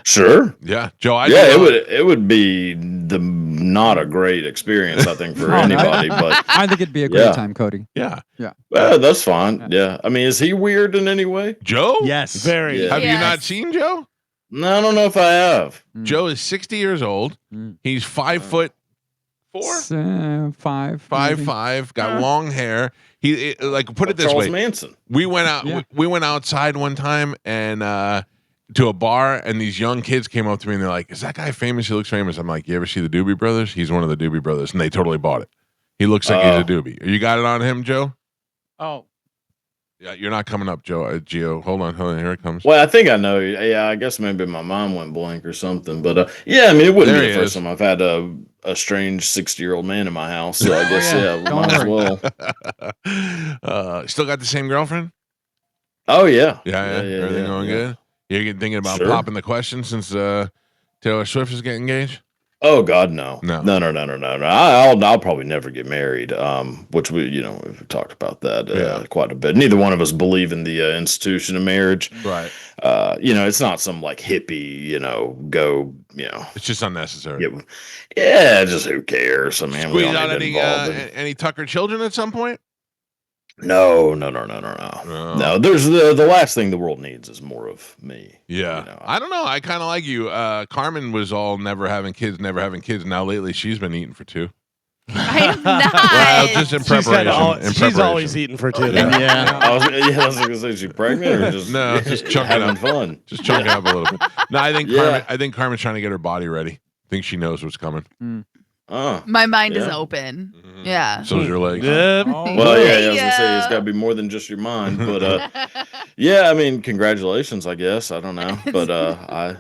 Sure. Yeah, Joe. It would be not a great experience, I think, for Oh, no. anybody. But I think it'd be a great Yeah. time, Cody. Yeah, well, that's fine. Yeah. I mean, is he weird in any way? Joe. Yes. Very. Yeah. Have you Yes. not seen Joe? No, I don't know if I have. Joe is 60 years old. Mm. He's 5'4", 5'5", 5'5", got long hair. Put it this Charles way: Manson. we went out. Yeah. We went outside one time and to a bar, and these young kids came up to me and they're like, "Is that guy famous? He looks famous." I'm like, "You ever see the Doobie Brothers? He's one of the Doobie Brothers," and they totally bought it. He looks like he's a Doobie. You got it on him, Joe? Oh, Yeah, you're not coming up, Joe. Gio, hold on, here it comes. Well, I think I know. Yeah, I guess maybe my mind went blank or something. But yeah, I mean, it wouldn't There be he the first is. time I've had a strange 60-year-old man in my house. So I guess yeah. we Don't might as well. Still got the same girlfriend? Oh yeah, Yeah. Everything going good? You're thinking about Sure. popping the question since Taylor Swift is getting engaged? Oh God, no. No. I'll probably never get married. Which we've talked about that quite a bit. Neither one of us believe in the institution of marriage. Right. It's not some like hippie, go, It's just unnecessary. just who cares? I mean, we Squeeze don't out need to involve any Tucker children at some point? No. Oh. No, there's the last thing the world needs is more of me. Yeah. I don't know. I kind of like you. Carmen was all never having kids. Now lately she's been eating for two. I'm not. Well, just in preparation. She's always eating for two. Yeah. I was gonna say, is she pregnant or just No, just chunking having up. fun? Just chunking up a little bit. No, I think Yeah. Carmen's trying to get her body ready. I think she knows what's coming. My mind is Yeah. open. Yeah. So's your legs. Yep. Oh. Well, I was gonna say it's Yeah. got to be more than just your mind, but yeah, I mean, congratulations, I guess. I don't know, but I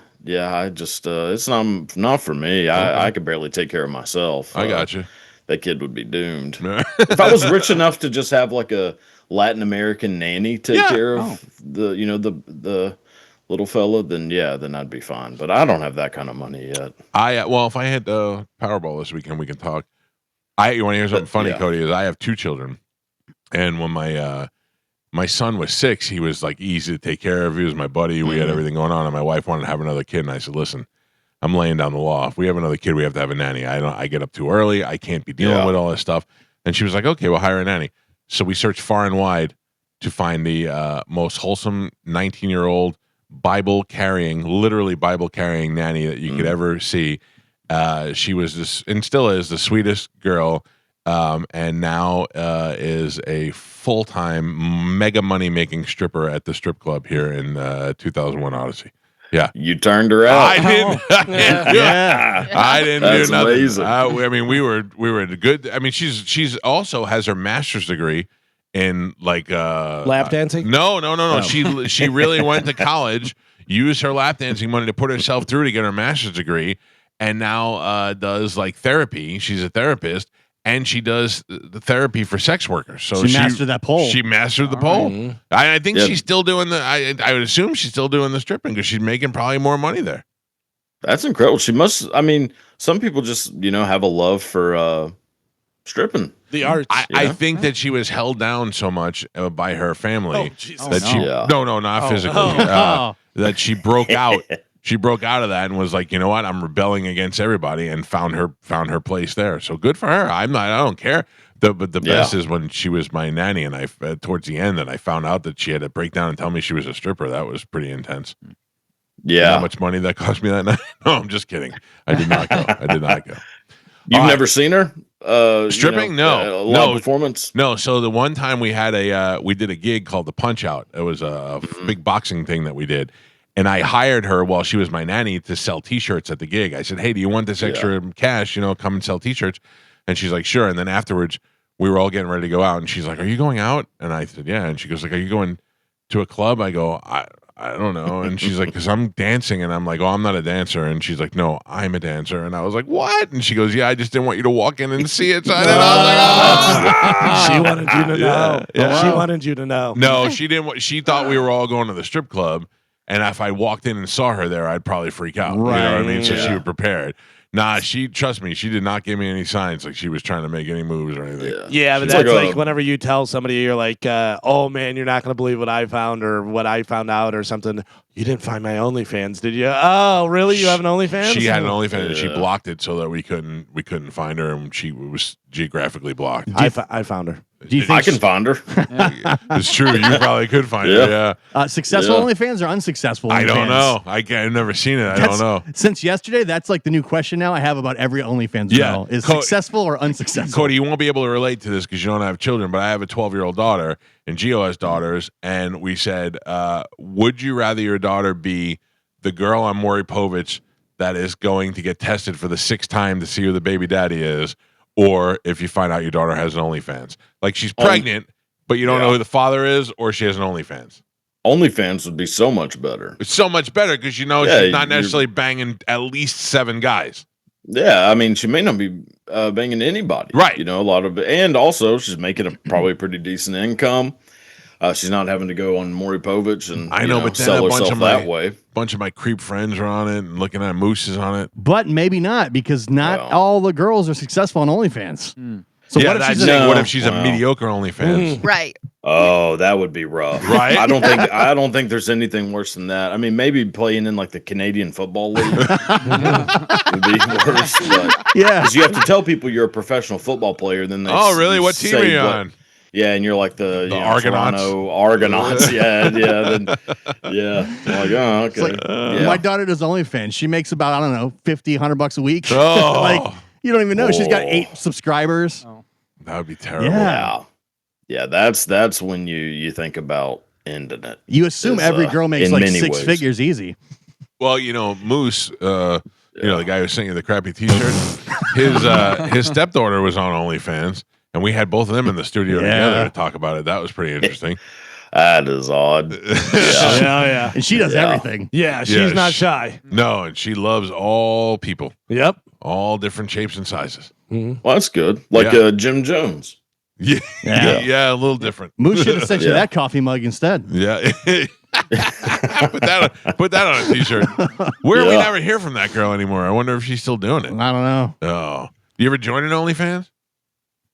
just it's not for me. I could barely take care of myself. I got you. That kid would be doomed. If I was rich enough to just have like a Latin American nanny take care of the little fella, then I'd be fine. But I don't have that kind of money yet. If I had Powerball this weekend, we can talk. You want to hear something funny, Yeah. Cody? Is I have two children, and when my son was 6, he was like easy to take care of. He was my buddy. We had everything going on, and my wife wanted to have another kid, and I said, "Listen, I'm laying down the law. If we have another kid, we have to have a nanny. I get up too early. I can't be dealing with all this stuff." And she was like, "Okay, we'll hire a nanny." So we searched far and wide to find the most wholesome 19-year-old literally Bible carrying nanny that you could ever see. She was and still is the sweetest girl, and now is a full-time mega money-making stripper at the strip club here in 2001 Odyssey. Yeah, You turned her out. I didn't. Yeah. I didn't That's do nothing. amazing. I mean, we were good. I mean, she's also has her master's degree in like Lap dancing? No. Oh. She really went to college, used her lap dancing money to put herself through to get her master's degree, and now does like therapy. She's a therapist. And she does the therapy for sex workers. So She mastered that pole. She mastered the All pole. right. I think Yeah. she's still doing I would assume she's still doing the stripping because she's making probably more money there. That's incredible. She must. I mean, some people just have a love for stripping. The arts. I think that she was held down so much by her family Jesus. that she Yeah. no, not physically. That she broke out. She broke out of that and was like, you know what? I'm rebelling against everybody, and found her place there. So good for her. I don't care. But the best is when she was my nanny, and I towards the end, and I found out that she had to break down and tell me she was a stripper. That was pretty intense. You know Yeah. how much money that cost me that night? No, I'm just kidding. I did not go. You've All right. never seen her Stripping? No. a live No. performance. No, so the one time we had we did a gig called the Punch Out. It was a big boxing thing that we did. And I hired her while she was my nanny to sell T-shirts at the gig. I said, "Hey, do you want this extra cash? Come and sell T-shirts." And she's like, "Sure." And then afterwards, we were all getting ready to go out, and she's like, "Are you going out?" And I said, "Yeah." And she goes, "Like, are you going to a club?" I go, I don't know. And she's like, "Because I'm dancing." And I'm like, "Oh, I'm not a dancer." And she's like, "No, I'm a dancer." And I was like, "What?" And she goes, "Yeah, I just didn't want you to walk in and see it." So I was like, "Oh." She wanted you to know. Yeah. She wanted you to know. No, she didn't. She thought we were all going to the strip club, and if I walked in and saw her there, I'd probably freak out. You know what I mean? So she Yeah. was prepared. Nah, trust me, she did not give me any signs like she was trying to make any moves or anything. Yeah, but It's that's like like whenever you tell somebody, you're like, "Oh man, you're not gonna believe what I found or what I found out or something." You didn't find my OnlyFans, did you? Oh, really? You have an OnlyFans? She had an OnlyFans, and she Yeah. blocked it so that we couldn't find her, and she was geographically blocked. I found her. Do you I think can find her. It's true. You probably could find her. Yeah, successful Yeah. OnlyFans or unsuccessful I don't OnlyFans? know. I've never seen it. I don't know. Since yesterday, that's like the new question now I have about every OnlyFans girl. Is successful or unsuccessful? Cody, you won't be able to relate to this because you don't have children, but I have a 12-year-old daughter, and Gio has daughters, and we said, would you rather your daughter be the girl on Maury Povich that is going to get tested for the 6th time to see who the baby daddy is, or if you find out your daughter has an OnlyFans? Like, she's pregnant, but you don't know who the father is, or she has an OnlyFans. OnlyFans would be so much better. It's so much better because she's not necessarily banging at least 7 guys. Yeah, I mean, she may not be banging anybody, Right? A lot of, and also she's making probably a pretty decent income. She's not having to go on Maury Povich and I know, but then sell a bunch herself of my that way. bunch of my creep friends are on it and looking at Moose is on it. But maybe not, because not Well. all the girls are successful on OnlyFans. So Yeah, what if that's she's it. No. What if she's a Wow. mediocre OnlyFans? Right. Oh, that would be rough, Right? I don't think there's anything worse than that. I mean, maybe playing in like the Canadian Football League would be worse, but yeah. because you have to tell people you're a professional football player, then they Oh, really? you What team say are you on? Yeah, and you're like the Argonauts? Toronto Argonauts. Yeah. Then, yeah. I'm like, oh, okay. Like, yeah. My daughter does OnlyFans. She makes about, I don't know, $50, $100 a week. Oh. Like, you don't even know. She's got 8 subscribers. That would be terrible. Yeah. Yeah, that's when you think about ending it. You assume Is, every girl makes in like many 6 ways. figures easy. Well, Moose, the guy who sent you the crappy T-shirt, his stepdaughter was on OnlyFans, and we had both of them in the studio together to talk about it. That was pretty interesting. That is odd. Yeah. And she does everything. Yeah, she's Yeah, not shy. No, and she loves all people, Yep. all different shapes and sizes. Well, that's good. Like Yeah. Jim Jones. Yeah, Yeah. yeah, a little different. Moose should have sent you Yeah. that coffee mug instead. Yeah. put that on a T-shirt. Where we Yeah. never hear from that girl anymore. I wonder if she's still doing it. I don't know. Oh, you ever join an OnlyFans?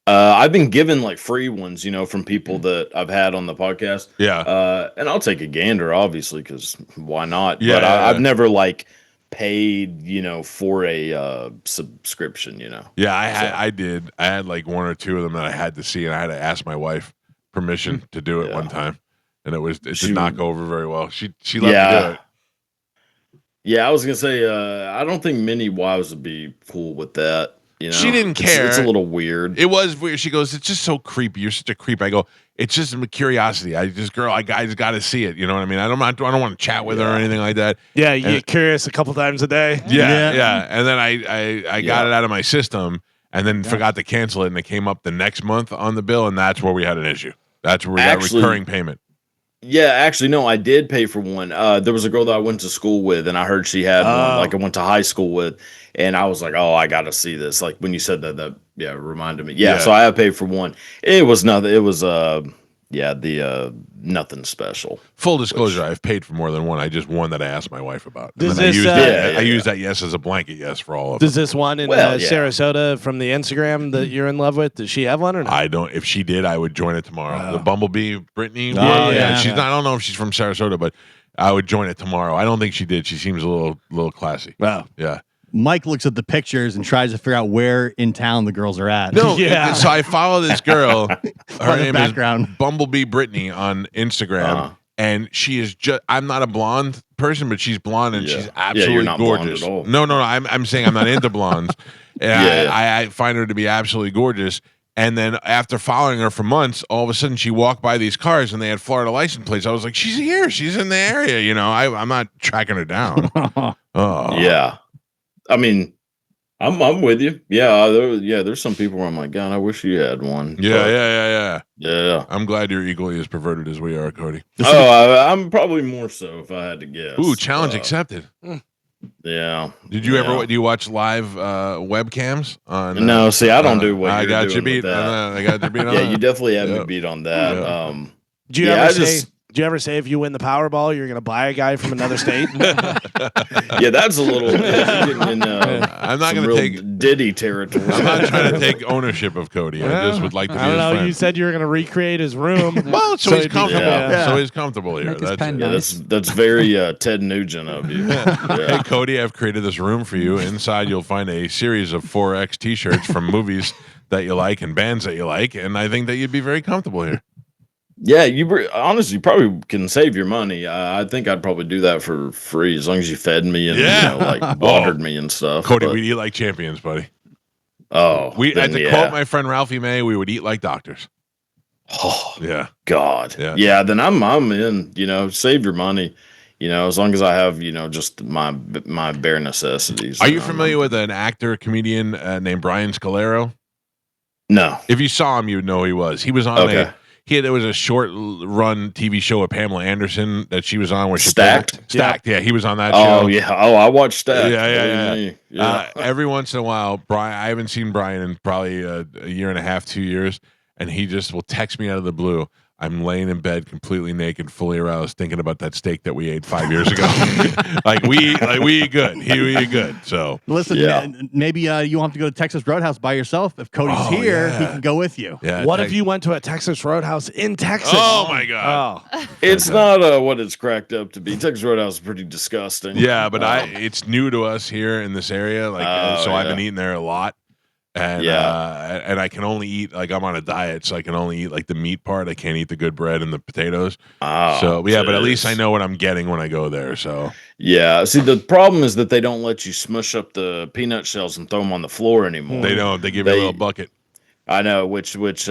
I've been given like free ones, from people that I've had on the podcast. Yeah. And I'll take a gander, obviously, because why not? Yeah, But yeah. I've never like paid, for a subscription. Yeah, I did. I had like 1 or 2 of them that I had to see, and I had to ask my wife permission to do it Yeah. one time. and it did not go over very well. She let me do Yeah. it. Yeah, I was gonna say, I don't think many wives would be cool with that. She didn't It's a care. little weird. It was weird. She goes, "It's just so creepy. You're such a creep." I go, "It's just a curiosity. I just got to see it. You know what I mean? I don't want to chat with her or anything like that." Yeah, you get curious a couple times a day. Yeah. And then I got it out of my system, and then forgot to cancel it, and it came up the next month on the bill, and that's where we had an issue. That's where we got recurring payment. Yeah, actually, no, I did pay for one. There was a girl that I went to school with, and I heard she had one, like I went to high school with, and I was like, "Oh, I got to see this." Like when you said that reminded me. Yeah, so I have paid for one. It was nothing. It was nothing special. Full disclosure, I've paid for more than one. I just one that I asked my wife about. And Does then this, I used that yes as a blanket yes for all of Does them. this one in Sarasota from the Instagram that you're in love with, does she have one or not? I don't. If she did, I would join it tomorrow. The Bumblebee, Brittany. yeah. She's not. I don't know if she's from Sarasota, but I would join it tomorrow. I don't think she did. She seems a little classy. Wow. Yeah. Mike looks at the pictures and tries to figure out where in town the girls are at. No. Yeah. So I follow this girl. Her name is background. Bumblebee Brittany on Instagram. And she is just. I'm not a blonde person, but she's blonde and she's absolutely you're not blonde gorgeous. at all. No. I'm saying I'm not into blondes. And I find her to be absolutely gorgeous. And then after following her for months, all of a sudden she walked by these cars and they had Florida license plates. I was like, she's here. She's in the area. You know, I'm not tracking her down. Yeah, I mean, I'm with you. Yeah, there's some people where I'm like, God, I wish you had one. Yeah. Yeah. I'm glad you're equally as perverted as we are, Cody. I'm probably more so if I had to guess. Ooh, challenge accepted. Yeah. Did you ever? Do you watch live webcams on? No, see, I don't do what I you're got doing you beat. with that. I got you beat. On Yeah, that. you definitely have me beat on that. Yeah. Do you ever say if you win the Powerball, you're going to buy a guy from another state? Yeah, that's a little. I'm not going to take Diddy territory. I'm not trying to take ownership of Cody. I just would like to be I don't his know. friend. You said you were going to recreate his room. Well, so he's comfortable. Yeah. So he's comfortable here. Make his pen Yeah, nice. that's very Ted Nugent of you. Hey, Cody, I've created this room for you. Inside, you'll find a series of 4X T-shirts from movies that you like and bands that you like, and I think that you'd be very comfortable here. Yeah, honestly probably can save your money. I think I'd probably do that for free as long as you fed me and like watered me and stuff. Cody, but, we'd eat like champions, buddy. Then, to quote my friend Ralphie May, we would eat like doctors. Oh Yeah. God. Yeah. Then I'm in. Save your money. As long as I have just my bare necessities. Are you familiar with an actor comedian named Brian Scalero? No. If you saw him, you would know who he was. He was on there was a short run TV show with Pamela Anderson that she was on where she Stacked? Stacked. Yeah, he was on that Oh show. yeah. Oh, I watched Stacked. Yeah. Every once in a while, Brian. I haven't seen Brian in probably a year and a half, 2 years, and he just will text me out of the blue. I'm laying in bed completely naked, fully aroused, thinking about that steak that we ate 5 years ago. we eat good. We eat good. So listen, maybe you won't have to go to Texas Roadhouse by yourself. If Cody's here, he can go with you. Yeah. What if you went to a Texas Roadhouse in Texas? Oh my God. Oh. It's not what it's cracked up to be. Texas Roadhouse is pretty disgusting. Yeah, but it's new to us here in this area. I've been eating there a lot. And and I can only eat I'm on a diet, so I can only eat the meat part. I can't eat the good bread and the potatoes. But at least I know what I'm getting when I go there. So yeah, see the problem is that they don't let you smush up the peanut shells and throw them on the floor anymore. They don't. They give you a little bucket. I know, which is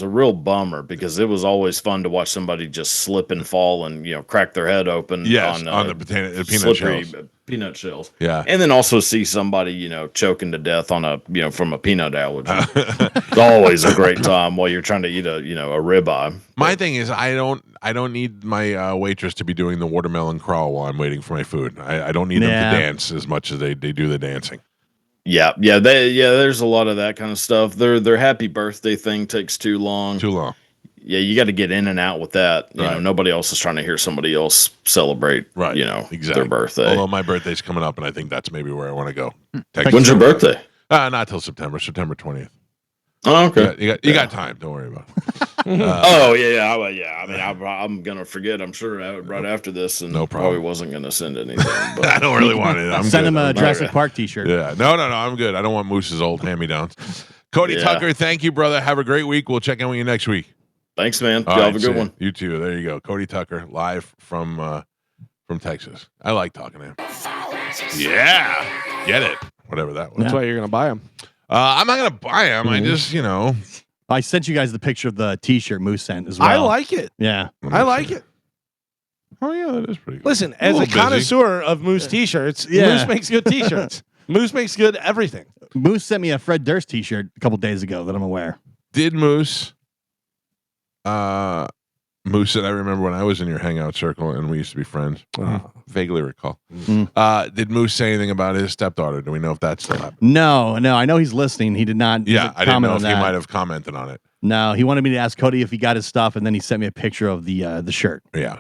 a real bummer because it was always fun to watch somebody just slip and fall and crack their head open. Yes, on the peanut shells. Peanut shells. Yeah, and then also see somebody choking to death on from a peanut allergy. It's always a great time while you're trying to eat a ribeye. My thing is I don't need my waitress to be doing the watermelon crawl while I'm waiting for my food. I don't need them to dance as much as they do the dancing. Yeah, there's a lot of that kind of stuff. Their happy birthday thing takes too long. Yeah, you got to get in and out with that. You know, nobody else is trying to hear somebody else celebrate. Right. Their birthday. Although my birthday's coming up, and I think that's maybe where I want to go. When's your birthday? Not till September 20th. Oh, okay. You got time. Don't worry about it. I mean, I'm gonna forget. I'm sure right after this, and no problem. Probably wasn't gonna send anything. But I don't really want it. Send him a Jurassic Park T-shirt. Yeah, no, I'm good. I don't want Moose's old hand-me-downs. Cody Tucker, thank you, brother. Have a great week. We'll check in with you next week. Thanks, man. All Y'all right, have a good see ya. one. You too. There you go. Cody Tucker, live from Texas. I like talking to him. Yeah. Get it. Whatever that was. That's why you're gonna buy them. I'm not gonna buy them. I just, I sent you guys the picture of the T-shirt Moose sent as well. I like it. Yeah. I like it. Oh yeah, that is pretty good. Listen, A as a little busy. connoisseur of Moose T-shirts, Yeah. Moose makes good T-shirts. Moose makes good everything. Moose sent me a Fred Durst T-shirt a couple days ago that I'm aware. Did Moose Moose said, I remember when I was in your hangout circle and we used to be friends. Vaguely recall. Did Moose say anything about his stepdaughter? Do we know if that's still happening? No. I know he's listening. He did not. Yeah, I didn't know if on he that. might have commented on it. No, he wanted me to ask Cody if he got his stuff, and then he sent me a picture of the shirt. Yeah.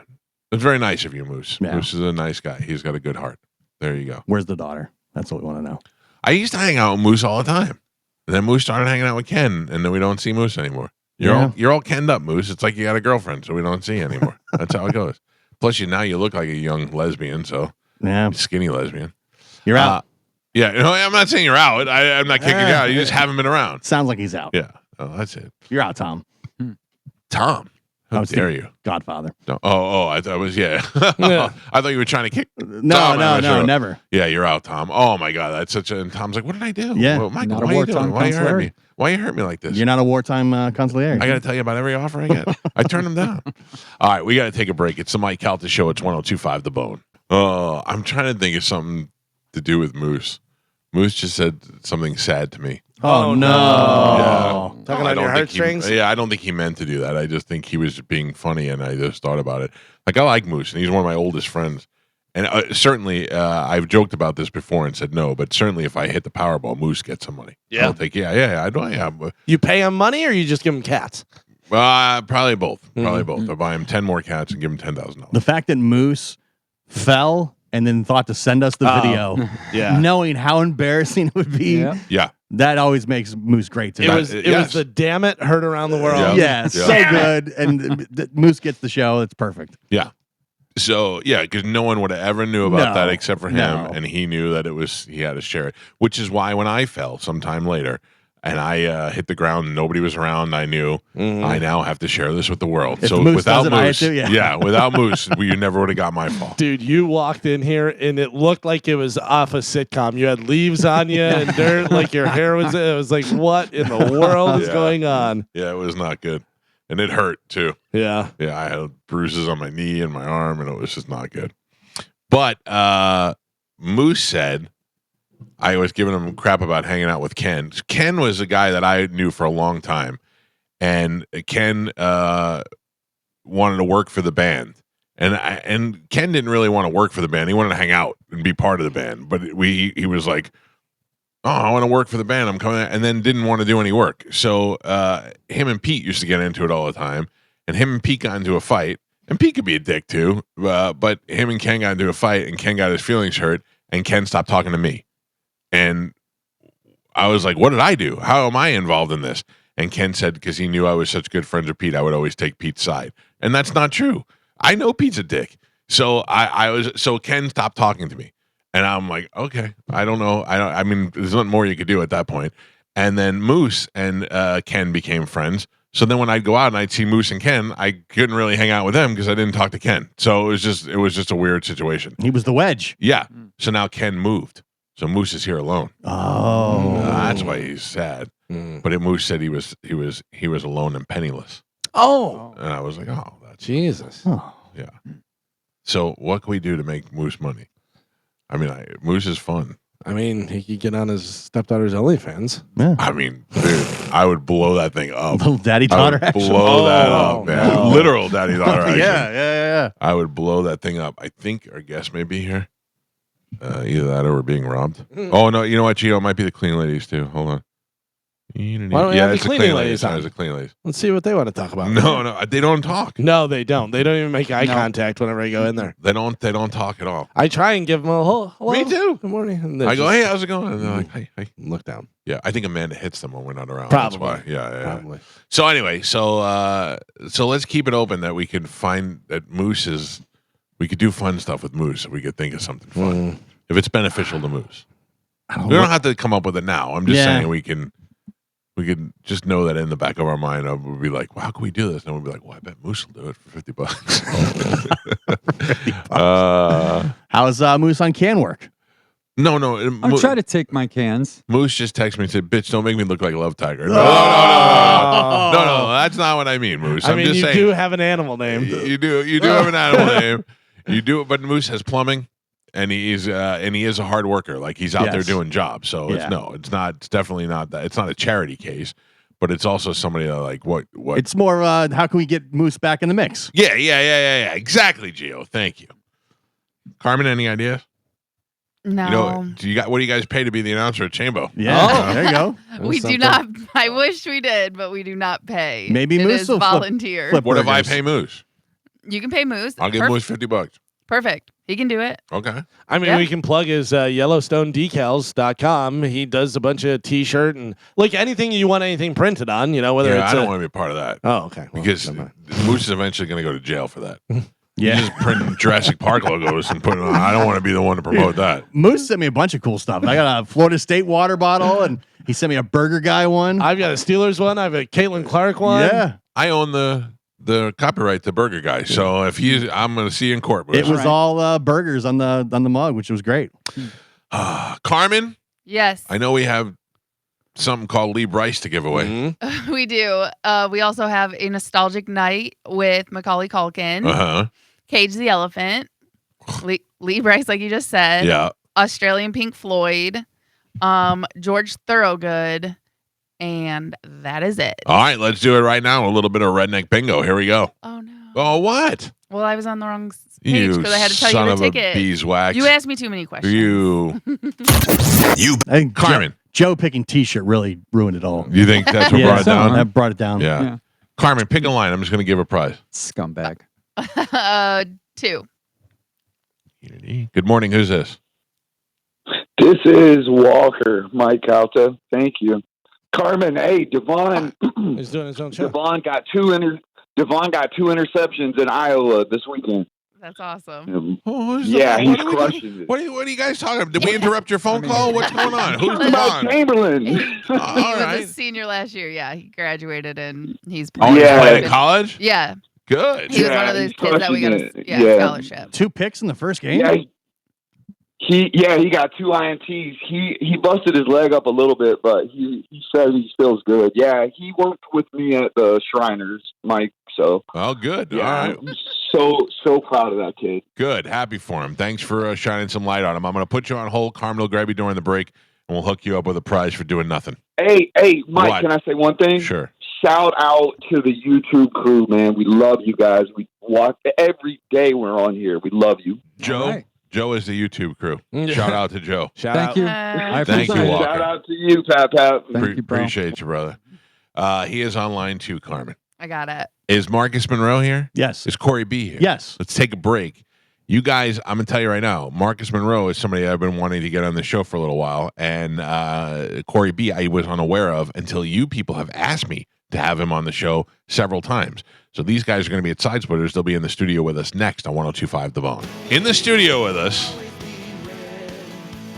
It's very nice of you, Moose. Yeah. Moose is a nice guy. He's got a good heart. There you go. Where's the daughter? That's what we want to know. I used to hang out with Moose all the time. And then Moose started hanging out with Ken, and then we don't see Moose anymore. You're all kenned up, Moose. It's like you got a girlfriend, so we don't see you anymore. That's how it goes. Plus, now you look like a young lesbian, so skinny lesbian. You're out. Yeah, I'm not saying you're out. I'm not kicking you out. You just haven't been around. Sounds like he's out. Yeah. Oh, that's it. You're out, Tom. Tom. How dare you? Godfather. No. Oh, I thought it was, I thought you were trying to kick. No, never. Yeah, you're out, Tom. Oh my God, that's such a. And Tom's like, what did I do? Yeah. Well, Michael, Not a why are you doing? wartime Why you hurt consigliere. me? Why you hurt me like this? You're not a wartime consigliere. I got to tell you about every offer I get. I turn them down. All right, we got to take a break. It's the Mike Calta Show. It's 102.5 The Bone. I'm trying to think of something to do with Moose. Moose just said something sad to me. Oh, no. Yeah. Tugging I on don't your think heartstrings? I don't think he meant to do that. I just think he was being funny, and I just thought about it. Like, I like Moose, and he's one of my oldest friends. And certainly, I've joked about this before and said no, but certainly if I hit the Powerball, Moose gets some money. Yeah. I'll take, I do. You pay him money, or you just give him cats? Probably both. Probably both. I'll buy him 10 more cats and give him $10,000. The fact that Moose fell and then thought to send us the video, Yeah. knowing how embarrassing it would be, Yeah. that always makes Moose great to It me. was the damn it hurt around the world. Yeah. Yeah, so good. And Moose gets the show. It's perfect. Yeah. So, because no one would have ever knew about No. that except for him, No. and he knew that he had to share it, which is why when I fell sometime later and I hit the ground and nobody was around, I knew I now have to share this with the world. If So Moose without does it, I Moose, have to, without Moose, you never would have got my fall. Dude, you walked in here and it looked like it was off a sitcom. You had leaves on you and dirt, like your hair was. It was like, what in the world is going on? Yeah, it was not good. And it hurt too. Yeah. Yeah, I had bruises on my knee and my arm, and it was just not good. But Moose said, I was giving him crap about hanging out with Ken. Ken was a guy that I knew for a long time, and Ken wanted to work for the band, and Ken didn't really want to work for the band. He wanted to hang out and be part of the band, but he was like, oh, I want to work for the band. I'm coming, and then didn't want to do any work. So him and Pete used to get into it all the time, and him and Pete got into a fight. And Pete could be a dick too, but him and Ken got into a fight, and Ken got his feelings hurt, and Ken stopped talking to me. And I was like, what did I do? How am I involved in this? And Ken said, because he knew I was such good friends with Pete, I would always take Pete's side. And that's not true. I know Pete's a dick. So so Ken stopped talking to me. And I'm like, okay, I don't know. I mean, there's nothing more you could do at that point. And then Moose and Ken became friends. So then when I'd go out and I'd see Moose and Ken, I couldn't really hang out with them because I didn't talk to Ken. So it was just a weird situation. He was the wedge. Yeah. So now Ken moved. So Moose is here alone. Oh. That's why he's sad. But Moose said he was alone and penniless. Oh, And I was like, oh, that's Jesus. Oh. yeah. So what can we do to make Moose money? I mean, Moose is fun. I mean, he could get on his stepdaughter's OnlyFans. Yeah. I mean, dude, I would blow that thing up. Little daddy I daughter would action. blow that Oh, up, man. no. Literal daddy daughter action. Yeah. I would blow that thing up. I think our guest may be here. Either that or we're being robbed. Oh, no. You know what, Gio? It might be the clean ladies, too. Hold on. Why don't we have the it's cleaning ladies on? It's the clean ladies. Let's see what they want to talk about. No, they don't talk. No, they don't. They don't even make eye No. contact whenever I go in there. They don't talk at all. I try and give them a hello. Me too. Good morning. And they I go, just hey, how's it going? And they're like, hey. look down. Yeah, I think Amanda hits them when we're not around. Probably. That's why. Yeah. Probably. So anyway, so let's keep it open that we can find that we could do fun stuff with Moose. We could think of something fun if it's beneficial to Moose. We don't have to come up with it now. I'm just saying we can We could just know that in the back of our mind, we'd be like, well, "How can we do this?" And we'd be like, "Well, I bet Moose will do it for $50." How's Moose on can work? No. I'll try to take my cans. Moose just texted me and said, "Bitch, don't make me look like a love tiger." No, that's not what I mean, Moose. I I'm mean, just you saying, do have an animal name. You do have an animal name. You do, but Moose has plumbing, and he is a hard worker. Like he's out there doing jobs. So it's definitely not that. It's not a charity case, but it's also somebody that like what. It's more. How can we get Moose back in the mix? Yeah. Exactly, Gio. Thank you, Carmen. Any ideas? No. You know, what do you guys pay to be the announcer at Chambo? Yeah, there you go. We do not. I wish we did, but we do not pay. Maybe it Moose is will volunteer. flip What if I burgers. pay Moose? You can pay Moose. I'll give Moose $50. Perfect. He can do it. Okay. I mean, we can plug his YellowstoneDecals.com. He does a bunch of T-shirt and like anything you want anything printed on. You know, whether it's I don't want to be a part of that. Oh, okay. Well, Because never mind. Moose is eventually going to go to jail for that. Yeah. You just print Jurassic Park logos and put it on. I don't want to be the one to promote that. Moose sent me a bunch of cool stuff. I got a Florida State water bottle, and he sent me a Burger Guy one. I've got a Steelers one. I have a Caitlin Clark one. Yeah. I own the copyright to Burger Guy, so if I'm going to see you in court. It was all burgers on the mug, which was great. Carmen. Yes. I know we have something called Lee Bryce to give away. Mm-hmm. We do. We also have a nostalgic night with Macaulay Culkin, Cage the Elephant, Lee Bryce, like you just said. Yeah. Australian Pink Floyd, George Thorogood, and that is it. All right, let's do it right now. A little bit of redneck bingo. Here we go. Oh no. Oh, what? Well, I was on the wrong page You because I had to tell son you of the a ticket. beeswax. You asked me too many questions. You I think Carmen. Joe picking T-shirt really ruined it all. You think that's what brought it down? That brought it down. Yeah. Yeah. Carmen, pick a line. I'm just going to give a prize. Scumbag. 2. Good morning. Who's this? This is Walker, Mike Calta. Thank you. Carmen, hey, Devon. He's doing his own show. Devon got two interceptions in Iowa this weekend. That's awesome. He's crushing it. What are you guys talking about? Did we interrupt your phone call? What's going on? Who's About Devon? Chamberlain. All He was right. a senior last year. Yeah, he graduated and he's Oh, playing. you Yeah. played at college? Yeah, Good. he was Yeah, one of those he's kids that we got crushing a it. Yeah. scholarship. 2 picks in the first game. Yeah, he got 2 INTs. He busted his leg up a little bit, but he said he feels good. Yeah, he worked with me at the Shriners, Mike. So Oh, good. yeah, All right. I'm so proud of that kid. Good. Happy for him. Thanks for shining some light on him. I'm going to put you on hold. Carmen will grab you during the break, and we'll hook you up with a prize for doing nothing. Hey, Mike, What? can I say one thing? Sure. Shout out to the YouTube crew, man. We love you guys. We watch every day we're on here. We love you. Joe. All right. Joe is the YouTube crew. Shout out to Joe. Shout Thank out. you. Uh, I Thank appreciate you, it. Walker. Shout out to you, Pat. Thank you, bro. Appreciate you, brother. He is online too, Carmen. I got it. Is Marcus Monroe here? Yes. Is Corey B here? Yes. Let's take a break. You guys, I'm going to tell you right now, Marcus Monroe is somebody I've been wanting to get on the show for a little while. And Corey B, I was unaware of until you people have asked me to have him on the show several times. So these guys are going to be at Side Splitters. They'll be in the studio with us next on 102.5 The Bone. In the studio with us,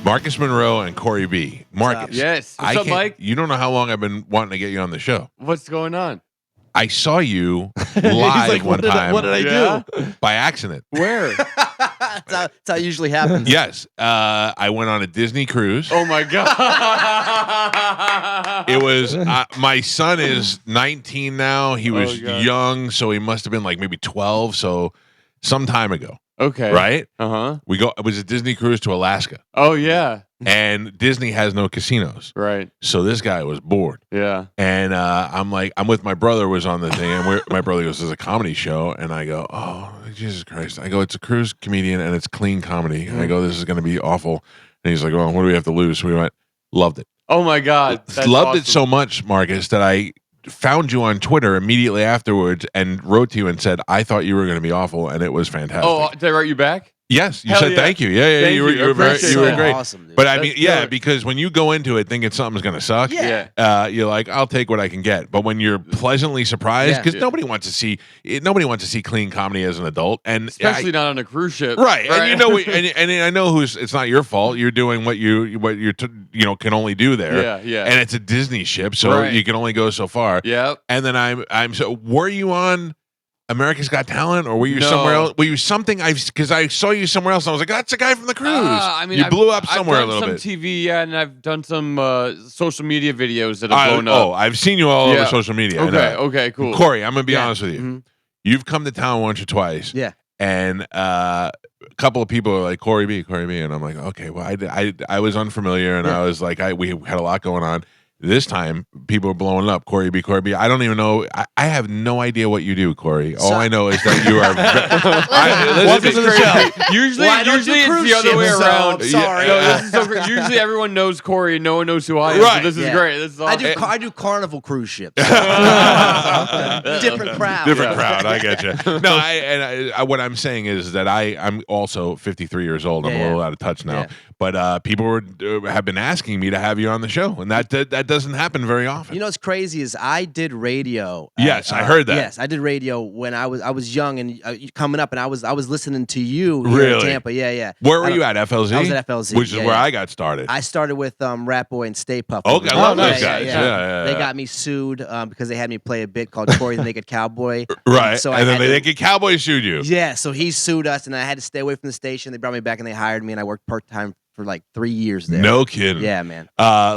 Marcus Monroe and Corey B. Marcus. Yes. What's up, Mike? You don't know how long I've been wanting to get you on the show. What's going on? I saw you live like, one time what did I do? by accident. Where? That's how it usually happens. Yes. I went on a Disney cruise. Oh my god! It was my son is 19 now. He was God. young, so he must have been like maybe 12. So some time ago, Okay. right? Uh huh. It was a Disney cruise to Alaska, Oh yeah. and Disney has no casinos. Right. So this guy was bored, Yeah. and I'm with my brother was on the thing, and my brother goes, "There's a comedy show," and I go, "Oh Jesus Christ!" I go, "It's a cruise comedian, and it's clean comedy," and I go, "This is going to be awful," and he's like, "Well, what do we have to lose?" So we went, loved it. Oh my god. That's Loved it awesome. so much, Marcus, that I found you on Twitter immediately afterwards and wrote to you and said, I thought you were going to be awful, and it was fantastic. Oh, did I write you back? Yes, you Hell said yeah. thank you. Yeah, Thank you were you. you were great. Awesome, dude. But I Let's mean, do yeah, it. because when you go into it thinking something's going to suck, Yeah. you're like, I'll take what I can get. But when you're pleasantly surprised, Yeah. because nobody wants to see clean comedy as an adult, and Especially not on a cruise ship. right, and you know, and I know it's not your fault. You're doing what you can only do there. Yeah. And it's a Disney ship, so Right. you can only go so far. Yep. And then I'm so were you on America's Got Talent, or were you No. somewhere else? Were you something? Because I saw you somewhere else, and I was like, that's the guy from the cruise. I mean, you blew up I've somewhere a done little some bit. TV, and I've done some social media videos that have blown up. I've seen you all over Yeah. social media. I know. Okay, cool. Corey, I'm gonna be Yeah. honest with you. Mhm. You've come to town once or twice. Yeah. And a couple of people are like Corey B, and I'm like, okay, well, I was unfamiliar, and Yeah. I was like, we had a lot going on. This time, people are blowing up. Corey B. I don't even know. I have no idea what you do, Corey. All I know is that you are. Welcome to the show. Usually, Well, I don't usually do it's cruise the other way ships, so around. I'm sorry. No, this is so great. Usually, everyone knows Corey, and no one knows who I am. Right. So this is Yeah. great. This is awesome. I do Carnival cruise ships. Different crowd. Different crowd. I get you. No, what I'm saying is that I'm also 53 years old. I'm Yeah, a little yeah. out of touch now. Yeah. But people have been asking me to have you on the show, and that doesn't happen very often. You know what's crazy is I did radio. Yes, I heard that. Yes, I did radio when I was young and coming up, and I was listening to you here in Really? Tampa. Yeah. Where were I don't- you at? FLZ? I was at FLZ, which is yeah, where yeah. I got started. I started with Rat Boy and Stay Puft. Okay, I love those Yeah, guys. yeah. Yeah. They got me sued because they had me play a bit called Corey the Naked Cowboy. Right. So and then had the to- Naked Cowboy sued you. Yeah, so he sued us, and I had to stay away from the station. They brought me back, and they hired me, and I worked part time for like 3 years there. No kidding. Yeah, man.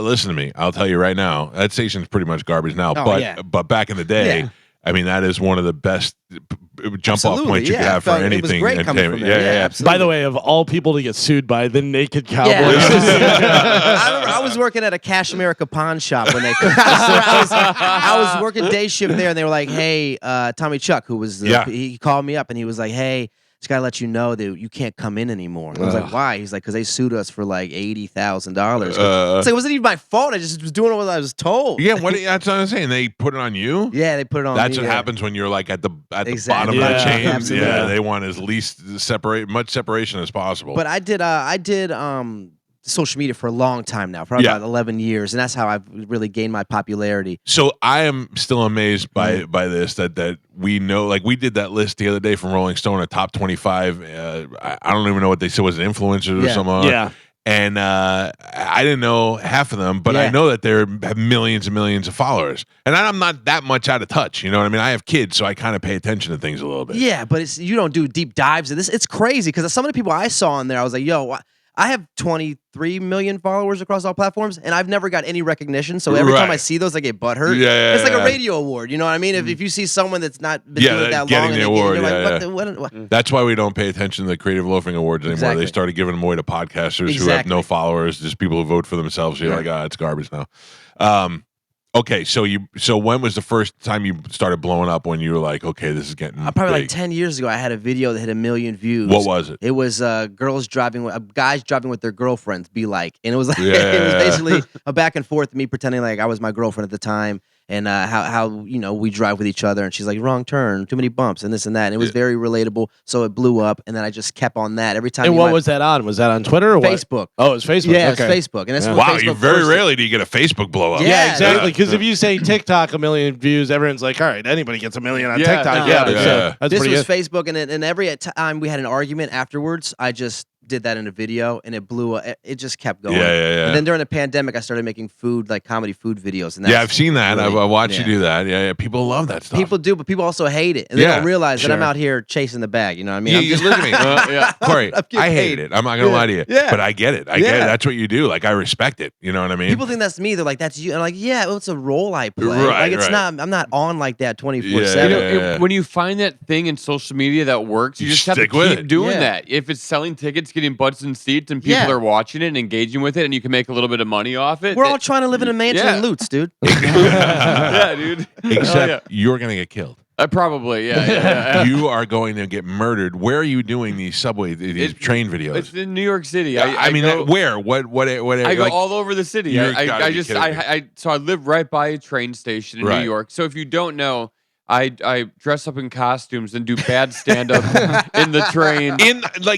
Listen to me. I'll tell you right now. That station's pretty much garbage now. Oh, but yeah. but back in the day, Yeah. I mean, that is one of the best jump off Absolutely, points you yeah. could have for It was anything. great coming from entertainment. there. Yeah. Absolutely. By the way, of all people to get sued by the Naked Cowboy. Yeah. I remember I was working at a Cash America pawn shop when they. I was working day shift there, and they were like, "Hey, Tommy Chuck, who was he called me up, and he was like, "Hey, just gotta let you know that you can't come in anymore." I was like, "Why?" He's like, "Because they sued us for like $80,000." It's like it wasn't even my fault. I just was doing what I was told. Yeah, that's what I'm saying. They put it on you. Yeah, they put it on. That's me, what yeah. happens when you're like at the Exactly. bottom of the Yeah, chain. absolutely. Yeah, they want as least much separation as possible. But I did social media for a long time now, probably Yeah. about 11 years, and that's how I've really gained my popularity. So I am still amazed by Mm-hmm. this that we know, like we did that list the other day from Rolling Stone, a top 25. I don't even know what they said, was it influencers or Yeah. something? Yeah. And I didn't know half of them, but I Yeah. know that they have millions and millions of followers. And I'm not that much out of touch. You know what I mean? I have kids, so I kind of pay attention to things a little bit. Yeah, but you don't do deep dives in this. It's crazy because some of the people I saw in there, I was like, yo, I have 23 million followers across all platforms, and I've never got any recognition. So every time I Right. see those, I get butthurt. Yeah, it's like yeah. a radio award. You know what I mean? If you see someone that's not been doing it that getting long, the and award, you're like, yeah, what? That's why we don't pay attention to the Creative Loafing Awards anymore. Exactly. They started giving them away to podcasters who have no followers, just people who vote for themselves. You're like, it's garbage now. Okay, so when was the first time you started blowing up? When you were like, okay, this is getting Probably big? like 10 years ago, I had a video that hit 1 million views. What was it? It was guys driving with their girlfriends. Be like, and it was like it Yeah. was basically a back and forth. Me pretending like I was my girlfriend at the time, and how we drive with each other. And she's like, wrong turn, too many bumps, and this and that. And it was very relatable, so it blew up. And then I just kept on that every time. And what was that on? Was that on Twitter or what? Facebook? Oh, it was Facebook. Yeah, okay. it's Facebook, and that's what Wow, Facebook you very first- rarely do you get a Facebook blow up. Yeah, Yeah, exactly. Because if you say TikTok 1 million views, everyone's like, all right, anybody gets 1 million on Yeah, TikTok. no, Yeah, but yeah. so that's This pretty was good. Facebook, and every time we had an argument afterwards, I just did that in a video, and it blew up. It just kept going. Yeah. And then during the pandemic, I started making comedy food videos. And Yeah, I've seen that. really- I've watched you yeah. do that. Yeah. People love that stuff. People do, but people also hate it, and they Yeah, don't realize that I'm sure. out here chasing the bag. You know what I mean? Yeah, I'm you just- look at me, yeah. Corey. I'm getting I hate paid. it. I'm not gonna lie to you. Yeah. But I get it. I get it. Yeah. That's what you do. Like I respect it. You know what I mean? People think that's me. They're like, "That's you." And I'm like, "Yeah, well, it's a role I play. Right, like it's right. not. I'm not on like that 24/7." Yeah. When you find that thing in social media that works, you You just have to stick with keep it. doing Yeah. that. If it's selling tickets, getting butts in seats, and people Yeah. are watching it and engaging with it, and you can make a little bit of money off it. We're all trying to live in a mansion Yeah. in Lutz, dude. yeah, dude. Except yeah. you're gonna get killed. Probably, yeah. You are going to get murdered. Where are you doing these these train videos? It's in New York City. I mean, go- where? What? I go like, all over the city. You're gotta I be just kidding me. so I live right by a train station in Right. New York. So if you don't know, I dress up in costumes and do bad stand up in the train.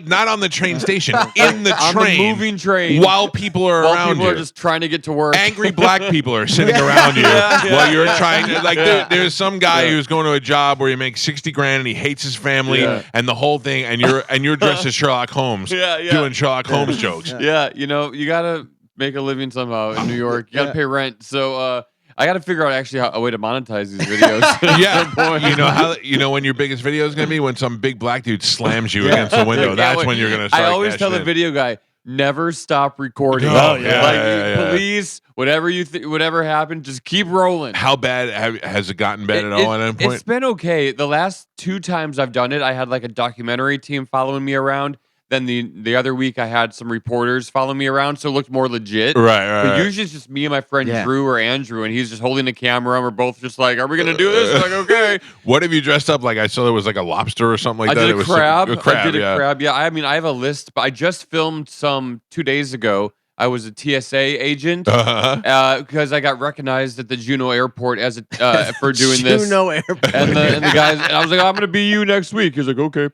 Not on the train station, in the on train, the moving train, while people are while around people you. are just trying to get to work. Angry black people are sitting around you while you're trying to there's some guy who's going to a job where he makes 60 grand and he hates his family and the whole thing, and you're dressed as Sherlock Holmes doing Sherlock Holmes jokes. Yeah, you gotta make a living somehow in New York. You gotta pay rent. So I gotta figure out actually a way to monetize these videos. When your biggest video is gonna be when some big black dude slams you against the window. That's when you're gonna start. I always tell the video guy, never stop recording. Please, whatever happened, just keep rolling. How bad has it gotten bad at all at any point? It's been okay. The last 2 times I've done it, I had like a documentary team following me around. Then the other week I had some reporters follow me around, so it looked more legit. Right. But usually it's just me and my friend Drew or Andrew, and he's just holding the camera, and we're both just like, "Are we gonna do this?" We're like, okay. What have you dressed up like? I saw there was like a lobster or something like that. I did a crab. I did a crab. Yeah. I mean, I have a list, but I just filmed some 2 days ago. I was a TSA agent because I got recognized at the Juneau Airport as for doing this. Juneau Airport. And the guys, and I was like, I'm gonna be you next week. He was like, okay.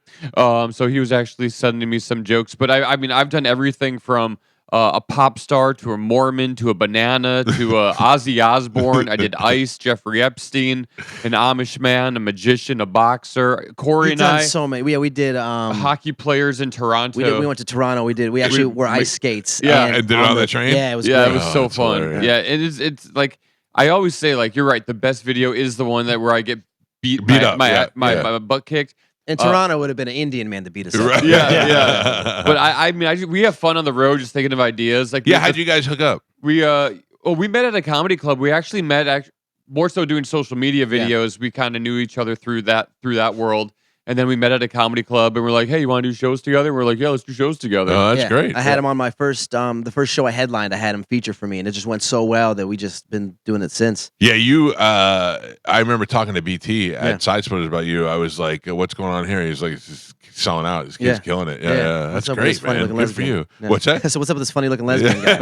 So he was actually sending me some jokes, but I mean, I've done everything from a pop star to a Mormon to a banana to Ozzy Osbourne. I did Ice, Jeffrey Epstein, an Amish man, a magician, a boxer. Corey You've and done I, so many. Yeah, we did hockey players in Toronto. We went to Toronto. We actually were ice skates. Yeah, and did it on the train. Yeah, it was. Yeah, great. it was so fun. hilarious. Yeah, it's like I always say, like you're right. The best video is the one where I get beat up, my butt kicked. In Toronto, would have been an Indian man to beat us up. Right. Yeah. But I mean, we have fun on the road just thinking of ideas. Like, how'd you guys hook up? We met at a comedy club. We actually met more so doing social media videos. We kind of knew each other through that world. And then we met at a comedy club, and we're like, "Hey, you want to do shows together?" And we're like, "Yeah, let's do shows together." Oh, that's great. I had him on my the first show I headlined. I had him feature for me, and it just went so well that we just been doing it since. Yeah, I remember talking to BT at Side Splitters about you. I was like, "What's going on here?" He's like, "He's selling out. This kid's killing it." Yeah. That's great, man. Good for you. Yeah. What's that? So what's up with this funny looking lesbian guy?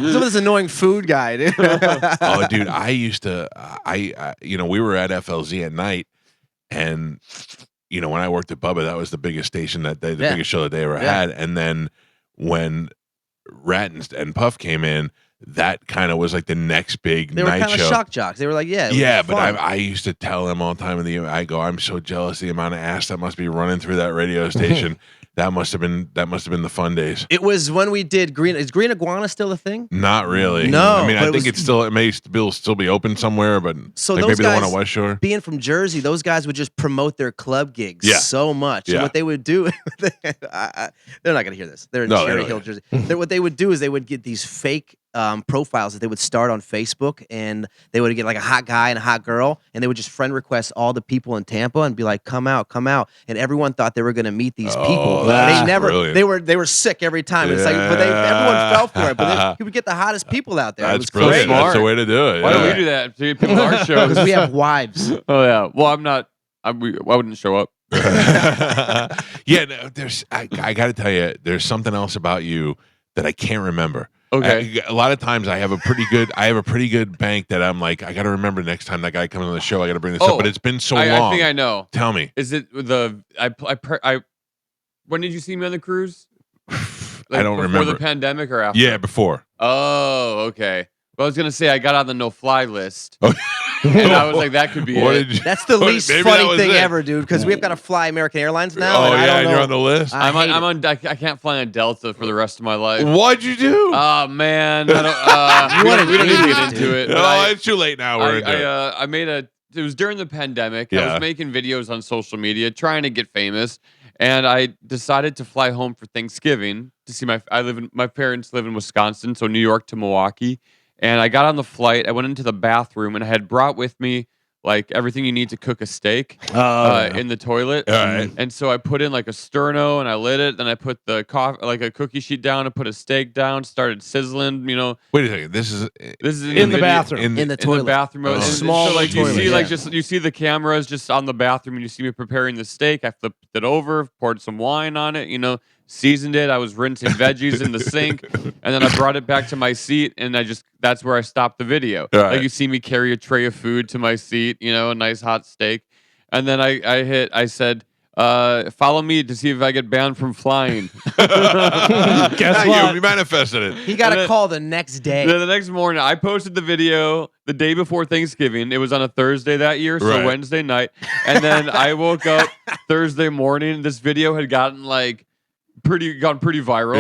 What's up with this annoying food guy, dude? Oh, dude, I used to. We were at FLZ at night. And, when I worked at Bubba, that was the biggest station that day, the biggest show that they ever had. And then when Rat and Puff came in, that kind of was like the next big They were night kind of show. shock jocks. They were like, but I used to tell them all the time. I'm so jealous of the amount of ass that must be running through that radio station. That must have been the fun days. It was when we did Green. Is Green Iguana still a thing? Not really. No. I mean, I think it may still be open somewhere, but so like those maybe guys, the one on West Shore. Being from Jersey, those guys would just promote their club gigs so much. And what they would do, they're not going to hear this. They're in Cherry Hill, Jersey. What they would do is they would get these fake profiles that they would start on Facebook, and they would get like a hot guy and a hot girl, and they would just friend request all the people in Tampa and be like, come out. And everyone thought they were going to meet these people. They never, brilliant. they were sick every time. It's like, but everyone fell for it. But he would get the hottest people out there. That's brilliant. That's the way to do it. Why don't we do that to people at our shows? Because we have wives. Oh yeah. Well, I'm not. I wouldn't show up. I got to tell you, there's something else about you that I can't remember. Okay. A lot of times I have a pretty good bank that I'm like, I got to remember next time that guy comes on the show, I got to bring this up. But it's been so long. I think I know. Tell me. Is it when did you see me on the cruise? I don't remember. Before the pandemic or after? Yeah, before. Oh, okay. Well, I was gonna say I got on the no-fly list, and I was like, that could be it. That's the least funny thing ever, dude. Because we've got to fly American Airlines now. Oh and I don't know. you're on the list. I can't fly on Delta for the rest of my life. What'd you do? Oh man, I don't, we don't need to get into it. No, it's too late now. We're into it. It was during the pandemic. I was making videos on social media, trying to get famous. And I decided to fly home for Thanksgiving to see my parents live in Wisconsin, so New York to Milwaukee. And I got on the flight. I went into the bathroom, and I had brought with me like everything you need to cook a steak in the toilet. All right. And so I put in like a sterno, and I lit it. Then I put the like a cookie sheet down and put a steak down. Started sizzling. Wait a second. This is in the bathroom. In the toilet. In the bathroom. A small like toilet. You see the cameras just on the bathroom, and you see me preparing the steak. I flipped it over, poured some wine on it. seasoned it. I was rinsing veggies in the sink, and then I brought it back to my seat, and that's where I stopped the video. Right. Like you see me carry a tray of food to my seat, a nice hot steak, and then I said, follow me to see if I get banned from flying. Guess what? You manifested it. He got a call the next day. The next morning, I posted the video the day before Thanksgiving. It was on a Thursday that year, so Right. Wednesday night. And then I woke up Thursday morning. This video had gotten pretty viral,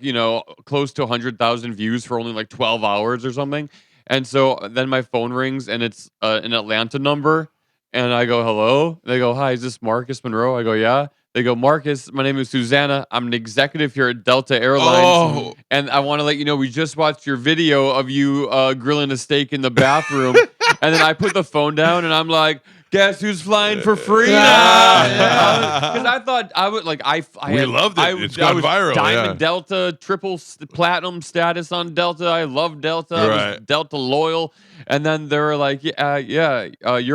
Yeah. close to 100,000 views for only 12 hours or something. And so then my phone rings and it's an Atlanta number. And I go, hello? They go, hi, is this Marcus Monroe? I go, yeah. They go, Marcus, my name is Susanna. I'm an executive here at Delta Airlines. And I want to let you know we just watched your video of you grilling a steak in the bathroom. And then I put the phone down and I'm like, guess who's flying for free now? Because I thought I would We loved it. It's gone was viral, Diamond yeah. Delta, triple platinum status on Delta. I love Delta. I was Right. Delta loyal. And then they were like, you're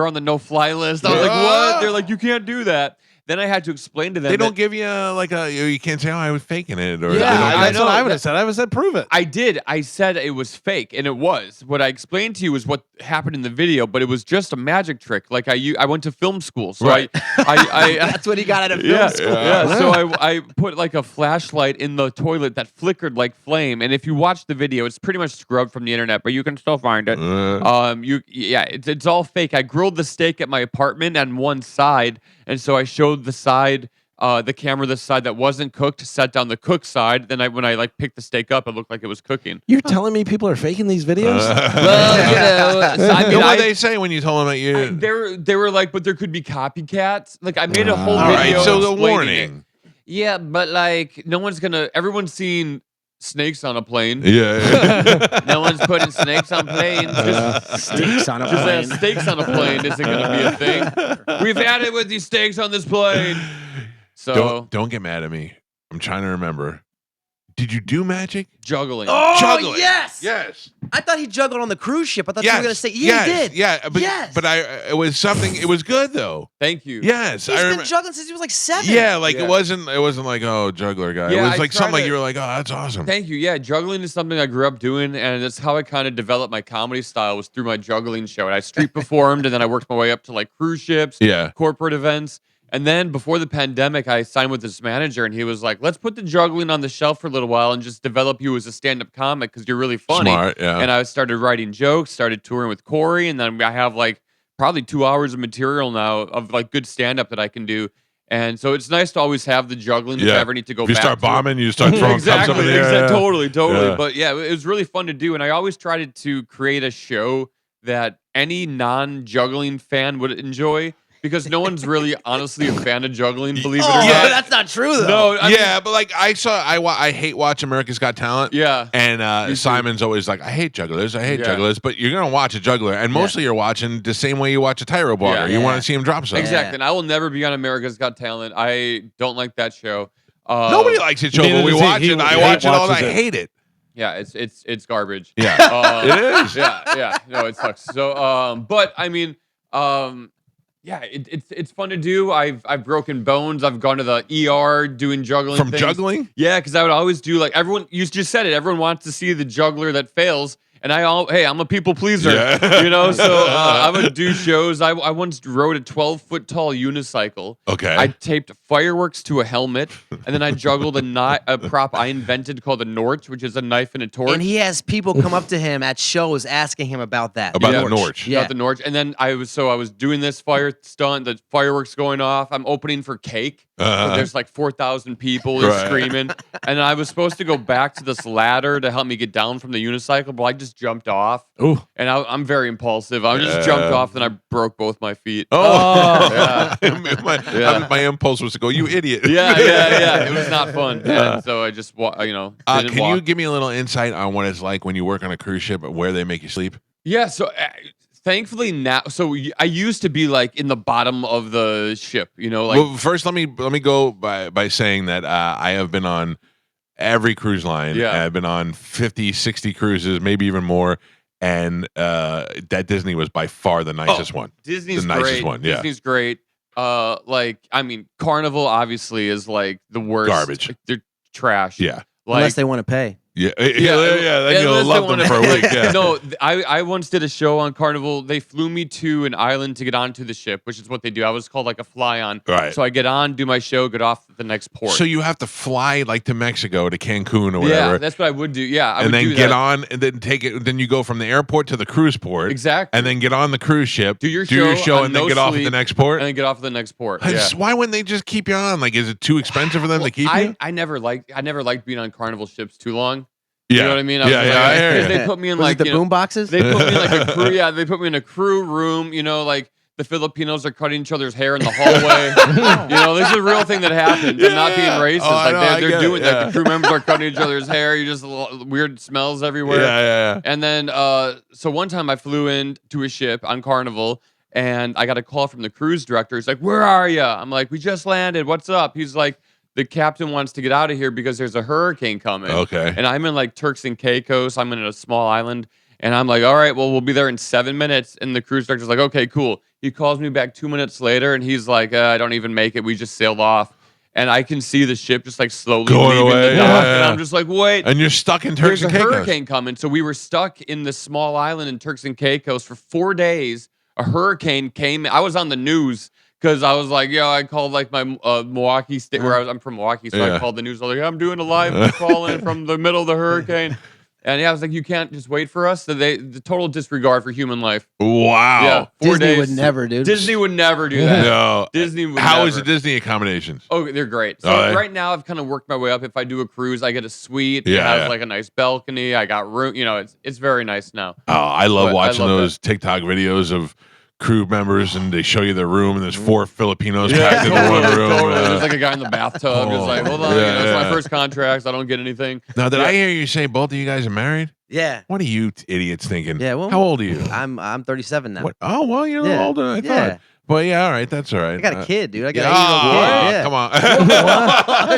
on the no-fly list. I was like, what? They're like, you can't do that. Then I had to explain to them. They don't give you you can't say, oh, I was faking it. Or That's what I would have said. I would have said, prove it. I did. I said it was fake, and it was. What I explained to you was what happened in the video, but it was just a magic trick. I went to film school, so Right. I That's what he got out of film school. yeah. So I put a flashlight in the toilet that flickered like flame, and if you watch the video, it's pretty much scrubbed from the internet, but you can still find it. It's all fake. I grilled the steak at my apartment on one side, and so I showed the side. The camera, the side that wasn't cooked, set down the cooked side. Then when I picked the steak up, it looked like it was cooking. You're telling me people are faking these videos? Well, so, I mean, what did they say when you told them that you? They were like, but there could be copycats. I made a whole All video. right, so the explaining warning. it. Yeah, but no one's everyone's seen snakes on a plane. Yeah. No one's putting snakes on planes. Steaks on a plane. Steaks on a plane isn't going to be a thing. We've had it with these steaks on this plane. So Don't get mad at me. I'm trying to remember. Did you do magic? Juggling. Oh, Juggling. yes. Yes. I thought he juggled on the cruise ship. I thought you were going to say, he did. Yeah, but Yes. but it was something. It was good though. Thank you. Yes, He's I been remember. juggling since he was 7. Yeah, Yeah. it wasn't like, oh, juggler guy. Yeah, it was I like something tried like to- you were like, oh, that's awesome. Thank you. Yeah, juggling is something I grew up doing, and that's how I kind of developed my comedy style was through my juggling show. And I street performed, and then I worked my way up to cruise ships, Yeah. corporate events. And then before the pandemic, I signed with this manager, and he was like, let's put the juggling on the shelf for a little while and just develop you as a stand-up comic because you're really funny. Smart, yeah. And I started writing jokes, started touring with Corey, and then I have probably 2 hours of material now of good stand-up that I can do. And so it's nice to always have the juggling if I ever need to go If you back start to it. bombing, you start throwing cups up in the air. Yeah. Totally. Yeah. But yeah, it was really fun to do. And I always tried to create a show that any non-juggling fan would enjoy because no one's really honestly a fan of juggling, believe it or not. Yeah, that's not true, though. No, I mean, but I hate watch America's Got Talent. Yeah. And Simon's always like, I hate jugglers. I hate Yeah. jugglers. But you're going to watch a juggler. And mostly you're watching the same way you watch a tightrope walker. Yeah. You want to see him drop something. Exactly. And I will never be on America's Got Talent. I don't like that show. Nobody likes it, show, neither but we does he. watch it. And I He watch it all. And watches I it. hate it. Yeah, it's garbage. Yeah. It is. Yeah. No, it sucks. So, but I mean, yeah, it's fun to do. I've broken bones. I've gone to the ER doing juggling. From things. juggling? Yeah, because I would always do everyone. You just said it. Everyone wants to see the juggler that fails. And I'm a people pleaser, Yeah. So I would do shows. I once rode a 12-foot tall unicycle. Okay. I taped fireworks to a helmet, and then I juggled a prop I invented called a Norch, which is a knife and a torch. And he has people come up to him at shows asking him about that. About Yeah. the Norch. Yeah. About the Norch. And then I was doing this fire stunt, the fireworks going off. I'm opening for Cake. So there's 4,000 people Right. screaming. And I was supposed to go back to this ladder to help me get down from the unicycle, but I just jumped off. Ooh. And I'm very impulsive. I just jumped off and I broke both my feet. Oh. Yeah. my impulse was to go, you idiot. Yeah. It was not fun. And so I just, didn't Can walk. you give me a little insight on what it's like when you work on a cruise ship, where they make you sleep? Yeah, so thankfully now, so I used to be in the bottom of the ship, Well, first let me go by saying that I have been on every cruise line. Yeah. I've been on 50, 60 cruises, maybe even more. And that Disney was by far the nicest one. Disney's the nicest great. one. Yeah. Disney's great. Like, I mean, Carnival obviously is like the worst. Garbage. Like, they're trash. Yeah. Like, Unless they want to pay. Yeah. Then you'll unless they love them wanna for a pay. week. Yeah. No, I once did a show on Carnival. They flew me to an island to get onto the ship, which is what they do. I was called like a fly on. Right. So I get on, do my show, get off at the next port. So you have to fly like to Mexico, to Cancun or whatever. Yeah, that's what I would do. Yeah, I and would then do get that. on, and then take it. Then you go from the airport to the cruise port. Exactly. And then get on the cruise ship. Do your show, on and then no get off at the sleep, next port. and then get off at the next port. Yeah. Why wouldn't they just keep you on? Like, is it too expensive for them to keep you? I never liked being on Carnival ships too long. Yeah. You know what I mean? I hear you. They put me in Was like it the boom boxes? They put me in like a crew. Yeah, they put me in a crew room. You know, like the Filipinos are cutting each other's hair in the hallway. You know, this is a real thing that happens. I'm not being racist. They're doing that. The crew members are cutting each other's hair. You just weird smells everywhere. Yeah. And then, so one time I flew in to a ship on Carnival. And I got a call from the cruise director. He's like, "Where are you?" I'm like, "We just landed. What's up?" He's like, "The captain wants to get out of here because there's a hurricane coming." Okay. And I'm in like Turks and Caicos. I'm in a small island. And I'm like, "All right, well, we'll be there in 7 minutes." And the cruise director's like, "Okay, cool." He calls me back 2 minutes later and he's like, "I don't even make it. We just sailed off." And I can see the ship just like slowly Going leaving away, the dock. yeah. And I'm just like, wait. And you're stuck in Turks There's and a Caicos. hurricane coming. So we were stuck in this small island in Turks and Caicos for 4 days. A hurricane came. I was on the news because I was like, I called like my Milwaukee state where I'm from Milwaukee. So I called the news. I was like, "I'm doing a live call in from the middle of the hurricane." And I was like, "You can't just wait for us." So the total disregard for human life. Wow. Yeah, 4 Disney days. would never, dude. Disney would never do that. No. Disney would How never. is the Disney accommodations? Oh, they're great. So right now I've kind of worked my way up. If I do a cruise, I get a suite. It has like a nice balcony. I got room. You know, it's very nice now. Oh, I love But watching love those TikTok videos of crew members, and they show you their room, and there's 4 Filipinos packed in one room. Totally. There's like a guy in the bathtub, just like, "Hold on, it's my first contract. I don't get anything." Now, did I hear you say both of you guys are married? Yeah. What are you idiots thinking? Yeah. Well, how old are you? I'm 37 now. What? Oh, well, you're a little older than I thought. But yeah, all right, that's all right. I got a kid, dude. I got an 8-year-old kid. Yeah. Come on.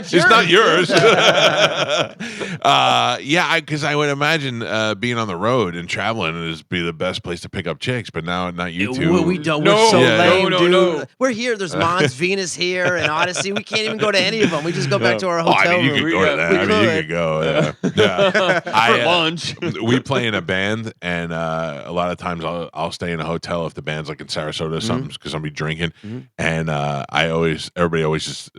It's not yours. Because I would imagine being on the road and traveling is be the best place to pick up chicks, but now not you two. Well, we don't. No. We're so Yeah, lame, no, dude. no. We're here. There's Mons, Venus here, and Odyssey. We can't even go to any of them. We just go back to our hotel I mean, you room. could go to that. I mean, you could go. Yeah. For lunch. We play in a band, and a lot of times I'll stay in a hotel if the band's like in Sarasota or something because I'll be drinking, and everybody always just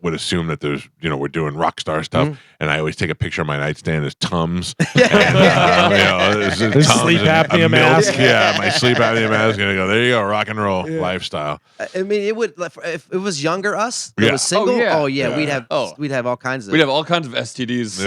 would assume that there's we're doing rock star stuff, and I always take a picture of my nightstand as Tums, and, His sleep apnea mask. Yeah, my sleep apnea mask, and I go, there you go, rock and roll lifestyle. I mean, it would if it was younger us, that was single. Oh, yeah. We'd have all kinds of. We'd have all kinds of STDs.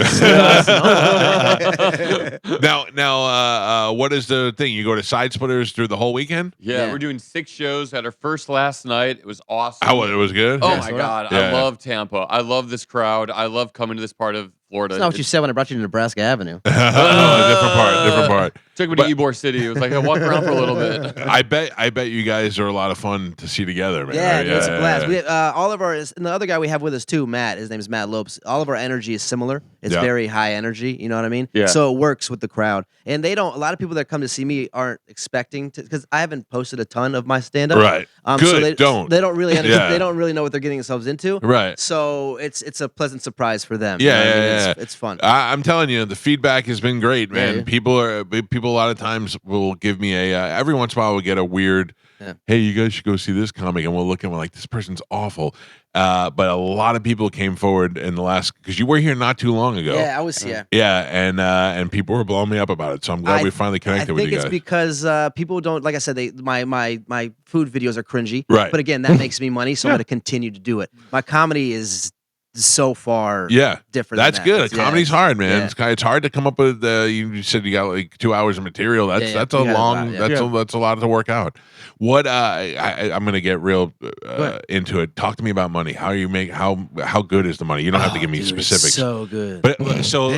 Now, what is the thing? You go to Side Splitters through the whole weekend? Yeah, we're doing 6 shows. Had our first last night. It was awesome. How was it? Was good? Oh my God. Yeah. I love Tampa. I love this crowd. I love coming to this part of Florida. That's not what you said when I brought you to Nebraska Avenue. Different part. Took me to Ybor City. It was like I walked around for a little bit. I bet you guys are a lot of fun to see together, man. Yeah, right? it's a blast. We, all of our, and the other guy we have with us too, Matt. His name is Matt Lopes. All of our energy is similar. It's very high energy. You know what I mean? Yeah. So it works with the crowd, and they don't. A lot of people that come to see me aren't expecting to, because I haven't posted a ton of my stand up. Right. Good. So they don't. They don't really. Yeah. They don't really know what they're getting themselves into. Right. So it's a pleasant surprise for them. Yeah, you know what I yeah, mean? yeah. It's fun. I'm telling you, the feedback has been great, man. Yeah. People a lot of times will give me a every once in a while we'll get a weird, hey, you guys should go see this comic, and we'll look and we're like, this person's awful. But a lot of people came forward in the last, because you were here not too long ago. Yeah, I was. Yeah. And people were blowing me up about it. So I'm glad we finally connected with you guys. I think it's because people don't, like I said, my food videos are cringy. Right. But again, that makes me money, so I'm going to continue to do it. My comedy is so far different. That's than good. that. Comedy's hard, man. Yeah. It's hard to come up with. You said you got like 2 hours of material. That's a You got long. a lot, yeah. That's a lot to work out. What I'm gonna get real into it. Talk to me about money. How you make how good is the money? You don't have to give me specifics. It's so good. But so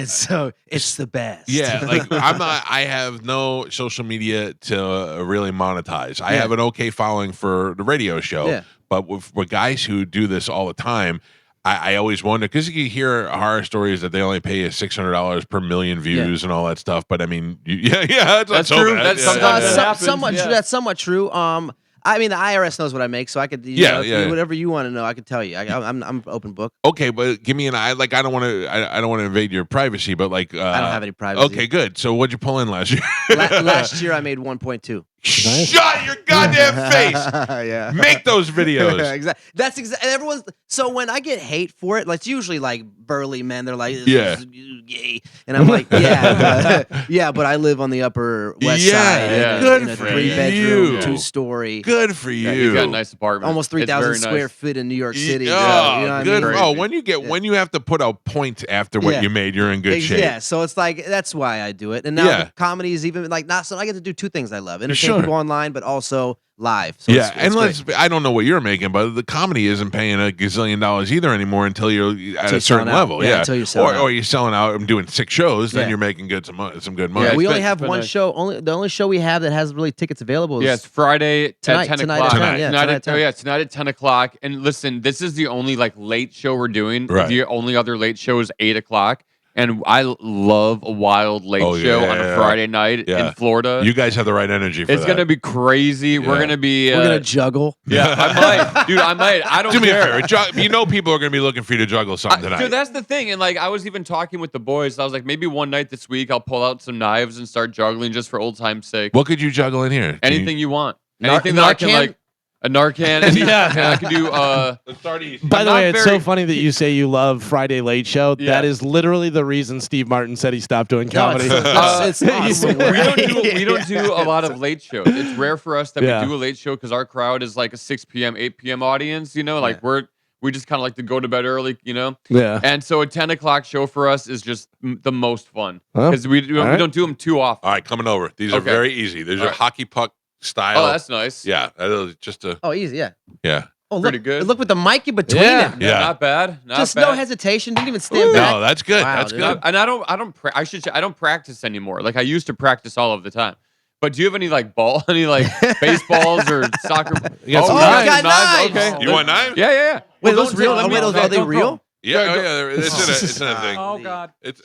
it's the best. yeah, like I have no social media to really monetize. I have an okay following for the radio show. Yeah. But with guys who do this all the time, I always wonder, because you hear horror stories that they only pay you $600 per million views and all that stuff. But I mean, that's That's not so true. bad. That's sometimes that happens. That's somewhat true. I mean, the IRS knows what I make, so I could. Whatever you want to know, I could tell you. I'm open book. Okay, but give me I don't want to. I don't want to invade your privacy, but like I don't have any privacy. Okay, good. So what'd you pull in last year? Last year I made 1.2. Shut your goddamn face! Yeah, make those videos. Exactly. That's exactly. Everyone's. So when I get hate for it, like it's usually like burly men. They're like, this is gay, and I'm like, but I live on the Upper West Side. Good in a for 3-bedroom, you. 2-story. Good for you. You got a nice apartment. Almost 3,000 square feet in New York City. Oh, you know what good. I mean? Oh, when you have to put a point after what you made, you're in good shape. Yeah, so it's like that's why I do it. And now the comedy is even like not. So I get to do two things I love: entertain people online, but also live. So it's I don't know what you're making, but the comedy isn't paying $1 gazillion either anymore until you're at a certain level. Yeah, until you're selling out. Or you're selling out and doing 6 shows, then you're making some good money. Yeah, we only have one show. The only show we have that has really tickets available. Is it's Friday tonight, at 10 tonight o'clock. Tonight at 10. Tonight at 10 o'clock. And listen, this is the only like late show we're doing. Right. The only other late show is 8 o'clock. And I love a wild late show on a Friday night in Florida. You guys have the right energy for It's that. going to be crazy. Yeah. We're going to be... we're going to juggle. Yeah, I might. Dude, I might. I don't Do me a care. favor. You know people are going to be looking for you to juggle something tonight. Dude, that's the thing. And like, I was even talking with the boys. I was like, maybe one night this week I'll pull out some knives and start juggling just for old time's sake. What could you juggle in here? Anything you want. Anything that I can like... A Narcan. And I can do... By the way, it's so funny that you say you love Friday Late Show. Yeah. That is literally the reason Steve Martin said he stopped doing comedy. It's awesome. We don't do a lot of late shows. It's rare for us that we do a late show because our crowd is like a 6 p.m., 8 p.m. audience. You know, like we just kind of like to go to bed early. You know. Yeah. And so a 10 o'clock show for us is just the most fun because we don't do them too often. All right, coming over. These are very easy. These are hockey puck style. Oh, that's nice. Yeah, that is just a. Oh, easy. Yeah. Yeah. Oh, pretty good. Look with the mic in between it. Yeah. Not bad. Just no hesitation. Didn't even stand back. No, that's good. Wow, that's dude. good. And I don't practice anymore. Like I used to practice all of the time. But do you have any like baseballs or soccer? You got some got knives. Okay. You want knives? Yeah. Wait, Well, those real? Are they real? Yeah. It's in a thing. Oh God. It's.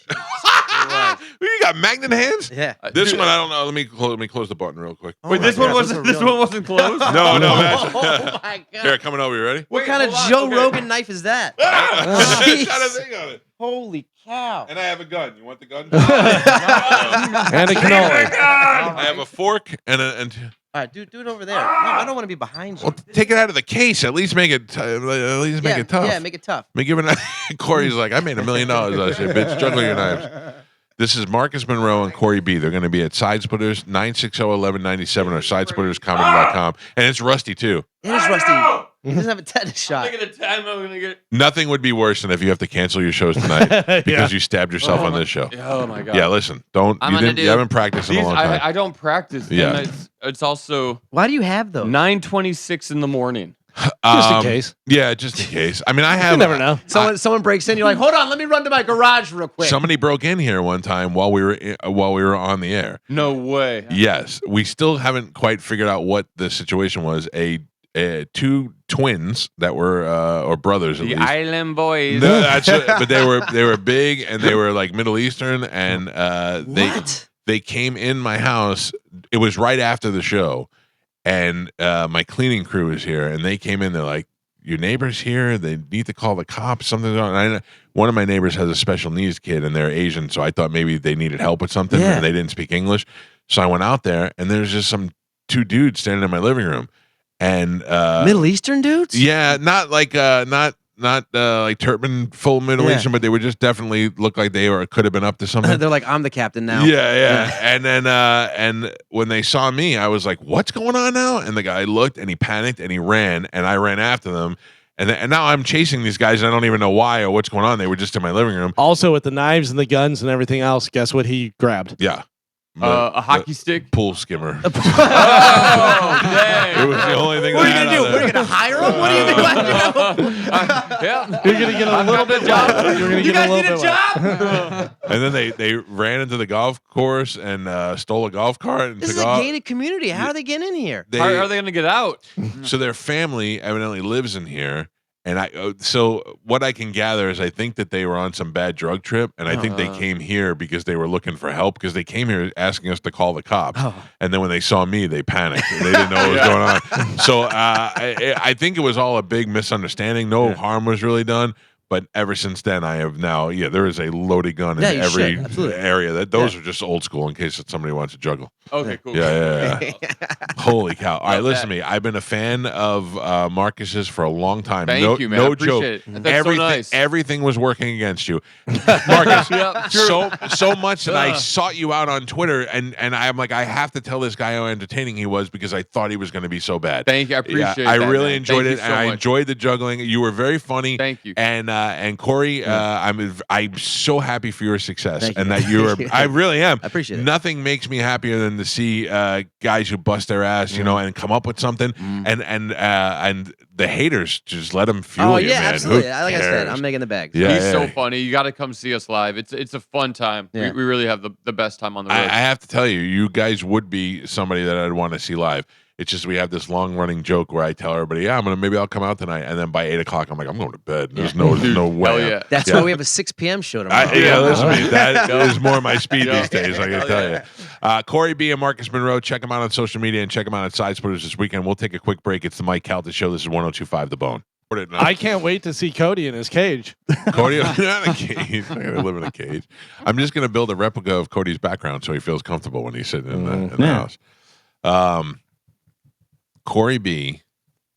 You got magnet hands? Yeah. This one I don't know. Let me close the button real quick. Wait, this one wasn't closed? No, Oh my God. Here, coming over. You ready? What kind of Joe Rogan knife is that? It's got a thing on it. Holy cow. And I have a gun. You want the gun? And a cannoli. I have a fork and a. All right, do it over there. No, I don't want to be behind you. Well, take it out of the case. At least make it. Make it tough. Yeah, make it tough. I mean, given Corey's like, I made $1 million last year, bitch. Juggle your knives. This is Marcus Monroe and Corey B. They're going to be at Side Splitters, 960-1197 or sidesplitterscomedy.com. And it's Rusty, too. It is Rusty. He doesn't have a tetanus shot. I'm gonna get. Nothing would be worse than if you have to cancel your shows tonight because you stabbed yourself on this show. Oh my God. Yeah, listen. You haven't practiced in a long time. I don't practice. Yeah. And it's also Why do you have those? 9:26 in the morning. Just in case. Yeah, just in case. I mean, I have. You never know. Someone breaks in. You're like, hold on, let me run to my garage real quick. Somebody broke in here one time while we were on the air. No way. Yes, we still haven't quite figured out what the situation was. Two twins that were or brothers at The least. Island Boys. No, but they were big and they were like Middle Eastern and they came in my house. It was right after the show, and my cleaning crew was here, and they came in. They're like, "Your neighbor's here. They need to call the cops. Something's on." One of my neighbors has a special needs kid, and they're Asian, so I thought maybe they needed help with something, and they didn't speak English. So I went out there, and there's just some 2 dudes standing in my living room. And Middle Eastern dudes? Yeah, not like like turban full Middle Eastern, but they would just definitely look like they could have been up to something. They're like, I'm the captain now. Yeah. And then and when they saw me, I was like, "What's going on now?" And the guy looked and he panicked and he ran, and I ran after them. And now I'm chasing these guys, and I don't even know why or what's going on. They were just in my living room. Also, with the knives and the guns and everything else, guess what he grabbed? Yeah. A hockey stick? Pool skimmer. Oh, dang. It was the only thing. What are you gonna do? What are you gonna hire him? What are you doing? Yeah. You're gonna get a little bit job. You guys need a job? And then they ran into the golf course and stole a golf cart and This is took a off. gated community. How are they getting in here? How are they going to get out? So their family evidently lives in here, And so what I can gather is I think that they were on some bad drug trip, and I think they came here because they were looking for help, because they came here asking us to call the cops. And then when they saw me, they panicked. They didn't know what was going on. So I think it was all a big misunderstanding. No harm was really done. But ever since then, I have now, there is a loaded gun in every area. Those are just old school in case somebody wants to juggle. Okay, cool. Yeah. Holy cow. All right, listen to me. I've been a fan of Marcus's for a long time. Thank you, man. No I appreciate joke. it. That's so nice. Everything was working against you. Marcus, so much that I sought you out on Twitter, and I'm like, I have to tell this guy how entertaining he was because I thought he was going to be so bad. Thank you. I appreciate it. I really enjoyed Thank it, you so and I much. enjoyed the juggling. You were very funny. Thank you. And Corey, I'm so happy for your success, Thank and you. that you are. I really am. I appreciate it. Nothing makes me happier than to see guys who bust their ass, and come up with something, and the haters just let them fuel you, man. Absolutely. Who Like I said, cares? I'm making the bags. Yeah, He's so funny. You got to come see us live. It's a fun time. Yeah. We really have the best time on the road. I have to tell you, you guys would be somebody that I'd want to see live. It's just we have this long running joke where I tell everybody, maybe I'll come out tonight, and then by 8 o'clock I'm like, I'm going to bed. There's no way. Hell yeah. That's why we have a 6 p.m. show tomorrow. Listen to me. That is more my speed these days, I can tell you. Corey B. and Marcus Monroe, check them out on social media and check them out on Side Splitters this weekend. We'll take a quick break. It's the Mike Calta Show. This is 102.5 The Bone. I can't wait to see Cody in his cage. Cody, not in a cage. He's not going to live in a cage. I'm just going to build a replica of Cody's background so he feels comfortable when he's sitting in the house. Corey B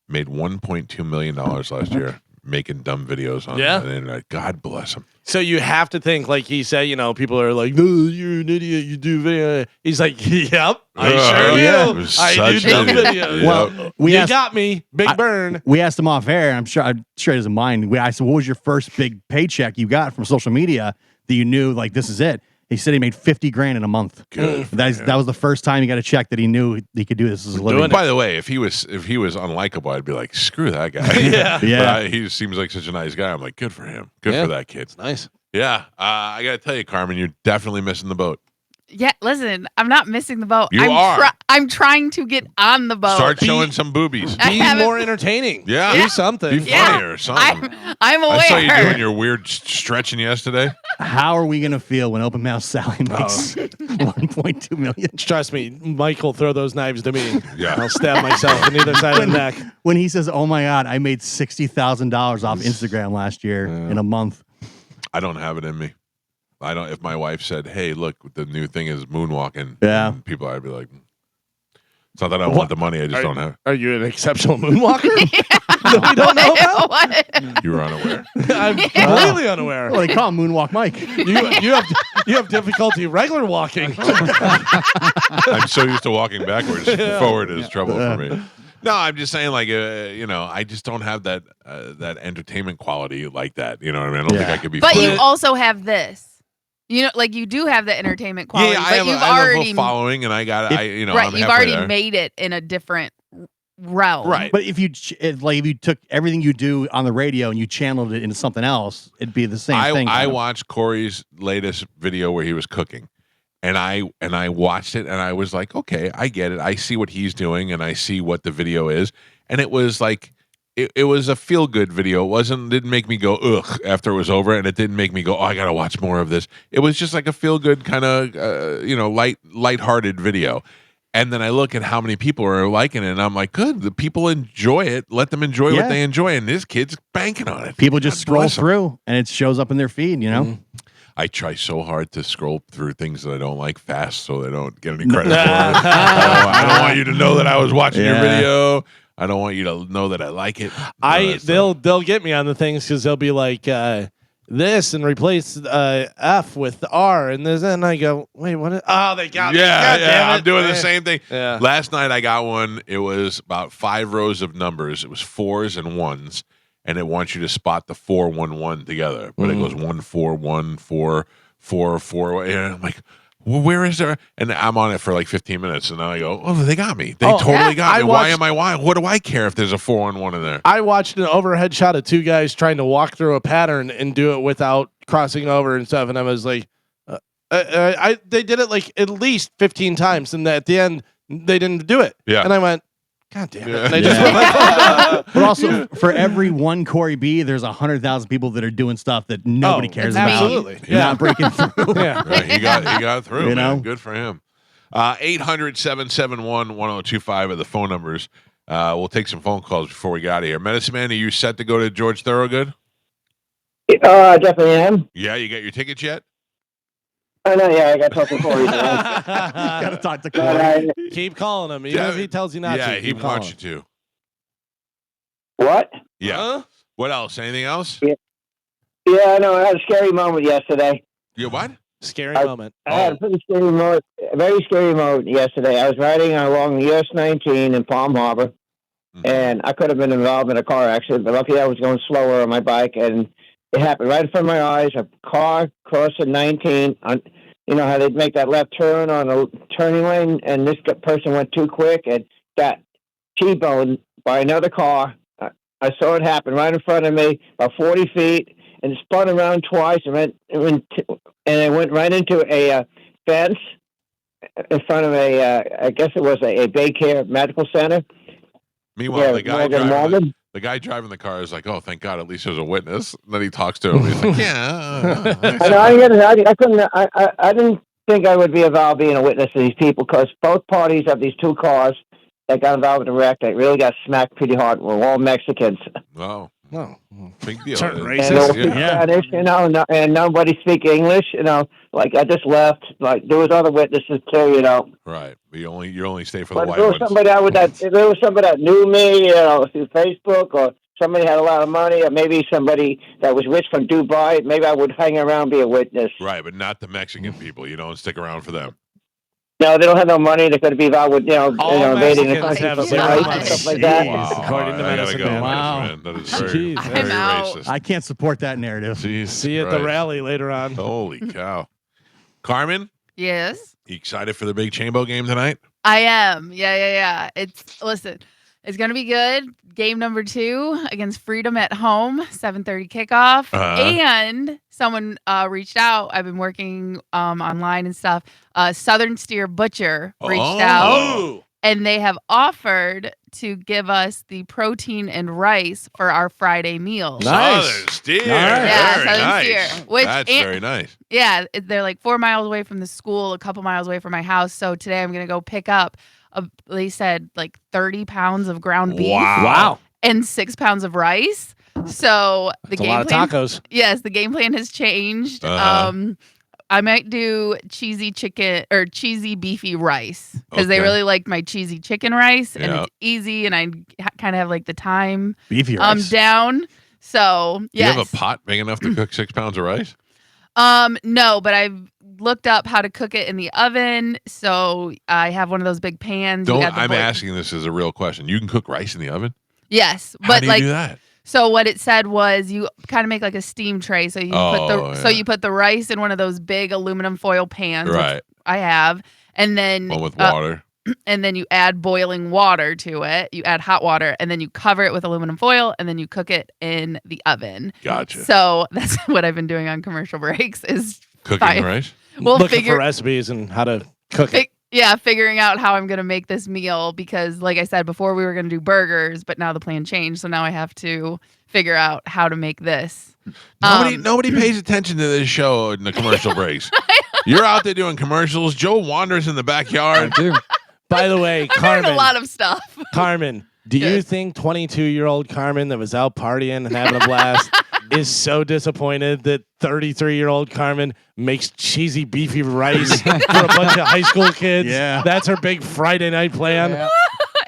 made $1.2 million last year making dumb videos on the internet. God bless him. So you have to think, like he said, people are like, "Oh, you're an idiot. You do video." He's like, "Yep, I sure do. I do dumb videos." Well, you got me, Big Burn. We asked him off air. I'm sure he doesn't mind. I said, "What was your first big paycheck you got from social media that you knew like this is it?" He said he made $50,000 in a month. Good. That was the first time he got a check that he knew he could do this as a living. By the way, if he was unlikable, I'd be like, screw that guy. But he seems like such a nice guy. I'm like, good for him. Good for that kid. It's nice. Yeah. I got to tell you, Carmen, you're definitely missing the boat. Yeah, listen, I'm not missing the boat. You are. I'm trying to get on the boat. Start showing some boobies. Be more entertaining. Yeah. Do something. Be funnier or something. I'm aware. I saw you doing your weird stretching yesterday. How are we going to feel when Open Mouth Sally makes $1.2 million? Trust me, Mike will throw those knives to me. Yeah. I'll stab myself on either side of the neck. When he says, "Oh my God, I made $60,000 off Instagram last year in a month." I don't have it in me. I don't. If my wife said, "Hey, look, the new thing is moonwalking," and people, I'd be like, "It's not that I don't want the money. I just don't have." Are you an exceptional moonwalker? No, we don't know about. What? You were unaware. I'm completely unaware. Well, they call him Moonwalk Mike. You have difficulty regular walking. I'm so used to walking backwards. Forward is trouble for me. No, I'm just saying, like, I just don't have that entertainment quality like that. You know what I mean? I don't think I could be. But funny. you also have this. You do have the entertainment quality. Yeah, but I have you've I have already a following, and I got right. I'm You've halfway already there. made it in a different realm. Right. But if you took everything you do on the radio and you channeled it into something else, it'd be the same thing. I watched Corey's latest video where he was cooking, and I watched it, and I was like, okay, I get it. I see what he's doing, and I see what the video is, and it was like. It was a feel good video. Didn't make me go ugh after it was over, and it didn't make me go, oh, I gotta watch more of this. It was just like a feel good kind of lighthearted video. And then I look at how many people are liking it, and I'm like, good. The people enjoy it. Let them enjoy what they enjoy, and this kid's banking on it. People just scroll through, and it shows up in their feed. I try so hard to scroll through things that I don't like fast, so they don't get any credit for it. I don't want you to know that I was watching your video. I don't want you to know that I like it. They'll get me on the things because they'll be like this and replace F with R and this, and I go, wait, what? They got me. God damn it. I'm doing the same thing. Yeah. Last night I got one. It was about 5 rows of numbers. It was 4s and 1s, and it wants you to spot the 4, 1, 1 together. But it goes 1, 4, 1, 4, 4, 4. And I'm like, well, where is there? And I'm on it for like 15 minutes, and then I go, oh, they got me. They totally got me. Why am I? What do I care if there's a 4 on 1 in there? I watched an overhead shot of 2 guys trying to walk through a pattern and do it without crossing over and stuff, and I was like, they did it like at least 15 times, and at the end they didn't do it. Yeah. And I went, God damn it. Yeah. They just put my phone down. But also, for every one Corey B, there's 100,000 people that are doing stuff that nobody cares about. Absolutely. Yeah. Not breaking through. Yeah. Right, he got through, You man. know? Good for him. 800-771-1025 are the phone numbers. We'll take some phone calls before we get out of here. Medicine Man, are you set to go to George Thorogood? Definitely am. Yeah, you got your tickets yet? I know, yeah, I got to talk to Corey. Got to talk to Corey. But Keep calling him, even if he tells you not to. Yeah, he Keep calling wants you him. to. what? Yeah. Huh? What else? Anything else? Yeah, I know. I had a scary moment yesterday. You what? Scary moment. I had a pretty scary moment, a very scary moment yesterday. I was riding along the US 19 in Palm Harbor, and I could have been involved in a car accident, but luckily I was going slower on my bike, and it happened right in front of my eyes. A car crossed the 19. You know how they make that left turn on a turning lane, and this person went too quick and got T-boned by another car. I saw it happen right in front of me, about 40 feet, and it spun around twice and it went right into a fence in front of I guess it was a daycare medical center. Meanwhile, Yeah, the guy driving the car is like, "Oh, thank God, at least there's a witness." And then he talks to him. He's like, "Yeah." I didn't think I would be involved being a witness to these people because both parties of these two cars that got involved in the wreck, they really got smacked pretty hard. We're all Mexicans. Oh, no, big deal. Turn And racist. Spanish, and nobody speak English. Like I just left. Like there was other witnesses too. Right. But you only stay for the But white if there ones. was somebody that knew me, through Facebook, or somebody had a lot of money, or maybe somebody that was rich from Dubai, maybe I would hang around and be a witness. Right, but not the Mexican people. You don't stick around for them. No, they don't have no money. They could be involved with invading the Mexicans country have for zero rights money. and stuff like that. Wow. According to I gotta Medicine go, Man. Wow. Medicine Man. That is very, Jeez. very I'm out. racist. I can't support that narrative. Jeez See you at the Christ. rally later on. Holy cow. Carmen, Yes, you excited for the big Chambo game tonight? I am. Yeah. It's gonna be good. Game number 2 against Freedom at home, 7:30 kickoff. And someone reached out. I've been working online and stuff. Southern Steer Butcher reached out, and they have offered to give us the protein and rice for our Friday meals. Nice. Southern Steer. Yeah, Very Southern nice. Steer, which- That's very nice. Yeah, they're like 4 miles away from the school, a couple miles away from my house. So today I'm gonna go pick up. They said like 30 pounds of ground beef. Wow. And 6 pounds of rice. So the That's a game lot of plan. tacos. Yes, the game plan has changed. Uh-huh. I might do cheesy chicken or cheesy beefy rice because they Okay. really liked my cheesy chicken rice, and Yeah. it's easy, and I kind of have like the time Beefy rice. down. So Do yes. you have a pot big enough to cook 6 pounds of rice? No, but I've looked up how to cook it in the oven. So I have one of those big pans. You add the I'm boil- asking this as a real question. You can cook rice in the oven? Yes, How but do you like do that? so what it said was you kind of make like a steam tray. So you you put the rice in one of those big aluminum foil pans, which Right. I have, and then One with water. and then you add boiling water to it. You add hot water, and then you cover it with aluminum foil, and then you cook it in the oven. Gotcha. So that's what I've been doing on commercial breaks is Cooking rice? Well, Looking for recipes and how to cook it. figuring out how I'm going to make this meal because, like I said, before we were going to do burgers, but now the plan changed. So now I have to figure out how to make this. Nobody pays attention to this show in the commercial breaks. You're out there doing commercials. Joe wanders in the backyard. By the way, I'm Carmen. doing a lot of stuff. Carmen, do you Yes. think 22-year-old Carmen that was out partying and having a blast is so disappointed that 33-year-old Carmen makes cheesy beefy rice for a bunch of high school kids? Yeah. That's her big Friday night plan.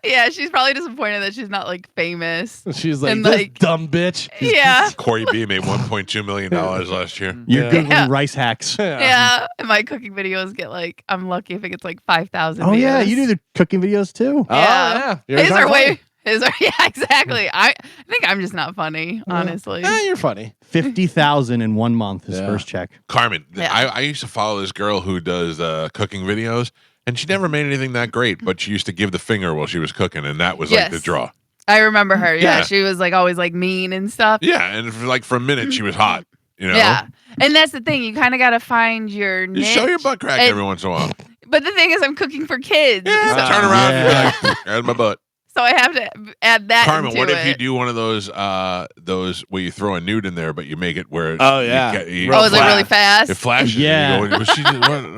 Yeah, she's probably disappointed that she's not like famous. She's like, And, this like- dumb bitch. Yeah. Corey B made $1.2 million last year. You're Yeah. Googling Yeah. rice hacks. Yeah. And my cooking videos get like, I'm lucky if it gets like 5,000 Oh, views. yeah. You do the cooking videos too. Oh, Yeah. You're His are not way. funny. His are, yeah, exactly. I think I'm just not funny, honestly. You're funny. 50,000 in 1 month, his Yeah. first check. Carmen, Yeah. I used to follow this girl who does cooking videos, and she never made anything that great, but she used to give the finger while she was cooking, and that was like Yes. the draw. I remember her. Yeah, Yeah. she was like always like mean and stuff. Yeah, and for a minute, she was hot. You know? Yeah. And that's the thing. You kind of got to find your You niche. show your butt crack And- every once in a while. But the thing is, I'm cooking for kids. Yeah, So, turn around Yeah. and be like, "There's my butt." So I have to add that. Carmen, into what if it. you do one of those where you throw a nude in there, but you make it where Oh, yeah. is it really fast? It flashes. Yeah. And you go,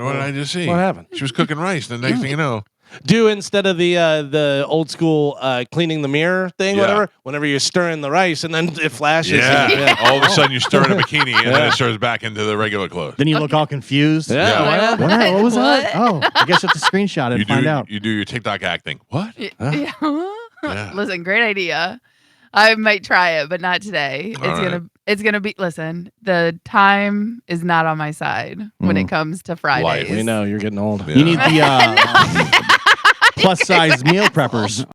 what did I just see? What happened? She was cooking rice. The next thing you know, Do instead of the old school cleaning the mirror thing, Yeah. whatever. Whenever you're stirring the rice and then it flashes. yeah. All of a sudden you're stirring a bikini and then it stirs back into the regular clothes. Then you look all confused. Yeah. Yeah. What was What? that? Oh, I guess you have to screenshot it and find out. You do your TikTok acting. What? Yeah. Yeah. Listen, great idea. I might try it, but not today. All It's gonna be. Listen, the time is not on my side when it comes to Fridays. We know you're getting old. Yeah. You need the plus size meal preppers.